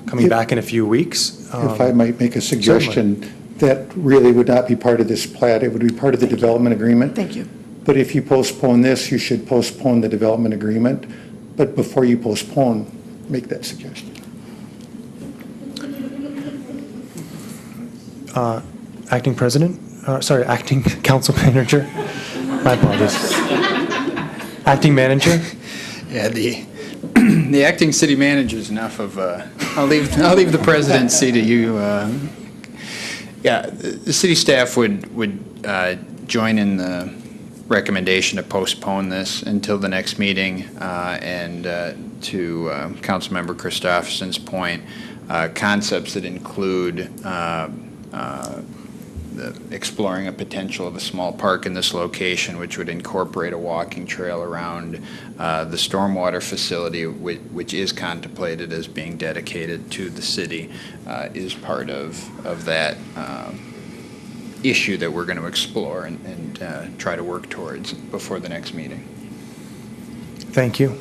coming back in a few weeks. If I might make a suggestion, that really would not be part of this plat. It would be part of the development agreement. Thank you. But if you postpone this, you should postpone the development agreement. But before you postpone, make that suggestion. Acting Council Manager. My apologies. Acting Manager. Yeah, the acting city manager is enough of. I'll leave the presidency to you. Yeah, the city staff would join in the recommendation to postpone this until the next meeting, and to Councilmember Christopherson's point, concepts that include exploring a potential of a small park in this location, which would incorporate a walking trail around the stormwater facility, which is contemplated as being dedicated to the city, is part of that issue that we're going to explore and try to work towards before the next meeting. Thank you.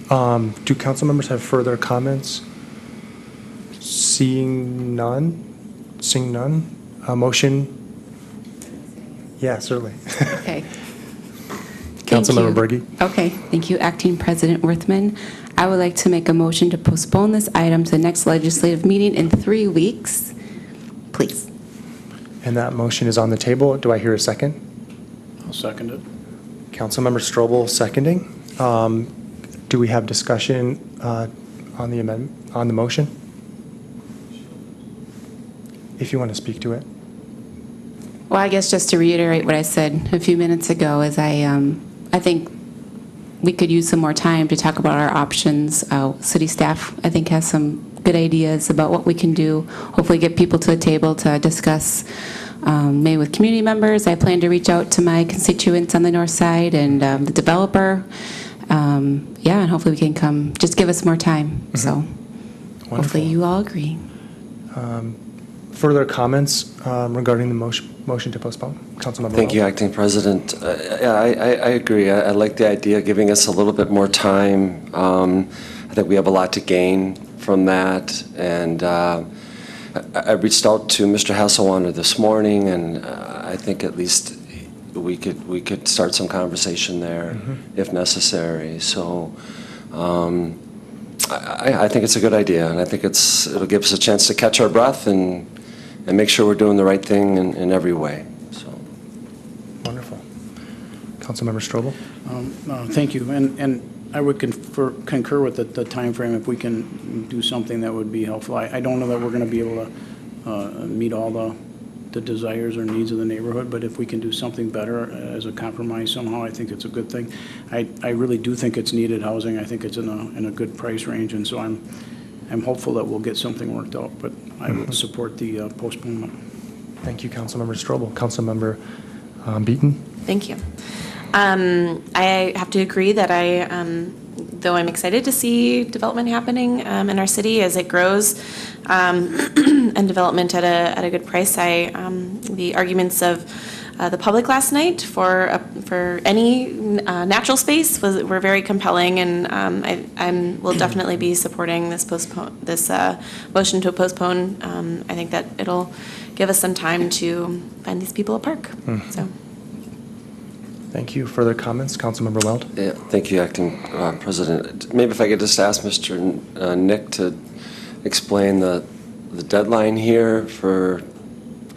Do council members have further comments? Seeing none? Motion? Yeah, certainly. Okay. Councilmember Berge. Okay, thank you, Acting President Worthman. I would like to make a motion to postpone this item to the next legislative meeting in 3 weeks, please. And that motion is on the table. Do I hear a second? I'll second it. Councilmember Strobel seconding. Do we have discussion on the amendment, on the motion? If you want to speak to it. Well, I guess just to reiterate what I said a few minutes ago is I think we could use some more time to talk about our options. City staff, I think, has some good ideas about what we can do. Hopefully get people to the table to discuss, maybe with community members. I plan to reach out to my constituents on the north side and the developer. Yeah, and hopefully we can come, just give us more time. So hopefully you all agree. Further comments regarding the motion to postpone? Councilmember Thank you, Wells. Acting President. Yeah, I agree. I like the idea of giving us a little bit more time. I think we have a lot to gain from that. And I reached out to Mr. Hasselwander this morning, and I think at least we could start some conversation there if necessary. So I think it's a good idea, and I think it'll give us a chance to catch our breath and make sure we're doing the right thing in every way. So. Wonderful. Councilmember Strobel? Thank you. And I would concur with the timeframe. If we can do something that would be helpful. I don't know that we're going to be able to meet all the desires or needs of the neighborhood, but if we can do something better as a compromise somehow, I think it's a good thing. I really do think it's needed housing. I think it's in a good price range, and so I'm hopeful that we'll get something worked out, but I would support the postponement. Thank you, Councilmember Strobel. Councilmember Beaton? Thank you. I have to agree that though I'm excited to see development happening in our city as it grows, and development at a good price, the arguments of the public last night for any natural space were very compelling, and I will definitely be supporting this motion to postpone. I think that it'll give us some time to find these people a park. So. Thank you. Further comments? Councilmember Weld? Yeah, thank you, Acting President. Maybe if I could just ask Mr. Nick to explain the deadline here for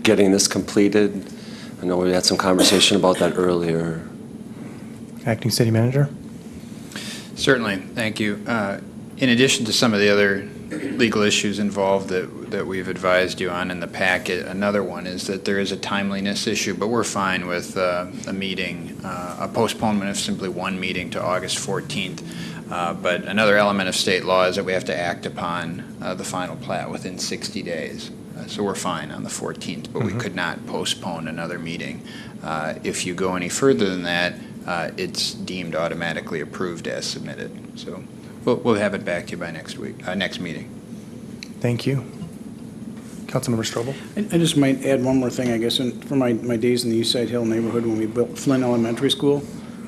getting this completed. I know we had some conversation about that earlier. Acting City Manager? Certainly, thank you. In addition to some of the other legal issues involved that we've advised you on in the packet, another one is that there is a timeliness issue, but we're fine with a meeting, a postponement of simply one meeting to August 14th. But another element of state law is that we have to act upon the final plat within 60 days. So we're fine on the 14th, but we could not postpone another meeting. If you go any further than that, it's deemed automatically approved as submitted. So we'll have it back to you by next meeting. Thank you. Councilmember Strobel? I just might add one more thing, I guess. For my days in the East Side Hill neighborhood, when we built Flynn Elementary School,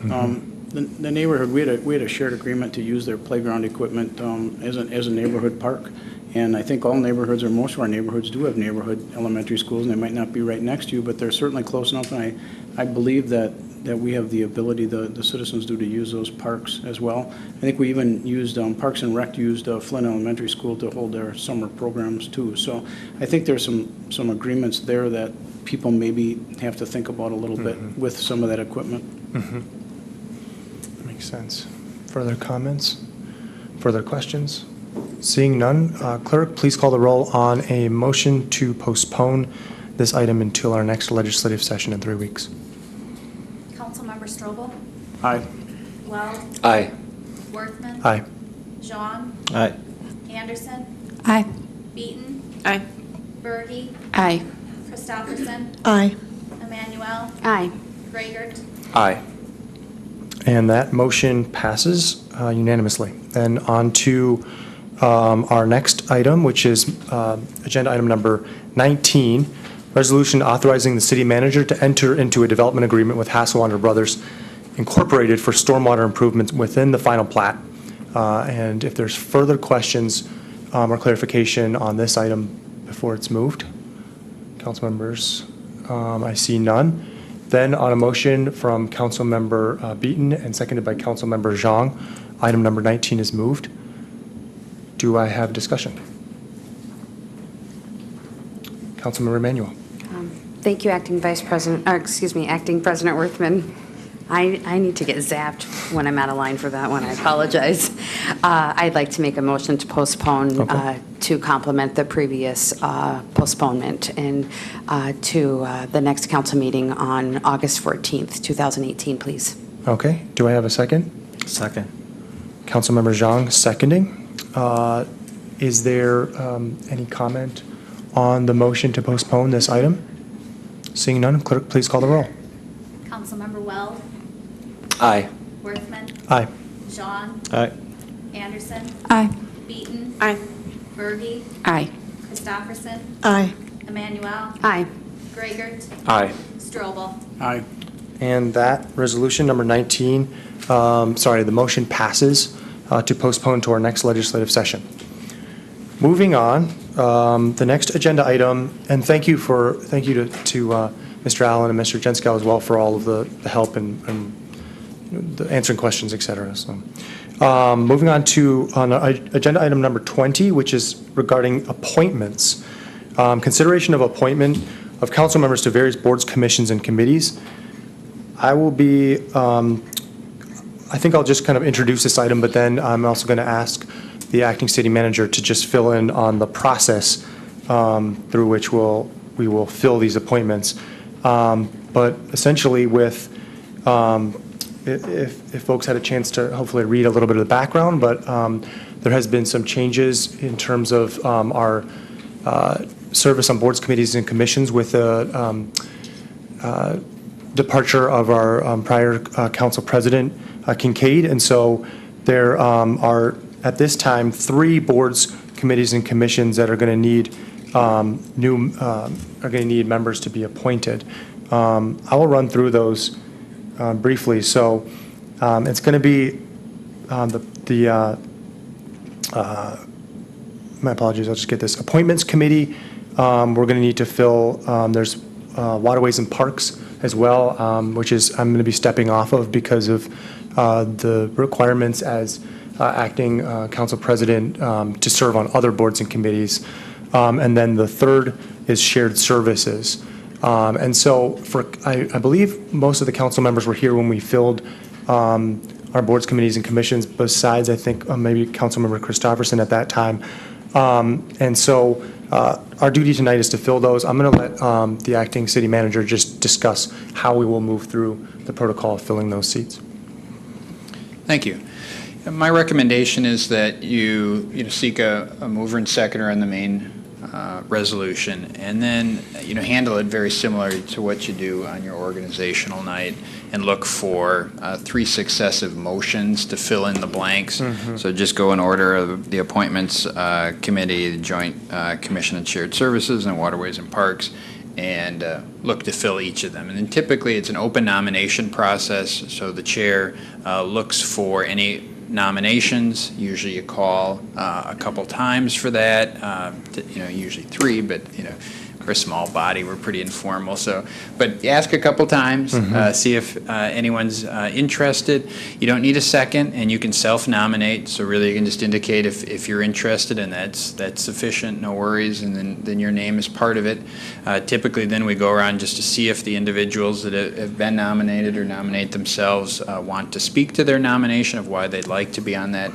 the neighborhood, we had a shared agreement to use their playground equipment as a neighborhood park. And I think all neighborhoods, or most of our neighborhoods, do have neighborhood elementary schools, and they might not be right next to you, but they're certainly close enough. And I believe that we have the ability, the citizens do, to use those parks as well. I think we even used, Parks and Rec used Flynn Elementary School to hold their summer programs too. So I think there's some agreements there that people maybe have to think about a little bit with some of that equipment. That makes sense. Further comments? Further questions? Seeing none, clerk, please call the roll on a motion to postpone this item until our next legislative session in 3 weeks. Councilmember Strobel? Aye. Weld? Aye. Worthman? Aye. Jean? Aye. Anderson? Aye. Beaton? Aye. Berge? Aye. Christopherson? Aye. Emmanuel? Aye. Gragert? Aye. And that motion passes unanimously. Then on to our next item, which is agenda item number 19, resolution authorizing the city manager to enter into a development agreement with Hasselwander Brothers Incorporated for stormwater improvements within the final plat. And if there's further questions or clarification on this item before it's moved, council members, I see none. Then on a motion from Councilmember Beaton and seconded by Councilmember Zhang, item number 19 is moved. Do I have discussion? Councilmember Emanuel. Thank you, Acting Acting President Worthman. I need to get zapped when I'm out of line for that one. I apologize. I'd like to make a motion to postpone to complement the previous postponement and to the next council meeting on August 14th, 2018, please. Okay. Do I have a second? Second. Councilmember Zhang seconding. Is there any comment on the motion to postpone this item? Seeing none, clerk, please call the roll. Councilmember Weld, Aye. Worthman, Aye. Jean, Aye. Anderson, Aye. Beaton, Aye. Berge, Aye. Christopherson, Aye. Emmanuel, Aye. Grigert, Aye. Strobel. Aye. And that resolution, number 19, the motion passes to postpone to our next legislative session. Moving on, the next agenda item, and thank you to Mr. Allen and Mr. Jenskow as well for all of the help and the answering questions, et cetera. So, moving on to agenda item number 20, which is regarding appointments. Consideration of appointment of council members to various boards, commissions, and committees. I will be, I think I'll just kind of introduce this item, but then I'm also going to ask the acting city manager to just fill in on the process through which we will fill these appointments. But essentially with, if folks had a chance to hopefully read a little bit of the background, but there has been some changes in terms of our service on boards, committees, and commissions with the departure of our prior council president, Kincaid. And so there are, at this time, 3 boards, committees, and commissions that are going to need need members to be appointed. I will run through those briefly. So it's going to be my apologies, I'll just get this. Appointments committee, we're going to need to fill, there's waterways and parks as well, which is I'm going to be stepping off of because of the requirements as acting council president to serve on other boards and committees. And then the third is shared services. And so I believe most of the council members were here when we filled our boards, committees, and commissions, besides I think maybe Councilmember Christopherson at that time. And so our duty tonight is to fill those. I'm going to let the acting city manager just discuss how we will move through the protocol of filling those seats. Thank you. My recommendation is that you seek a mover and seconder on the main resolution, and then handle it very similar to what you do on your organizational night, and look for 3 successive motions to fill in the blanks. Mm-hmm. So just go in order of the appointments committee, the joint commission and shared services, and waterways and parks, and look to fill each of them. And then typically it's an open nomination process, so the chair looks for any nominations. Usually you call a couple times for that, usually 3, but we're a small body, we're pretty informal. So, but ask a couple times, see if anyone's interested. You don't need a second, and you can self-nominate. So really, you can just indicate if you're interested, and that's sufficient. No worries, and then your name is part of it. Typically, then we go around just to see if the individuals that have been nominated or nominate themselves want to speak to their nomination of why they'd like to be on that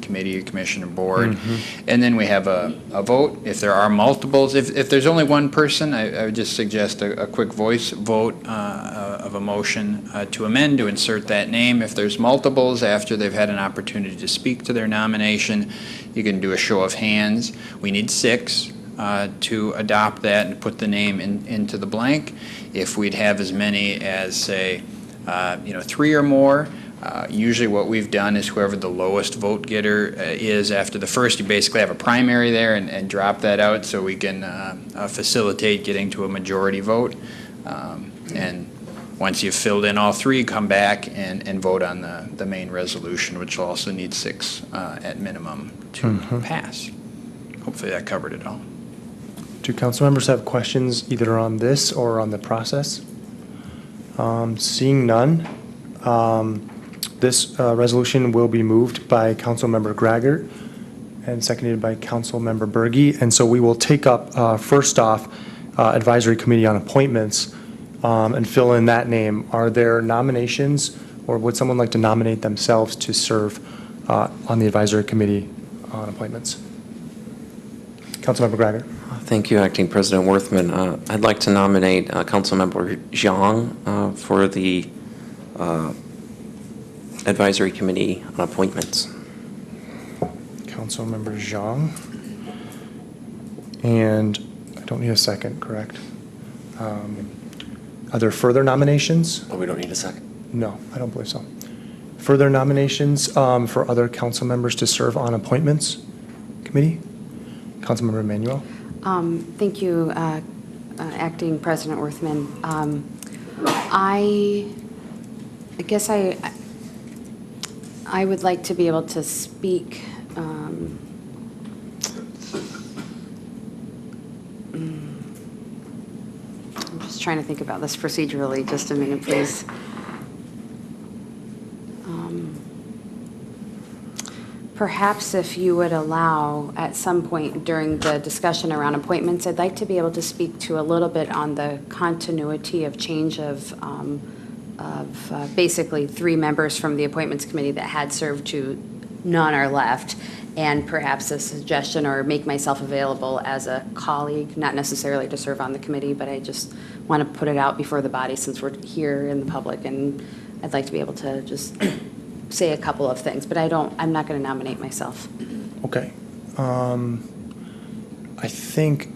committee or commission or board. And then we have a vote. If there are multiples, if there's only one person, I would just suggest a quick voice vote of a motion to amend, to insert that name. If there's multiples after they've had an opportunity to speak to their nomination, you can do a show of hands. We need 6 to adopt that and put the name into the blank. If we'd have as many as, say, 3 or more, usually what we've done is whoever the lowest vote getter is after the first, you basically have a primary there and drop that out so we can facilitate getting to a majority vote. And once you've filled in all 3, come back and vote on the main resolution, which will also need 6 at minimum to pass. Hopefully that covered it all. Do council members have questions either on this or on the process? Seeing none, this resolution will be moved by Councilmember Graggart and seconded by Councilmember Berge. And so we will take up, first off, Advisory Committee on Appointments and fill in that name. Are there nominations, or would someone like to nominate themselves to serve on the Advisory Committee on Appointments? Councilmember Graggart. Thank you, Acting President Worthman. I'd like to nominate Councilmember Zhang for the Advisory Committee on Appointments. Councilmember Zhang. And I don't need a second, correct? Are there further nominations? Oh, we don't need a second? No, I don't believe so. Further nominations for other council members to serve on Appointments Committee? Councilmember Emanuel. Thank you, Acting President Worthman. I guess I would like to be able to speak. I'm just trying to think about this procedurally. Just a minute, please. Perhaps if you would allow, at some point during the discussion around appointments, I'd like to be able to speak to a little bit on the continuity of change of basically 3 members from the Appointments Committee that had served to none are left, and perhaps a suggestion or make myself available as a colleague, not necessarily to serve on the committee, but I just want to put it out before the body since we're here in the public, and I'd like to be able to just say a couple of things, but I'm not going to nominate myself. Okay. I think,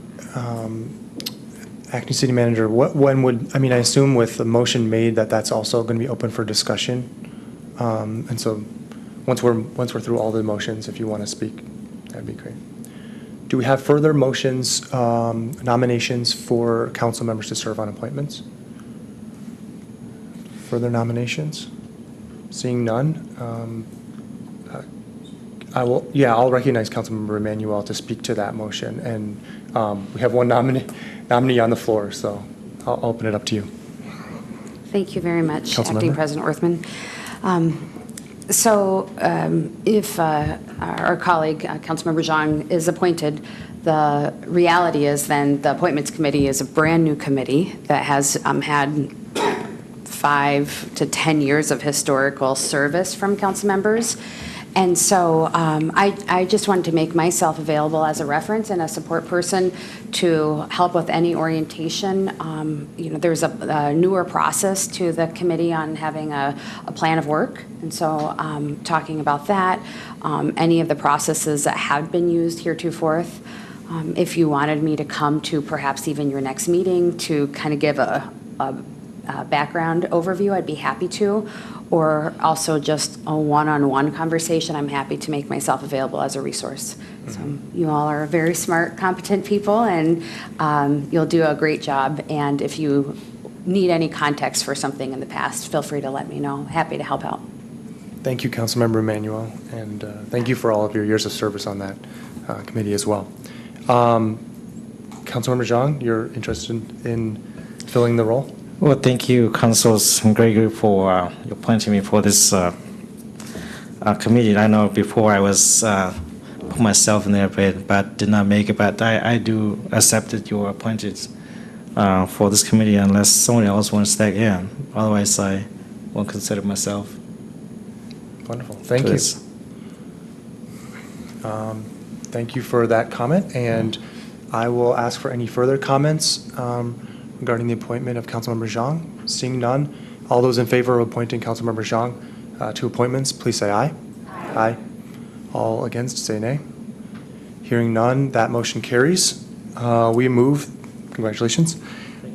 Acting City Manager, when would, I assume with the motion made that that's also going to be open for discussion. And so once we're through all the motions, if you want to speak, that'd be great. Do we have further motions, nominations for council members to serve on appointments? Further nominations? Seeing none, I'll recognize Councilmember Emanuel to speak to that motion. And we have one nominee on the floor, so I'll open it up to you. Thank you very much, Councilmember? Acting President Worthman. If our colleague, Councilmember Zhang, is appointed, the reality is then the Appointments Committee is a brand-new committee that has had 5 to 10 years of historical service from council members. And so I just wanted to make myself available as a reference and a support person to help with any orientation. There's a newer process to the committee on having a plan of work. And so talking about that, any of the processes that have been used heretofore, if you wanted me to come to perhaps even your next meeting to kind of give a background overview, I'd be happy to, or also just a one-on-one conversation, I'm happy to make myself available as a resource. So you all are very smart, competent people, and you'll do a great job. And if you need any context for something in the past, feel free to let me know. Happy to help out. Thank you, Councilmember Emanuel, and thank you for all of your years of service on that committee as well. Councilmember Zhang, you're interested in filling the role? Well, thank you, Councilors Gregory, for appointing me for this committee. I know before I was put myself in there, but did not make it. But I do accept that you are appointed for this committee unless someone else wants to step in. Otherwise, I won't consider myself. Wonderful. Thank you. Thank you for that comment, and I will ask for any further comments regarding the appointment of Councilmember Zhang. Seeing none, all those in favor of appointing Councilmember Zhang to appointments, please say aye. Aye. All against, say nay. Hearing none, that motion carries. Congratulations.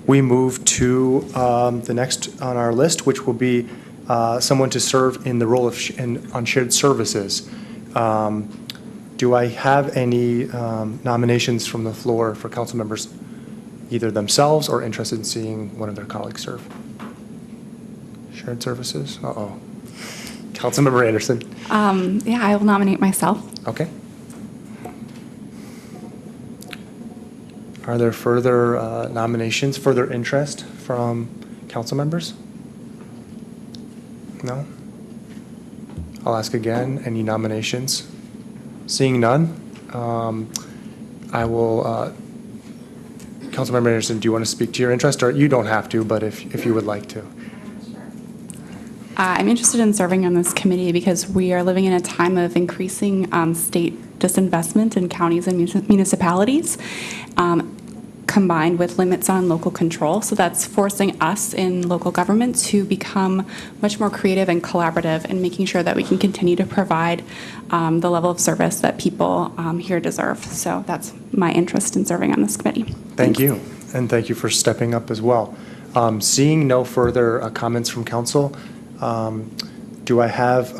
We move to the next on our list, which will be someone to serve in the role of on shared services. Do I have any nominations from the floor for council members, either themselves or interested in seeing one of their colleagues serve? Shared services? Uh-oh. Councilmember Anderson. Yeah, I will nominate myself. Okay. Are there further nominations, further interest from council members? No? I'll ask again, any nominations? Seeing none, I will, Councilmember Anderson, do you want to speak to your interest? Or you don't have to, but if you would like to. I'm interested in serving on this committee because we are living in a time of increasing state disinvestment in counties and municipalities, combined with limits on local control. So that's forcing us in local government to become much more creative and collaborative and making sure that we can continue to provide the level of service that people here deserve. So that's my interest in serving on this committee. Thank you, and thank you for stepping up as well. Seeing no further comments from council, do I have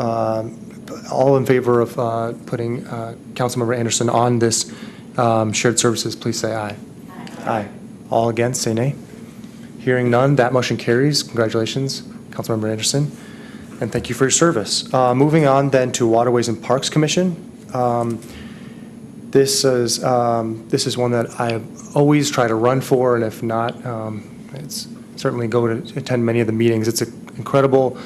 all in favor of putting Councilmember Anderson on this shared services, please say aye. Aye. All against, say nay. Hearing none, that motion carries. Congratulations, Councilmember Anderson, and thank you for your service. Moving on then to Waterways and Parks Commission. This is one that I always try to run for, and if not, it's certainly go to attend many of the meetings. It's an incredible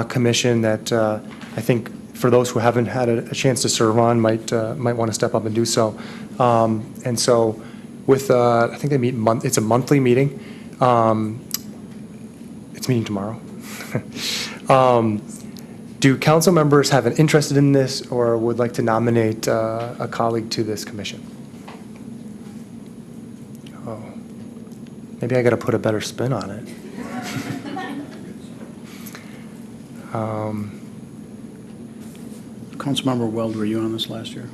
commission that I think for those who haven't had a chance to serve on might want to step up and do so. And so with, I think they meet, it's a monthly meeting. It's meeting tomorrow. Do council members have an interest in this or would like to nominate a colleague to this commission? Oh, maybe I got to put a better spin on it. Councilmember Weld, were you on this last year?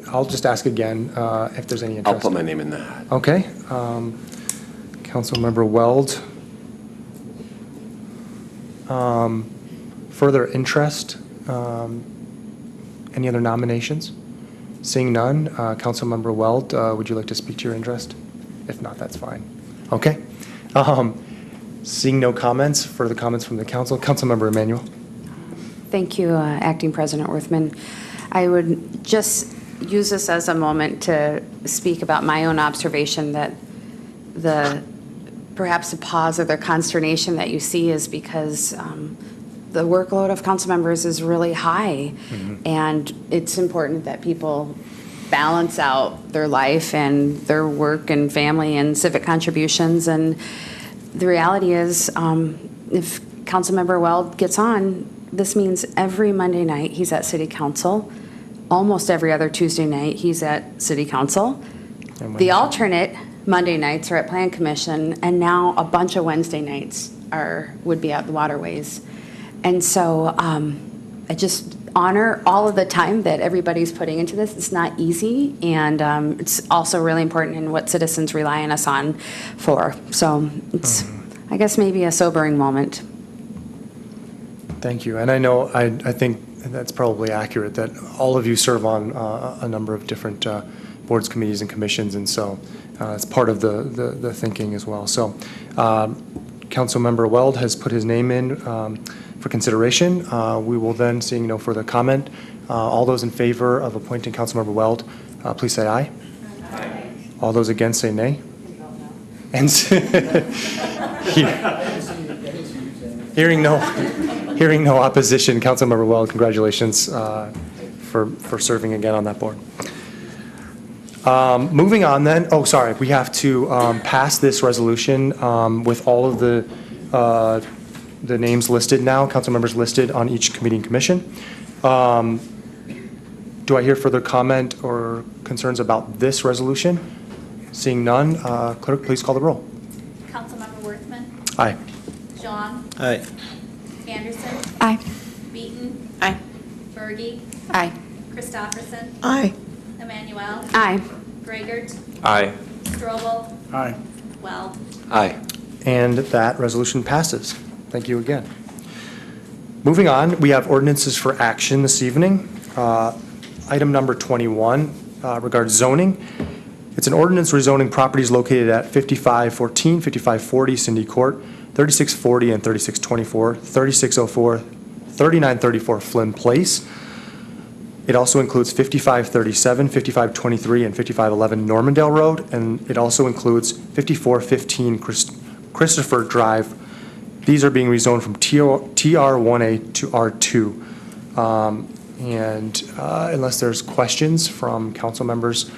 I'll just ask again if there's any interest. I'll put my name in that. Okay. Councilmember Weld. Further interest? Any other nominations? Seeing none, Councilmember Weld, would you like to speak to your interest? If not, that's fine. Okay. Seeing no comments, further comments from the council, Councilmember Emanuel. Thank you, Acting President Worthman. I would just use this as a moment to speak about my own observation that perhaps the pause or the consternation that you see is because the workload of council members is really high. Mm-hmm. And it's important that people balance out their life and their work and family and civic contributions. And the reality is, if Councilmember Weld gets on, this means every Monday night he's at City Council. Almost every other Tuesday night he's at City Council. The alternate Monday nights are at Plan Commission, and now a bunch of Wednesday nights would be at the Waterways. And so I just honor all of the time that everybody's putting into this. It's not easy, and it's also really important in what citizens rely on us on for. So it's, I guess, maybe a sobering moment. Thank you. And I know, I think that's probably accurate, that all of you serve on a number of different boards, committees, and commissions, and so it's part of the thinking as well. So Councilmember Weld has put his name in for consideration. We will then, seeing no further comment, all those in favor of appointing Councilmember Weld, please say aye. Aye. All those against say nay. And hearing no opposition, Councilmember Weld, congratulations for serving again on that board. Moving on then, oh, sorry, we have to pass this resolution with all of the names listed now, council members listed on each committee and commission. Do I hear further comment or concerns about this resolution? Seeing none, clerk, please call the roll. Councilmember Worthman. Aye. John. Aye. Anderson. Aye. Beaton. Aye. Berge. Aye. Christopherson. Aye. Emmanuel. Aye. Greigert. Aye. Strobel. Aye. Weld. Aye. And that resolution passes. Thank you again. Moving on, we have ordinances for action this evening. Item number 21 regards zoning. It's an ordinance rezoning properties located at 5514, 5540 Cindy Court, 3640 and 3624, 3604, 3934 Flynn Place. It also includes 5537, 5523, and 5511 Normandale Road, and it also includes 5415 Christopher Drive. These are being rezoned from TR1A to R2. And unless there's questions from council members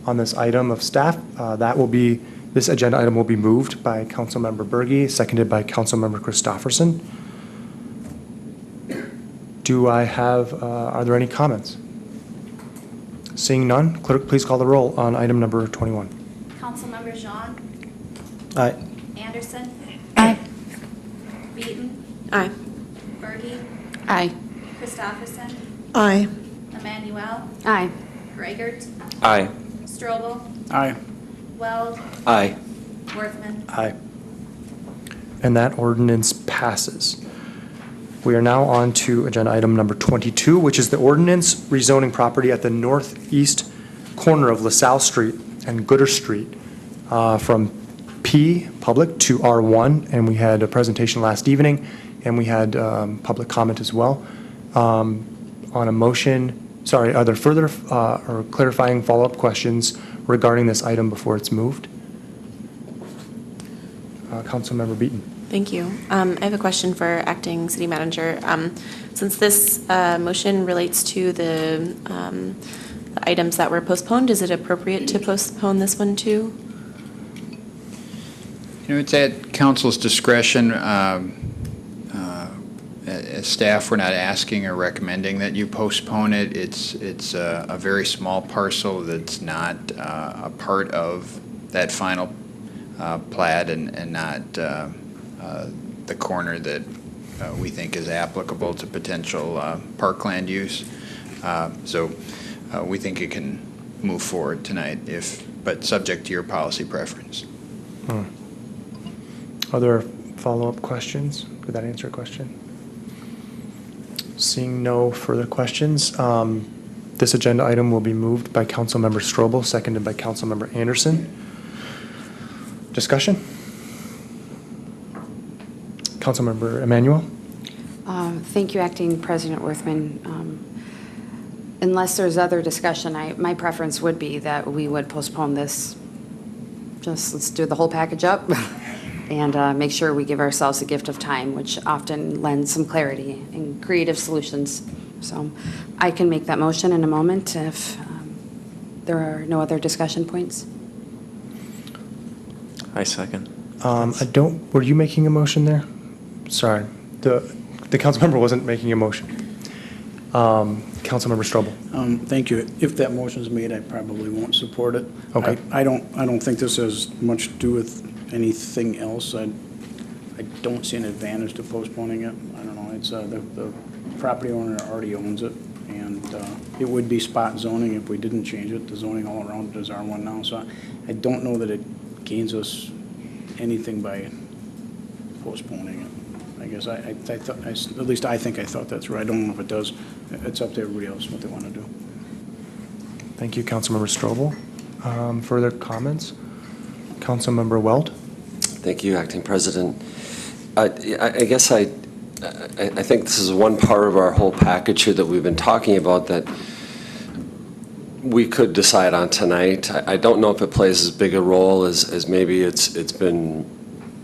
on this item of staff, this agenda item will be moved by Councilmember Berge, seconded by Councilmember Christopherson. Are there any comments? Seeing none, clerk, please call the roll on item number 21. Councilmember Jean. Aye. Anderson. Aye. Beaton. Aye. Berge. Aye. Christopherson. Aye. Emmanuel. Aye. Raygert. Aye. Strobel. Aye. Weld. Aye. Worthman. Aye. And that ordinance passes. We are now on to agenda item number 22, which is the ordinance rezoning property at the northeast corner of LaSalle Street and Gooder Street from P, public, to R1. And we had a presentation last evening, and we had public comment as well. On a motion, are there further or clarifying follow-up questions regarding this item before it's moved? Councilmember Beaton. Thank you. I have a question for Acting City Manager. Since this motion relates to the items that were postponed, is it appropriate to postpone this one too? It's at council's discretion. As staff, we're not asking or recommending that you postpone it. It's a very small parcel that's not a part of that final plat and not the corner that we think is applicable to potential parkland use. So we think it can move forward tonight, but subject to your policy preference. Are there follow-up questions? Did that answer a question? Seeing no further questions, this agenda item will be moved by Councilmember Strobel, seconded by Councilmember Anderson. Discussion? Councilmember Emmanuel? Thank you, Acting President Worthman. Unless there's other discussion, my preference would be that we would postpone this. Let's do the whole package up and make sure we give ourselves a gift of time, which often lends some clarity and creative solutions. So I can make that motion in a moment if there are no other discussion points. I second. Were you making a motion there? Sorry, the council member wasn't making a motion. Councilmember Strobel. Thank you. If that motion is made, I probably won't support it. Okay. I don't think this has much to do with anything else. I don't see an advantage to postponing it. I don't know. It's the property owner already owns it, and it would be spot zoning if we didn't change it. The zoning all around it is R1 now, so I don't know that it gains us anything by postponing it. I guess at least I think I thought that's right. I don't know if it does. It's up to everybody else what they want to do. Thank you, Councilmember Strobel. Further comments? Councilmember Weld? Thank you, Acting President. I guess I think this is one part of our whole package here that we've been talking about that we could decide on tonight. I don't know if it plays as big a role as maybe it's been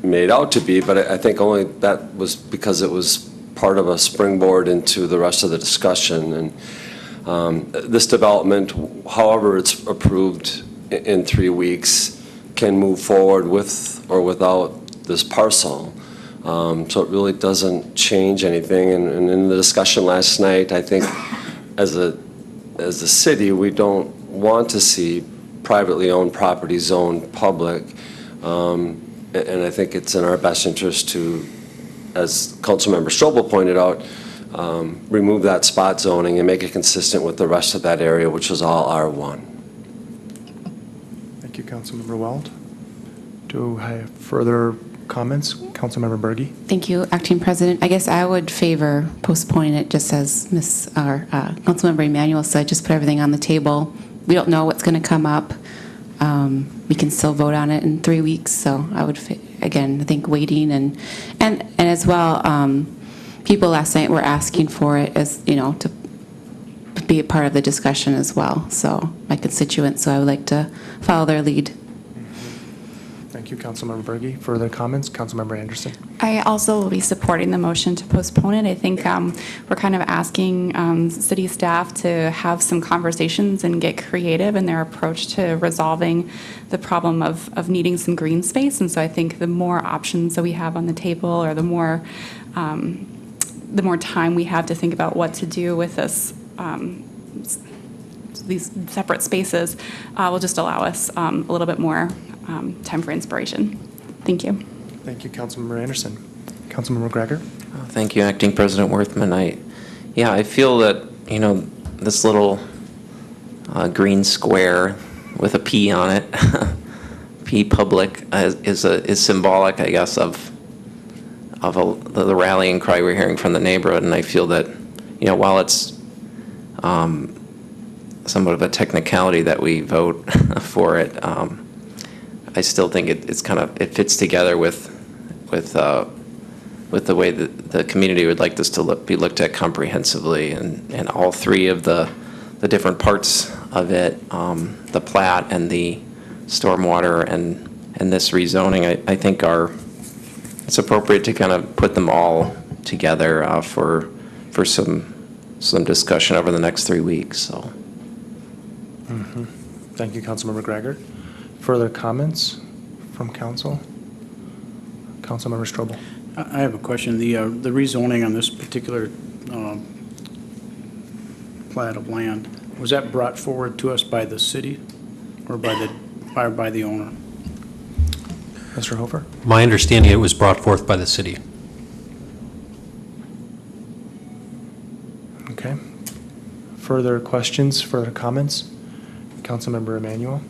made out to be, but I think only that was because it was part of a springboard into the rest of the discussion. And this development, however it's approved in 3 weeks, can move forward with or without this parcel. So it really doesn't change anything. And in the discussion last night, I think as a city, we don't want to see privately owned property zoned public. And I think it's in our best interest to, as Councilmember Strobel pointed out, remove that spot zoning and make it consistent with the rest of that area, which is all R1. Thank you, Councilmember Weld. Do I have further comments? Councilmember Berge? Thank you, Acting President. I guess I would favor postponing it, just as Councilmember Emmanuel said, just put everything on the table. We don't know what's going to come up. We can still vote on it in 3 weeks, so I would, again, I think waiting and as well, people last night were asking for it as, to be a part of the discussion as well, so my constituents, so I would like to follow their lead. Thank you, Councilmember Berge. Further comments? Councilmember Anderson. I also will be supporting the motion to postpone it. I think we're kind of asking city staff to have some conversations and get creative in their approach to resolving the problem of needing some green space. And so I think the more options that we have on the table, or the more time we have to think about what to do with this, these separate spaces, will just allow us a little bit more time for inspiration. Thank you. Thank you, Councilmember Anderson. Councilmember Gregor. Thank you, Acting President Worthman. I feel that, this little green square with a P on it, P public, is symbolic, I guess, of the rallying cry we're hearing from the neighborhood. And I feel that, while it's somewhat of a technicality that we vote for it, I still think it fits together with the way that the community would like this to be looked at comprehensively, and all three of the different parts of it, the plat and the stormwater and this rezoning, I think it's appropriate to kind of put them all together for some discussion over the next 3 weeks. So. Mm-hmm. Thank you, Councilmember Gregor. Further comments from council? Councilmember Strobel. I have a question. The rezoning on this particular plat of land, was that brought forward to us by the city or by the owner? Mr. Hofer? My understanding, it was brought forth by the city. Okay. Further questions, further comments? Councilmember Emanuel.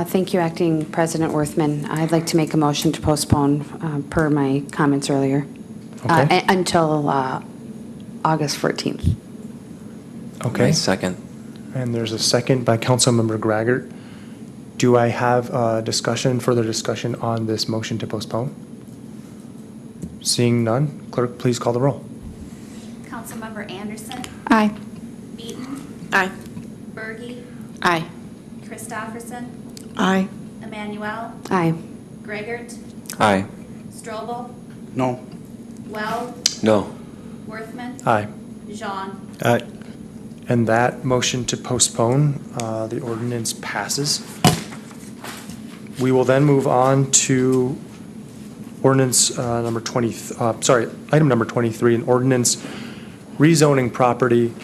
Thank you, Acting President Worthman. I'd like to make a motion to postpone, per my comments earlier, Okay. until August 14th. Okay. My second. And there's a second by Councilmember Gregor. Do I have further discussion on this motion to postpone? Seeing none, clerk, please call the roll. Councilmember Anderson. Aye. Beaton. Aye. Berge. Aye. Christopherson. Aye. Emmanuel. Aye. Gregert. Aye. Strobel. No. Weld. No. Worthman. Aye. Jean. Aye. And that motion to postpone, the ordinance passes. We will then move on to ordinance item number 23, an ordinance rezoning property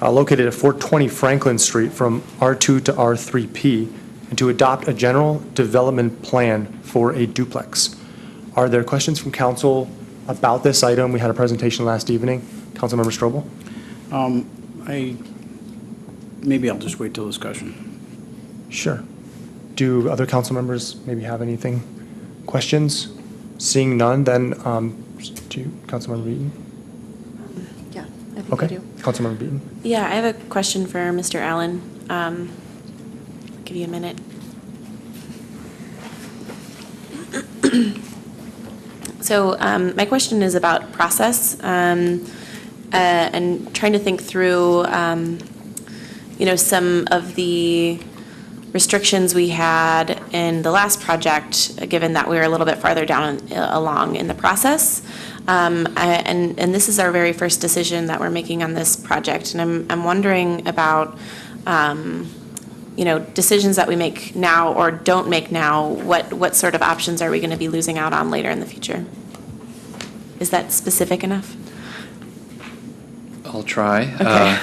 located at 420 Franklin Street from R2 to R3P, and to adopt a general development plan for a duplex. Are there questions from council about this item? We had a presentation last evening. Councilmember Strobel? Maybe I'll just wait till discussion. Sure. Do other council members maybe have anything, questions? Seeing none, then, do Councilmember Beaton? Yeah, I think Okay, I do. Councilmember Beaton. Yeah, I have a question for Mr. Allen. I'll give you a minute. So my question is about process and trying to think through, some of the restrictions we had in the last project, given that we were a little bit farther down along in the process. And this is our very first decision that we're making on this project. And I'm wondering about, decisions that we make now or don't make now, what sort of options are we going to be losing out on later in the future? Is that specific enough? I'll try. Okay.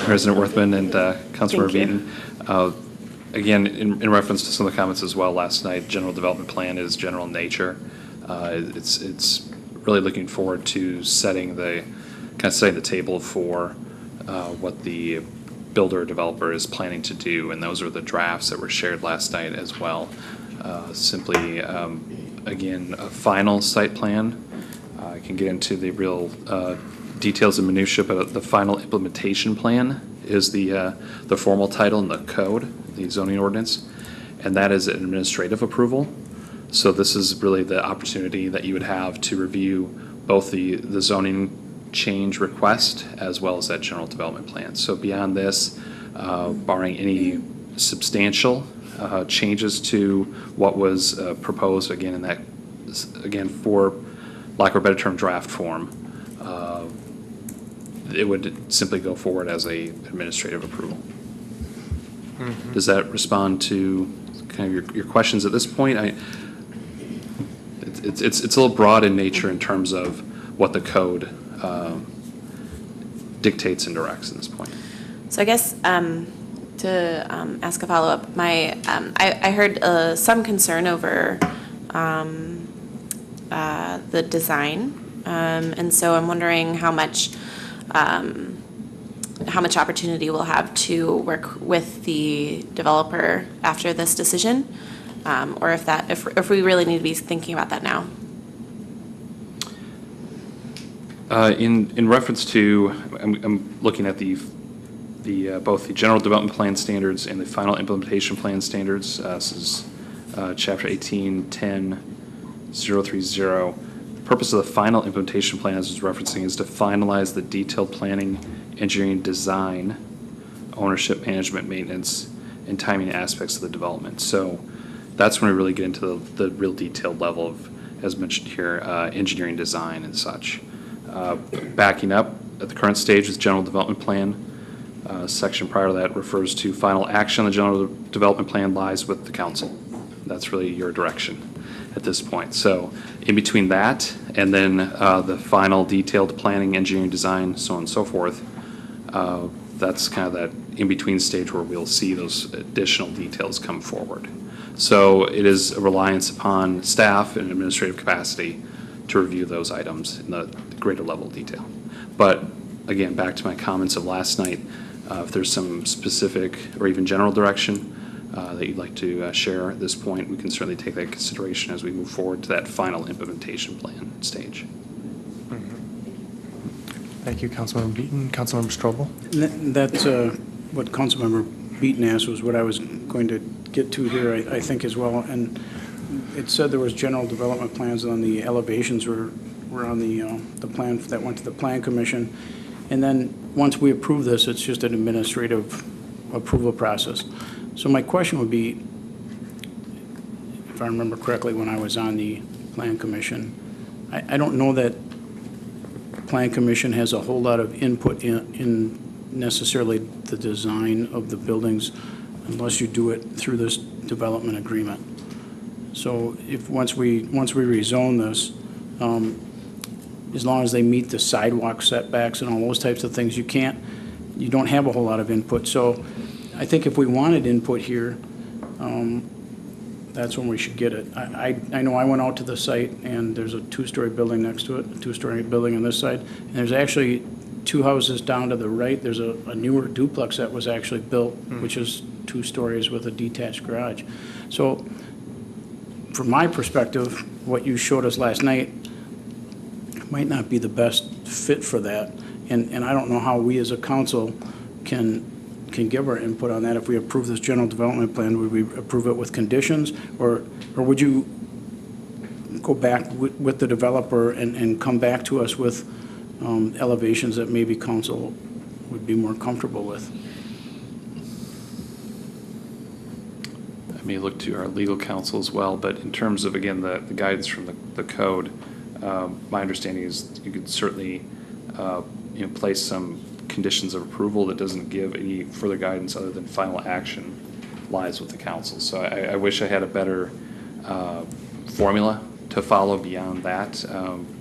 President Worthman and Councilmember Thank you. Beaton. Again, in reference to some of the comments as well last night, general development plan is general in nature. It's really looking forward to setting the table for what the builder developer is planning to do, and those are the drafts that were shared last night as well. Simply, again, a final site plan. I can get into the real details and minutia, but the final implementation plan is the formal title in the code, the zoning ordinance, and that is an administrative approval. So this is really the opportunity that you would have to review both the zoning change request as well as that general development plan. So beyond this, barring any substantial changes to what was proposed, again, in that, again, for lack of a better term, draft form, it would simply go forward as a administrative approval. Does that respond to kind of your questions at this point? It's a little broad in nature in terms of what the code dictates and directs at this point. So I guess to ask a follow-up, I heard some concern over the design, and so I'm wondering how much opportunity we'll have to work with the developer after this decision, or if we really need to be thinking about that now. In reference to, I'm looking at both the general development plan standards and the final implementation plan standards. This is chapter 1810-030. The purpose of the final implementation plan, as I was referencing, is to finalize the detailed planning, engineering, design, ownership, management, maintenance, and timing aspects of the development. So that's when we really get into the real detailed level of, as mentioned here, engineering, design, and such. Backing up at the current stage is general development plan. Section prior to that refers to final action on the general development plan lies with the council. That's really your direction at this point. So in between that and then the final detailed planning, engineering, design, so on and so forth, that's kind of that in-between stage where we'll see those additional details come forward. So it is a reliance upon staff and administrative capacity to review those items in the greater level of detail. But again, back to my comments of last night, if there's some specific or even general direction that you'd like to share at this point, we can certainly take that into consideration as we move forward to that final implementation plan stage. Thank you, Councilmember Beaton. Councilmember Strobel? That's what Councilmember Beaton asked was what I was going to get to here, I think, as well. And it said there was general development plans on the elevations were on the plan that went to the Plan Commission. And then once we approve this, it's just an administrative approval process. So my question would be, if I remember correctly, when I was on the Plan Commission, I don't know that Plan Commission has a whole lot of input in necessarily the design of the buildings unless you do it through this development agreement. So if once we rezone this, as long as they meet the sidewalk setbacks and all those types of things, you don't have a whole lot of input. So I think if we wanted input here, that's when we should get it. I know I went out to the site and there's a two-story building next to it, a two-story building on this side, and there's actually two houses down to the right. There's a newer duplex that was actually built, which is 2 stories with a detached garage. So from my perspective, what you showed us last night might not be the best fit for that. And I don't know how we as a council can give our input on that. If we approve this general development plan, would we approve it with conditions? Or would you go back with the developer and come back to us with elevations that maybe council would be more comfortable with? I may look to our legal counsel as well, but in terms of, again, the guidance from the code, my understanding is you could certainly place some conditions of approval that doesn't give any further guidance other than final action lies with the council. So I wish I had a better formula to follow beyond that,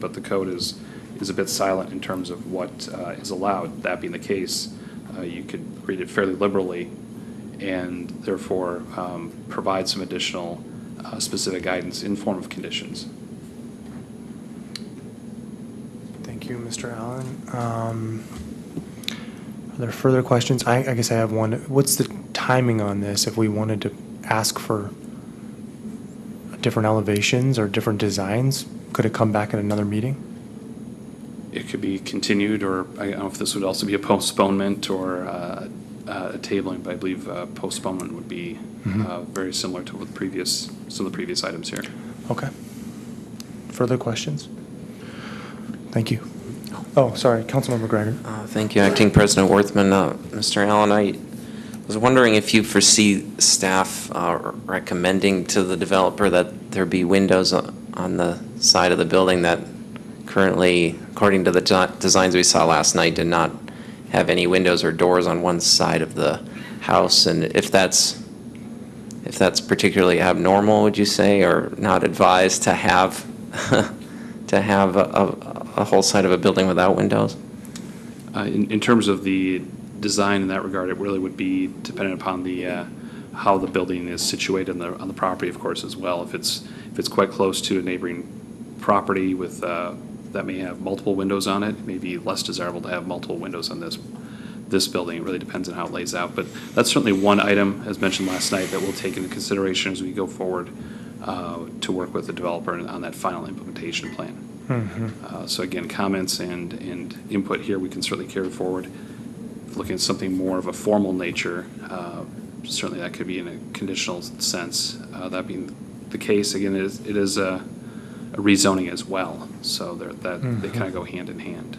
but the code is a bit silent in terms of what is allowed. That being the case, you could read it fairly liberally and therefore provide some additional specific guidance in form of conditions. Thank you, Mr. Allen. Are there further questions? I guess I have one. What's the timing on this if we wanted to ask for different elevations or different designs? Could it come back at another meeting? It could be continued, or I don't know if this would also be a postponement or a tabling, but I believe postponement would be very similar to what some of the previous items here. Okay. Further questions? Thank you. Oh, sorry, Councilmember Gregor. Thank you, Acting President Worthman. Mr. Allen, I was wondering if you foresee staff recommending to the developer that there be windows on the side of the building that currently, according to the designs we saw last night, did not have any windows or doors on one side of the house, and if that's particularly abnormal, would you say, or not advised to have to have a whole side of a building without windows? In terms of the design in that regard, it really would be dependent upon the how the building is situated on the property, of course, as well. If it's quite close to a neighboring property with that may have multiple windows on it, it may be less desirable to have multiple windows on this building. It really depends on how it lays out. But that's certainly one item, as mentioned last night, that we'll take into consideration as we go forward to work with the developer on that final implementation plan. So again, comments and input here we can certainly carry forward. Looking at something more of a formal nature, certainly that could be in a conditional sense. That being the case, again, it is a rezoning as well, so they kind of go hand in hand.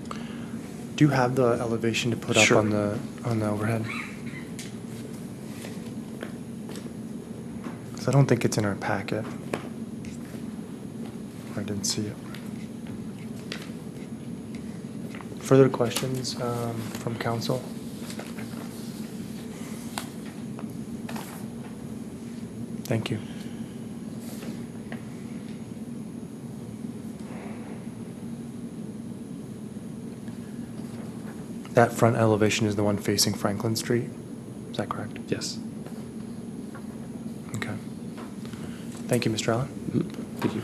Do you have the elevation to put up Sure. on the overhead? 'Cause I don't think it's in our packet. I didn't see it. Further questions from council? Thank you. That front elevation is the one facing Franklin Street? Is that correct? Yes. Okay. Thank you, Mr. Allen. Thank you.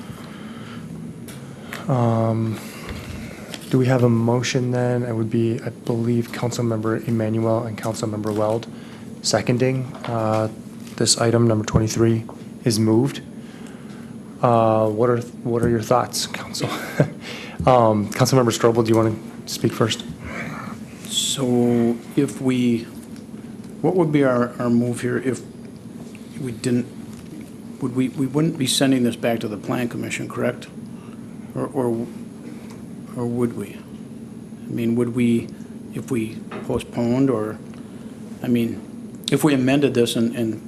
Do we have a motion then? It would be, I believe, Councilmember Emmanuel and Councilmember Weld seconding. This item, number 23, is moved. What are your thoughts, Council? Councilmember Strobel, do you want to speak first? So what would be our move here if we didn't, we wouldn't be sending this back to the Plan Commission, correct? Or would we? I mean, would we, if we postponed, or, I mean, if we amended this and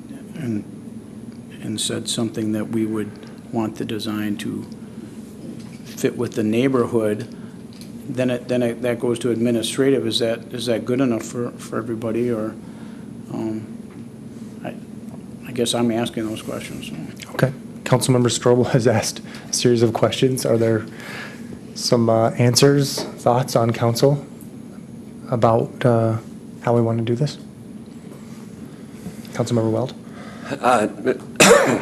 said something that we would want the design to fit with the neighborhood, then that goes to administrative. Is that good enough for everybody, or I guess I'm asking those questions. Okay. Councilmember Strobel has asked a series of questions. Are there some answers, thoughts on council about how we want to do this? Councilmember Weld?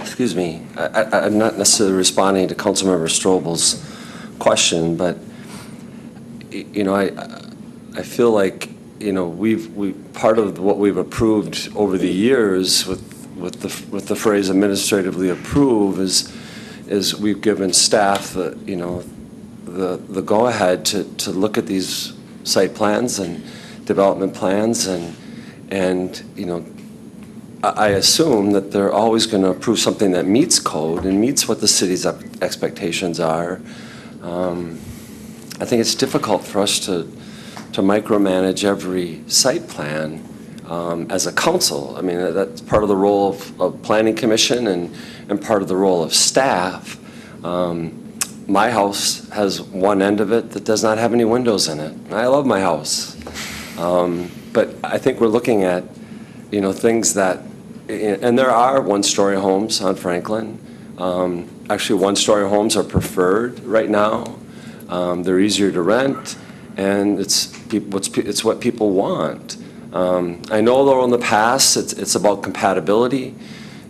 Excuse me. I'm not necessarily responding to Councilmember Strobel's question, but you know, I feel like, you know, we part of what we've approved over the years with the phrase administratively approve is we've given staff the, you know, the go-ahead to look at these site plans and development plans, and you know, I assume that they're always going to approve something that meets code and meets what the city's expectations are. I think it's difficult for us to micromanage every site plan as a council. I mean, that's part of the role of Planning Commission and part of the role of staff. My house has one end of it that does not have any windows in it. I love my house. But I think we're looking at, you know, things that, and there are one-story homes on Franklin. Actually, one-story homes are preferred right now. They're easier to rent, and it's what people want. I know, though, in the past, it's about compatibility,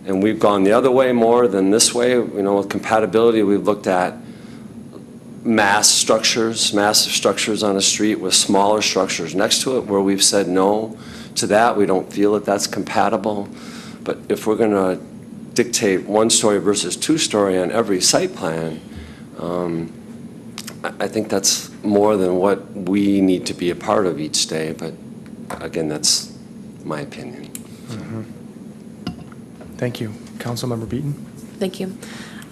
and we've gone the other way more than this way. You know, with compatibility, we've looked at massive structures on a street with smaller structures next to it, where we've said no to that. We don't feel that that's compatible. But if we're going to dictate one-story versus two-story on every site plan, I think that's more than what we need to be a part of each day. But again, that's my opinion. Mm-hmm. Thank you. Councilmember Beaton? Thank you.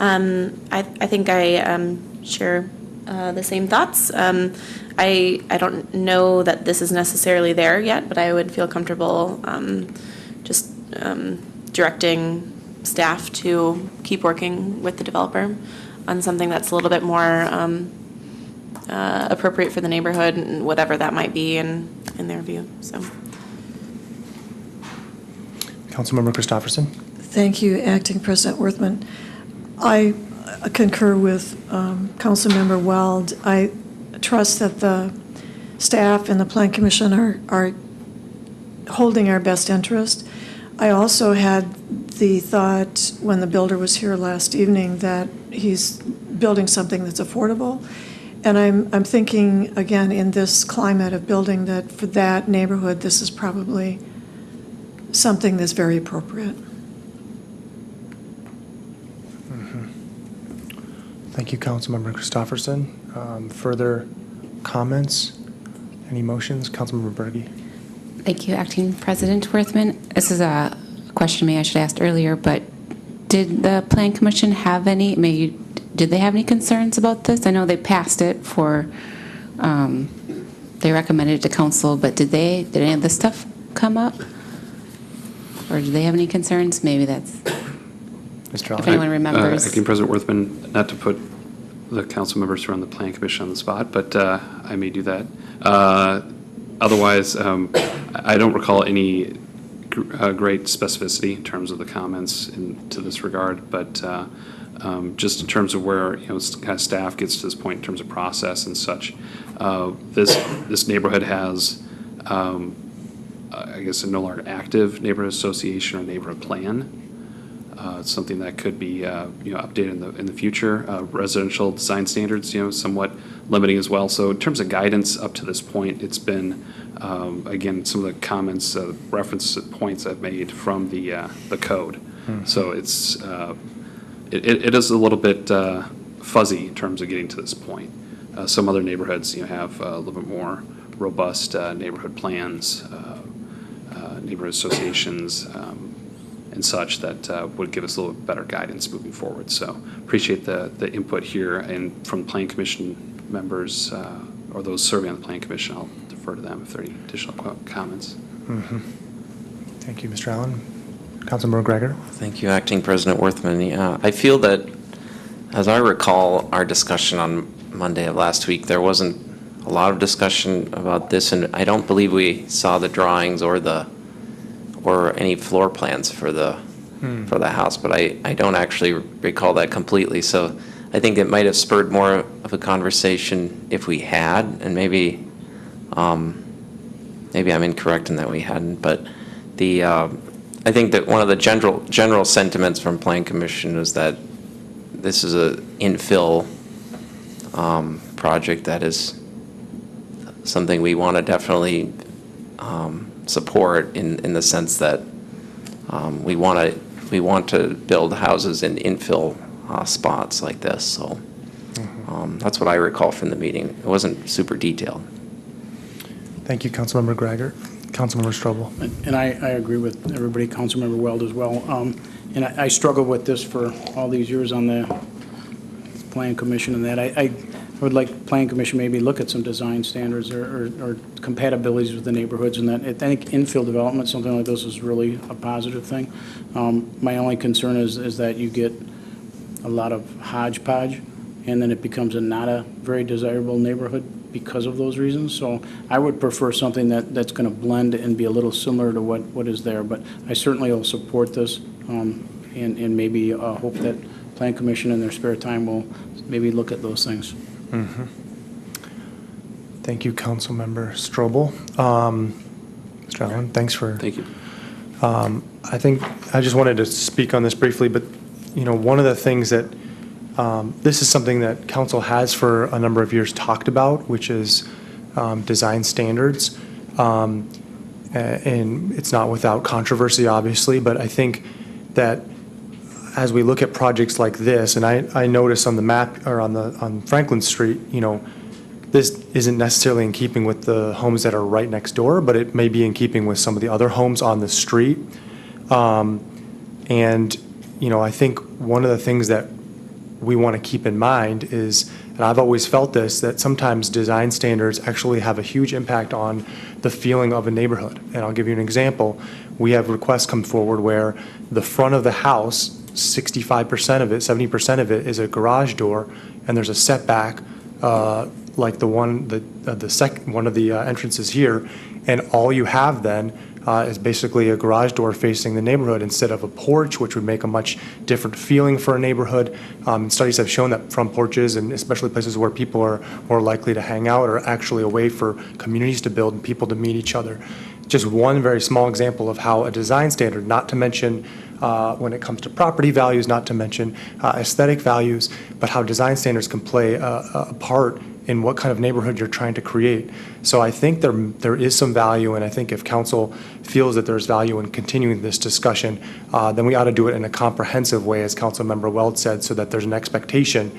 I think I share the same thoughts. I don't know that this is necessarily there yet, but I would feel comfortable just directing staff to keep working with the developer on something that's a little bit more appropriate for the neighborhood, and whatever that might be in their view. So, Councilmember Christopherson. Thank you, Acting President Worthman. I concur with Councilmember Weld. I trust that the staff and the Plan Commission are holding our best interest. I also had the thought when the builder was here last evening that he's building something that's affordable. And I'm thinking, again, in this climate of building, that for that neighborhood, this is probably something that's very appropriate. Thank you, Councilmember Christopherson. Further comments? Any motions? Councilmember Berge. Thank you, Acting President Worthman. This is a question maybe I should have asked earlier, but did the Plan Commission have any, did they have any concerns about this? I know they passed it for, they recommended it to council, but did any of this stuff come up? Or do they have any concerns? Maybe that's, Mr. if anyone remembers. Acting President Worthman, not to put the council members who are on the Plan Commission on the spot, but I may do that. Otherwise, I don't recall any great specificity in terms of the comments to this regard, but just in terms of where kind of staff gets to this point in terms of process and such, this neighborhood has, I guess, a no longer active neighborhood association or neighborhood plan. It's something that could be updated in the future. Residential design standards, somewhat limiting as well. So in terms of guidance up to this point, it's been again some of the comments, reference points I've made from the code. So it's it is a little bit fuzzy in terms of getting to this point. Some other neighborhoods have a little bit more robust neighborhood plans, neighborhood associations. And such that would give us a little bit better guidance moving forward. So appreciate the input here, and from Plan Commission members or those serving on the Plan Commission, I'll defer to them if there are any additional comments. Thank you, Mr. Allen. Councilmember Gregor. Thank you, Acting President Worthman. I feel that, as I recall our discussion on Monday of last week, there wasn't a lot of discussion about this, and I don't believe we saw the drawings or any floor plans for the house, but I don't actually recall that completely. So I think it might have spurred more of a conversation if we had, and maybe I'm incorrect in that we hadn't. But I think that one of the general sentiments from Plan Commission is that this is a infill project that is something we want to definitely support in the sense that we want to build houses in infill spots like this. So that's what I recall from the meeting. It wasn't super detailed. Thank you, Councilmember Gregor. Councilmember Strobel. And I agree with everybody, Councilmember Weld as well. And I struggled with this for all these years on the Plan Commission, and that I would like Plan Commission maybe look at some design standards or compatibilities with the neighborhoods, and that I think infill development, something like this, is really a positive thing. My only concern is that you get a lot of hodgepodge, and then it becomes not a very desirable neighborhood because of those reasons. So I would prefer something that's going to blend and be a little similar to what is there. But I certainly will support this, and maybe hope that Plan Commission in their spare time will maybe look at those things. Thank you, Councilmember Strobel. Mr. Allen, thanks for. Thank you. I think I just wanted to speak on this briefly, but one of the things that this is something that council has for a number of years talked about, which is design standards, and it's not without controversy, obviously. But I think that as we look at projects like this, and I notice on the map or on Franklin Street, this isn't necessarily in keeping with the homes that are right next door, but it may be in keeping with some of the other homes on the street. And I think one of the things that we want to keep in mind is and I've always felt this, that sometimes design standards actually have a huge impact on the feeling of a neighborhood. And I'll give you an example. We have requests come forward where the front of the house, 65% of it, 70% of it is a garage door, and there's a setback like the one, one of the entrances here, and all you have then is basically a garage door facing the neighborhood instead of a porch, which would make a much different feeling for a neighborhood. And studies have shown that front porches, and especially places where people are more likely to hang out, are actually a way for communities to build and people to meet each other. Just one very small example of how a design standard, not to mention when it comes to property values, not to mention aesthetic values, but how design standards can play a part in what kind of neighborhood you're trying to create. So I think there is some value, and I think if council feels that there's value in continuing this discussion, then we ought to do it in a comprehensive way, as Councilmember Weld said, so that there's an expectation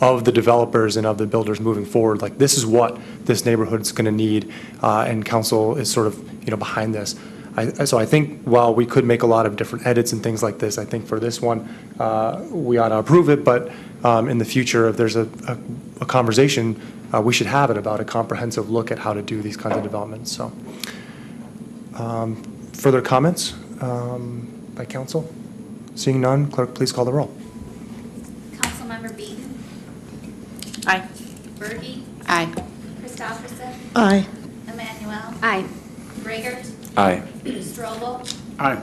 of the developers and of the builders moving forward, like this is what this neighborhood's gonna need, and council is sort of, behind this. So I think while we could make a lot of different edits and things like this, I think for this one, we ought to approve it, but in the future, if there's a conversation, we should have it about a comprehensive look at how to do these kinds of developments, so. Further comments by council? Seeing none, clerk, please call the roll. Councilmember Beaton? Aye. Berge? Aye. Christopherson? Aye. Emmanuel? Aye. Raygert? Aye. Strobel? Aye.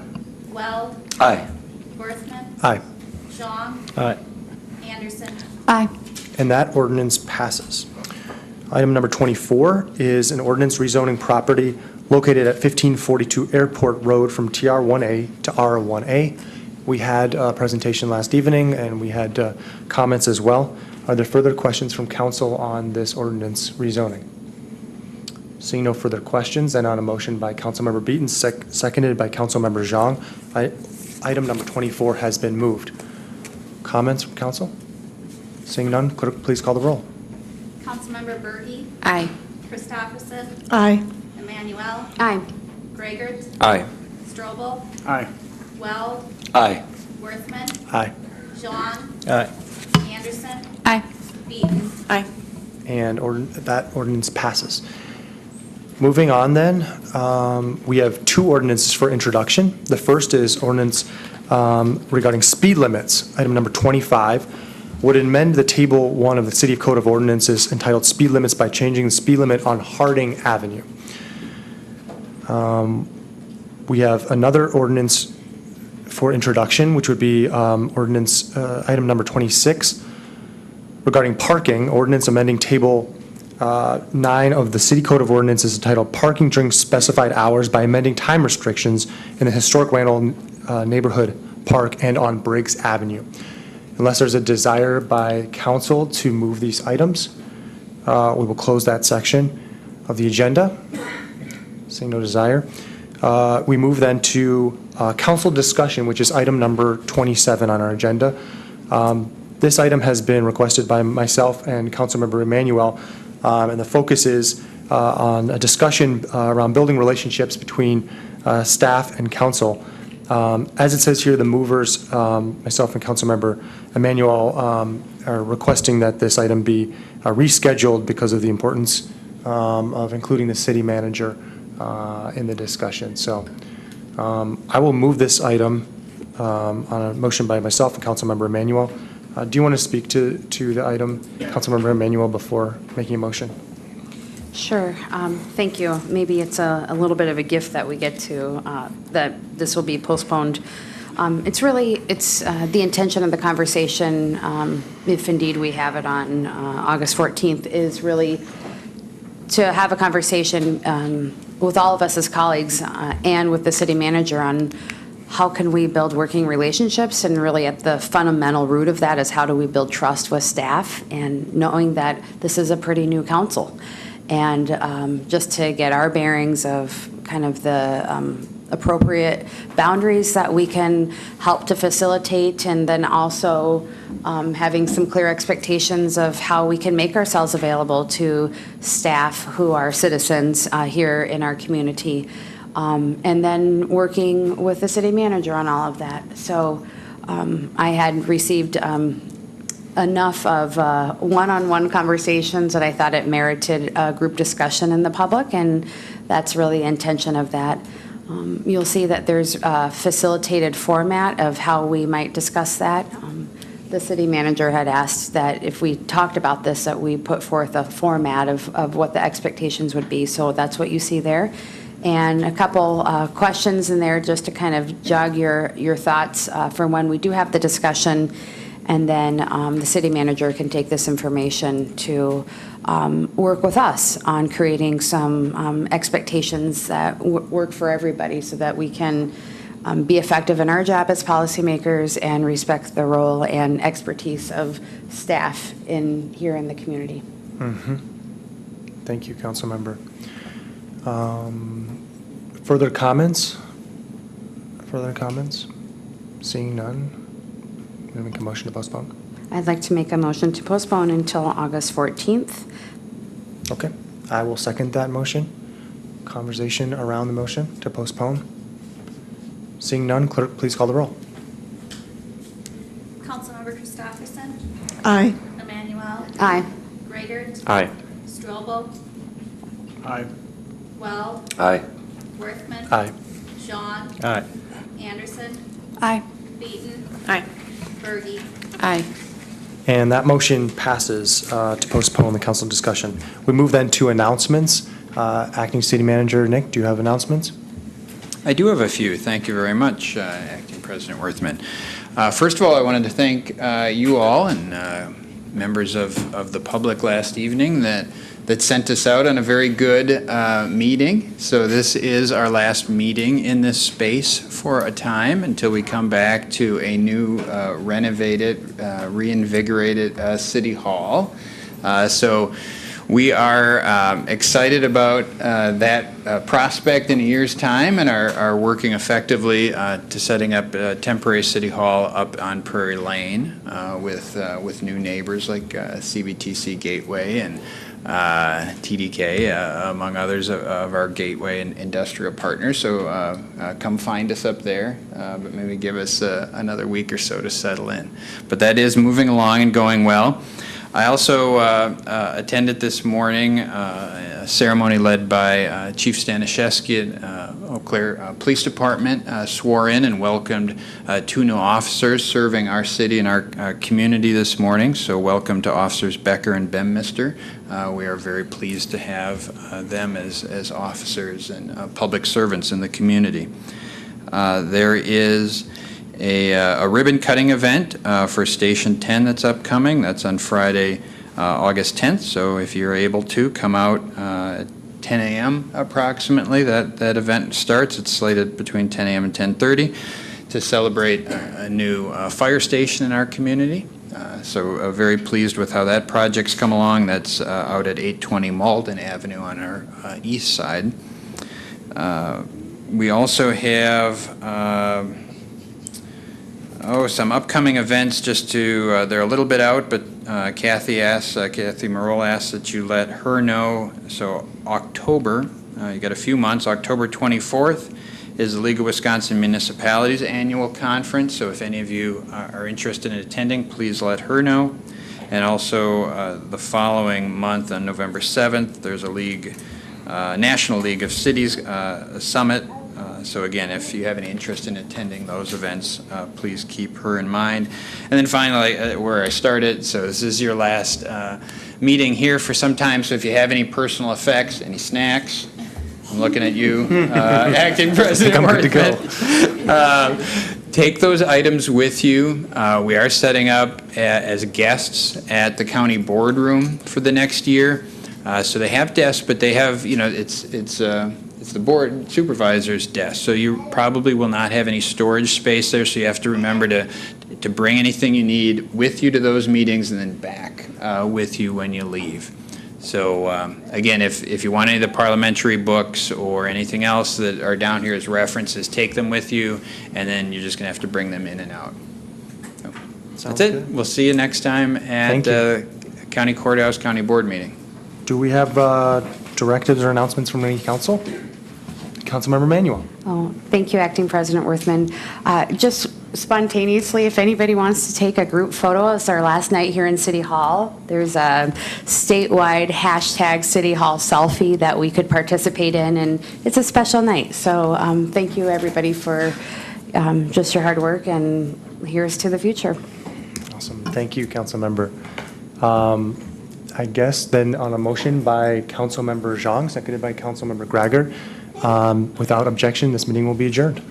Weld? Aye. Worthman? Aye. Jean? Aye. Anderson? Aye. And that ordinance passes. Item number 24 is an ordinance rezoning property located at 1542 Airport Road from TR1A to R1A. We had a presentation last evening, and we had comments as well. Are there further questions from council on this ordinance rezoning? Seeing no further questions, then on a motion by Councilmember Beaton, seconded by Councilmember Zhang, item number 24 has been moved. Comments from council? Seeing none, clerk, please call the roll. Councilmember Berge? Aye. Christopherson? Aye. Emmanuel? Aye. Raygert? Aye. Strobel? Aye. Weld? Aye. Worthman? Aye. Jean? Aye. Anderson? Aye. Beaton? Aye. And that ordinance passes. Moving on then, we have two ordinances for introduction. The first is ordinance regarding speed limits, item number 25, would amend the Table 1 of the City Code of Ordinances entitled Speed Limits by changing the speed limit on Harding Avenue. We have another ordinance for introduction, which would be ordinance item number 26 regarding parking, ordinance amending Table 9 of the City Code of Ordinances entitled Parking During Specified Hours by amending time restrictions in the historic Randall Neighborhood Park and on Briggs Avenue. Unless there's a desire by council to move these items, we will close that section of the agenda. Seeing no desire. We move then to council discussion, which is item number 27 on our agenda. This item has been requested by myself and Councilmember Emmanuel, and the focus is on a discussion around building relationships between staff and council. As it says here, the movers, myself and Councilmember Emmanuel, are requesting that this item be rescheduled because of the importance of including the city manager in the discussion. So I will move this item on a motion by myself and Councilmember Emmanuel. Do you want to speak to the item, Councilmember Emmanuel, before making a motion? Sure. Thank you. Maybe it's a little bit of a gift that we get to, that this will be postponed. It's the intention of the conversation, if indeed we have it on August 14th, is really to have a conversation with all of us as colleagues and with the city manager on how can we build working relationships, and really at the fundamental root of that is how do we build trust with staff, and knowing that this is a pretty new council. And just to get our bearings of kind of the appropriate boundaries that we can help to facilitate, and then also having some clear expectations of how we can make ourselves available to staff who are citizens here in our community. And then working with the city manager on all of that. So I had received enough of one-on-one conversations that I thought it merited a group discussion in the public, and that's really the intention of that. You'll see that there's a facilitated format of how we might discuss that. The city manager had asked that if we talked about this, that we put forth a format of what the expectations would be. So that's what you see there. And a couple questions in there just to kind of jog your thoughts for when we do have the discussion. And then the city manager can take this information to work with us on creating some expectations that work for everybody so that we can be effective in our job as policymakers and respect the role and expertise of staff here in the community. Thank you, Councilmember. Further comments? Further comments? Seeing none. Can I make a motion to postpone? I'd like to make a motion to postpone until August 14th. Okay, I will second that motion. Conversation around the motion to postpone. Seeing none, clerk, please call the roll. Councilmember Christopherson. Aye. Emmanuel. Aye. Raygert. Aye. Strobel. Aye. Well. Aye. Worthman. Aye. Jean. Aye. Anderson. Aye. Beaton. Aye. Berge. Aye. And that motion passes to postpone the council discussion. We move then to announcements. Acting City Manager Nick, do you have announcements? I do have a few. Thank you very much, Acting President Worthman. First of all, I wanted to thank you all and members of the public last evening that sent us out on a very good meeting. So this is our last meeting in this space for a time until we come back to a new renovated, reinvigorated City Hall. So we are excited about that prospect in a year's time and are working effectively to setting up a temporary City Hall up on Prairie Lane with new neighbors like CBTC Gateway and TDK, among others of our Gateway and industrial partners. So come find us up there, but maybe give us another week or so to settle in. But that is moving along and going well. I also attended this morning a ceremony led by Chief Staniszewski at Eau Claire Police Department, swore in and welcomed 2 new officers serving our city and our community this morning. So welcome to Officers Becker and Bemmister. We are very pleased to have them as officers and public servants in the community. There is a ribbon cutting event for Station 10 that's upcoming. That's on Friday, August 10th. So if you're able to, come out at 10 a.m. approximately. That event starts. It's slated between 10 a.m. and 10:30 to celebrate a new fire station in our community. So very pleased with how that project's come along. That's out at 820 Malden Avenue on our east side. We also have some upcoming events just to, they're a little bit out, but Kathy Marole asked that you let her know. So October, you got a few months, October 24th is the League of Wisconsin Municipalities Annual Conference. So if any of you are interested in attending, please let her know. And also the following month on November 7th, there's a National League of Cities Summit. So again, if you have any interest in attending those events, please keep her in mind. And then finally, where I started, so this is your last meeting here for some time, so if you have any personal effects, any snacks, I'm looking at you, Acting President Worthman. Take those items with you. We are setting up as guests at the county boardroom for the next year. So they have desks, but they have, it's the board supervisor's desk, so you probably will not have any storage space there, so you have to remember to bring anything you need with you to those meetings and then back with you when you leave. So again, if you want any of the parliamentary books or anything else that are down here as references, take them with you, and then you're just going to have to bring them in and out. So that's it. Good. We'll see you next time at County Courthouse County Board meeting. Do we have directives or announcements from any council? Councilmember Manuel. Oh, thank you, Acting President Worthman. Just spontaneously, if anybody wants to take a group photo, it's our last night here in City Hall. There's a statewide hashtag City Hall selfie that we could participate in, and it's a special night. So thank you, everybody, for just your hard work, and here's to the future. Awesome. Thank you, Councilmember. I guess then on a motion by Councilmember Zhang, seconded by Councilmember Gregor, without objection, this meeting will be adjourned.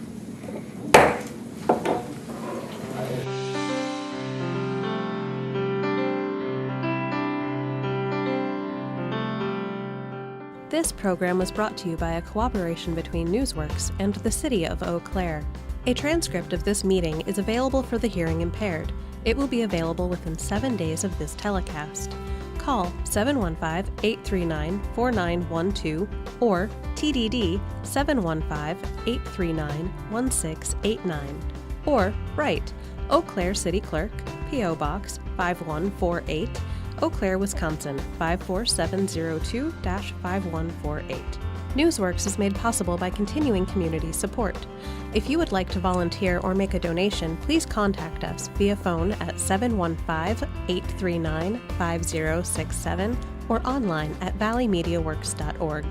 This program was brought to you by a cooperation between Newsworks and the City of Eau Claire. A transcript of this meeting is available for the hearing impaired. It will be available within 7 days of this telecast. Call 715-839-4912 or TDD 715-839-1689. Or write Eau Claire City Clerk, P.O. Box 5148, Eau Claire, Wisconsin 54702-5148. Newsworks is made possible by continuing community support. If you would like to volunteer or make a donation, please contact us via phone at 715-839-5067 or online at valleymediaworks.org.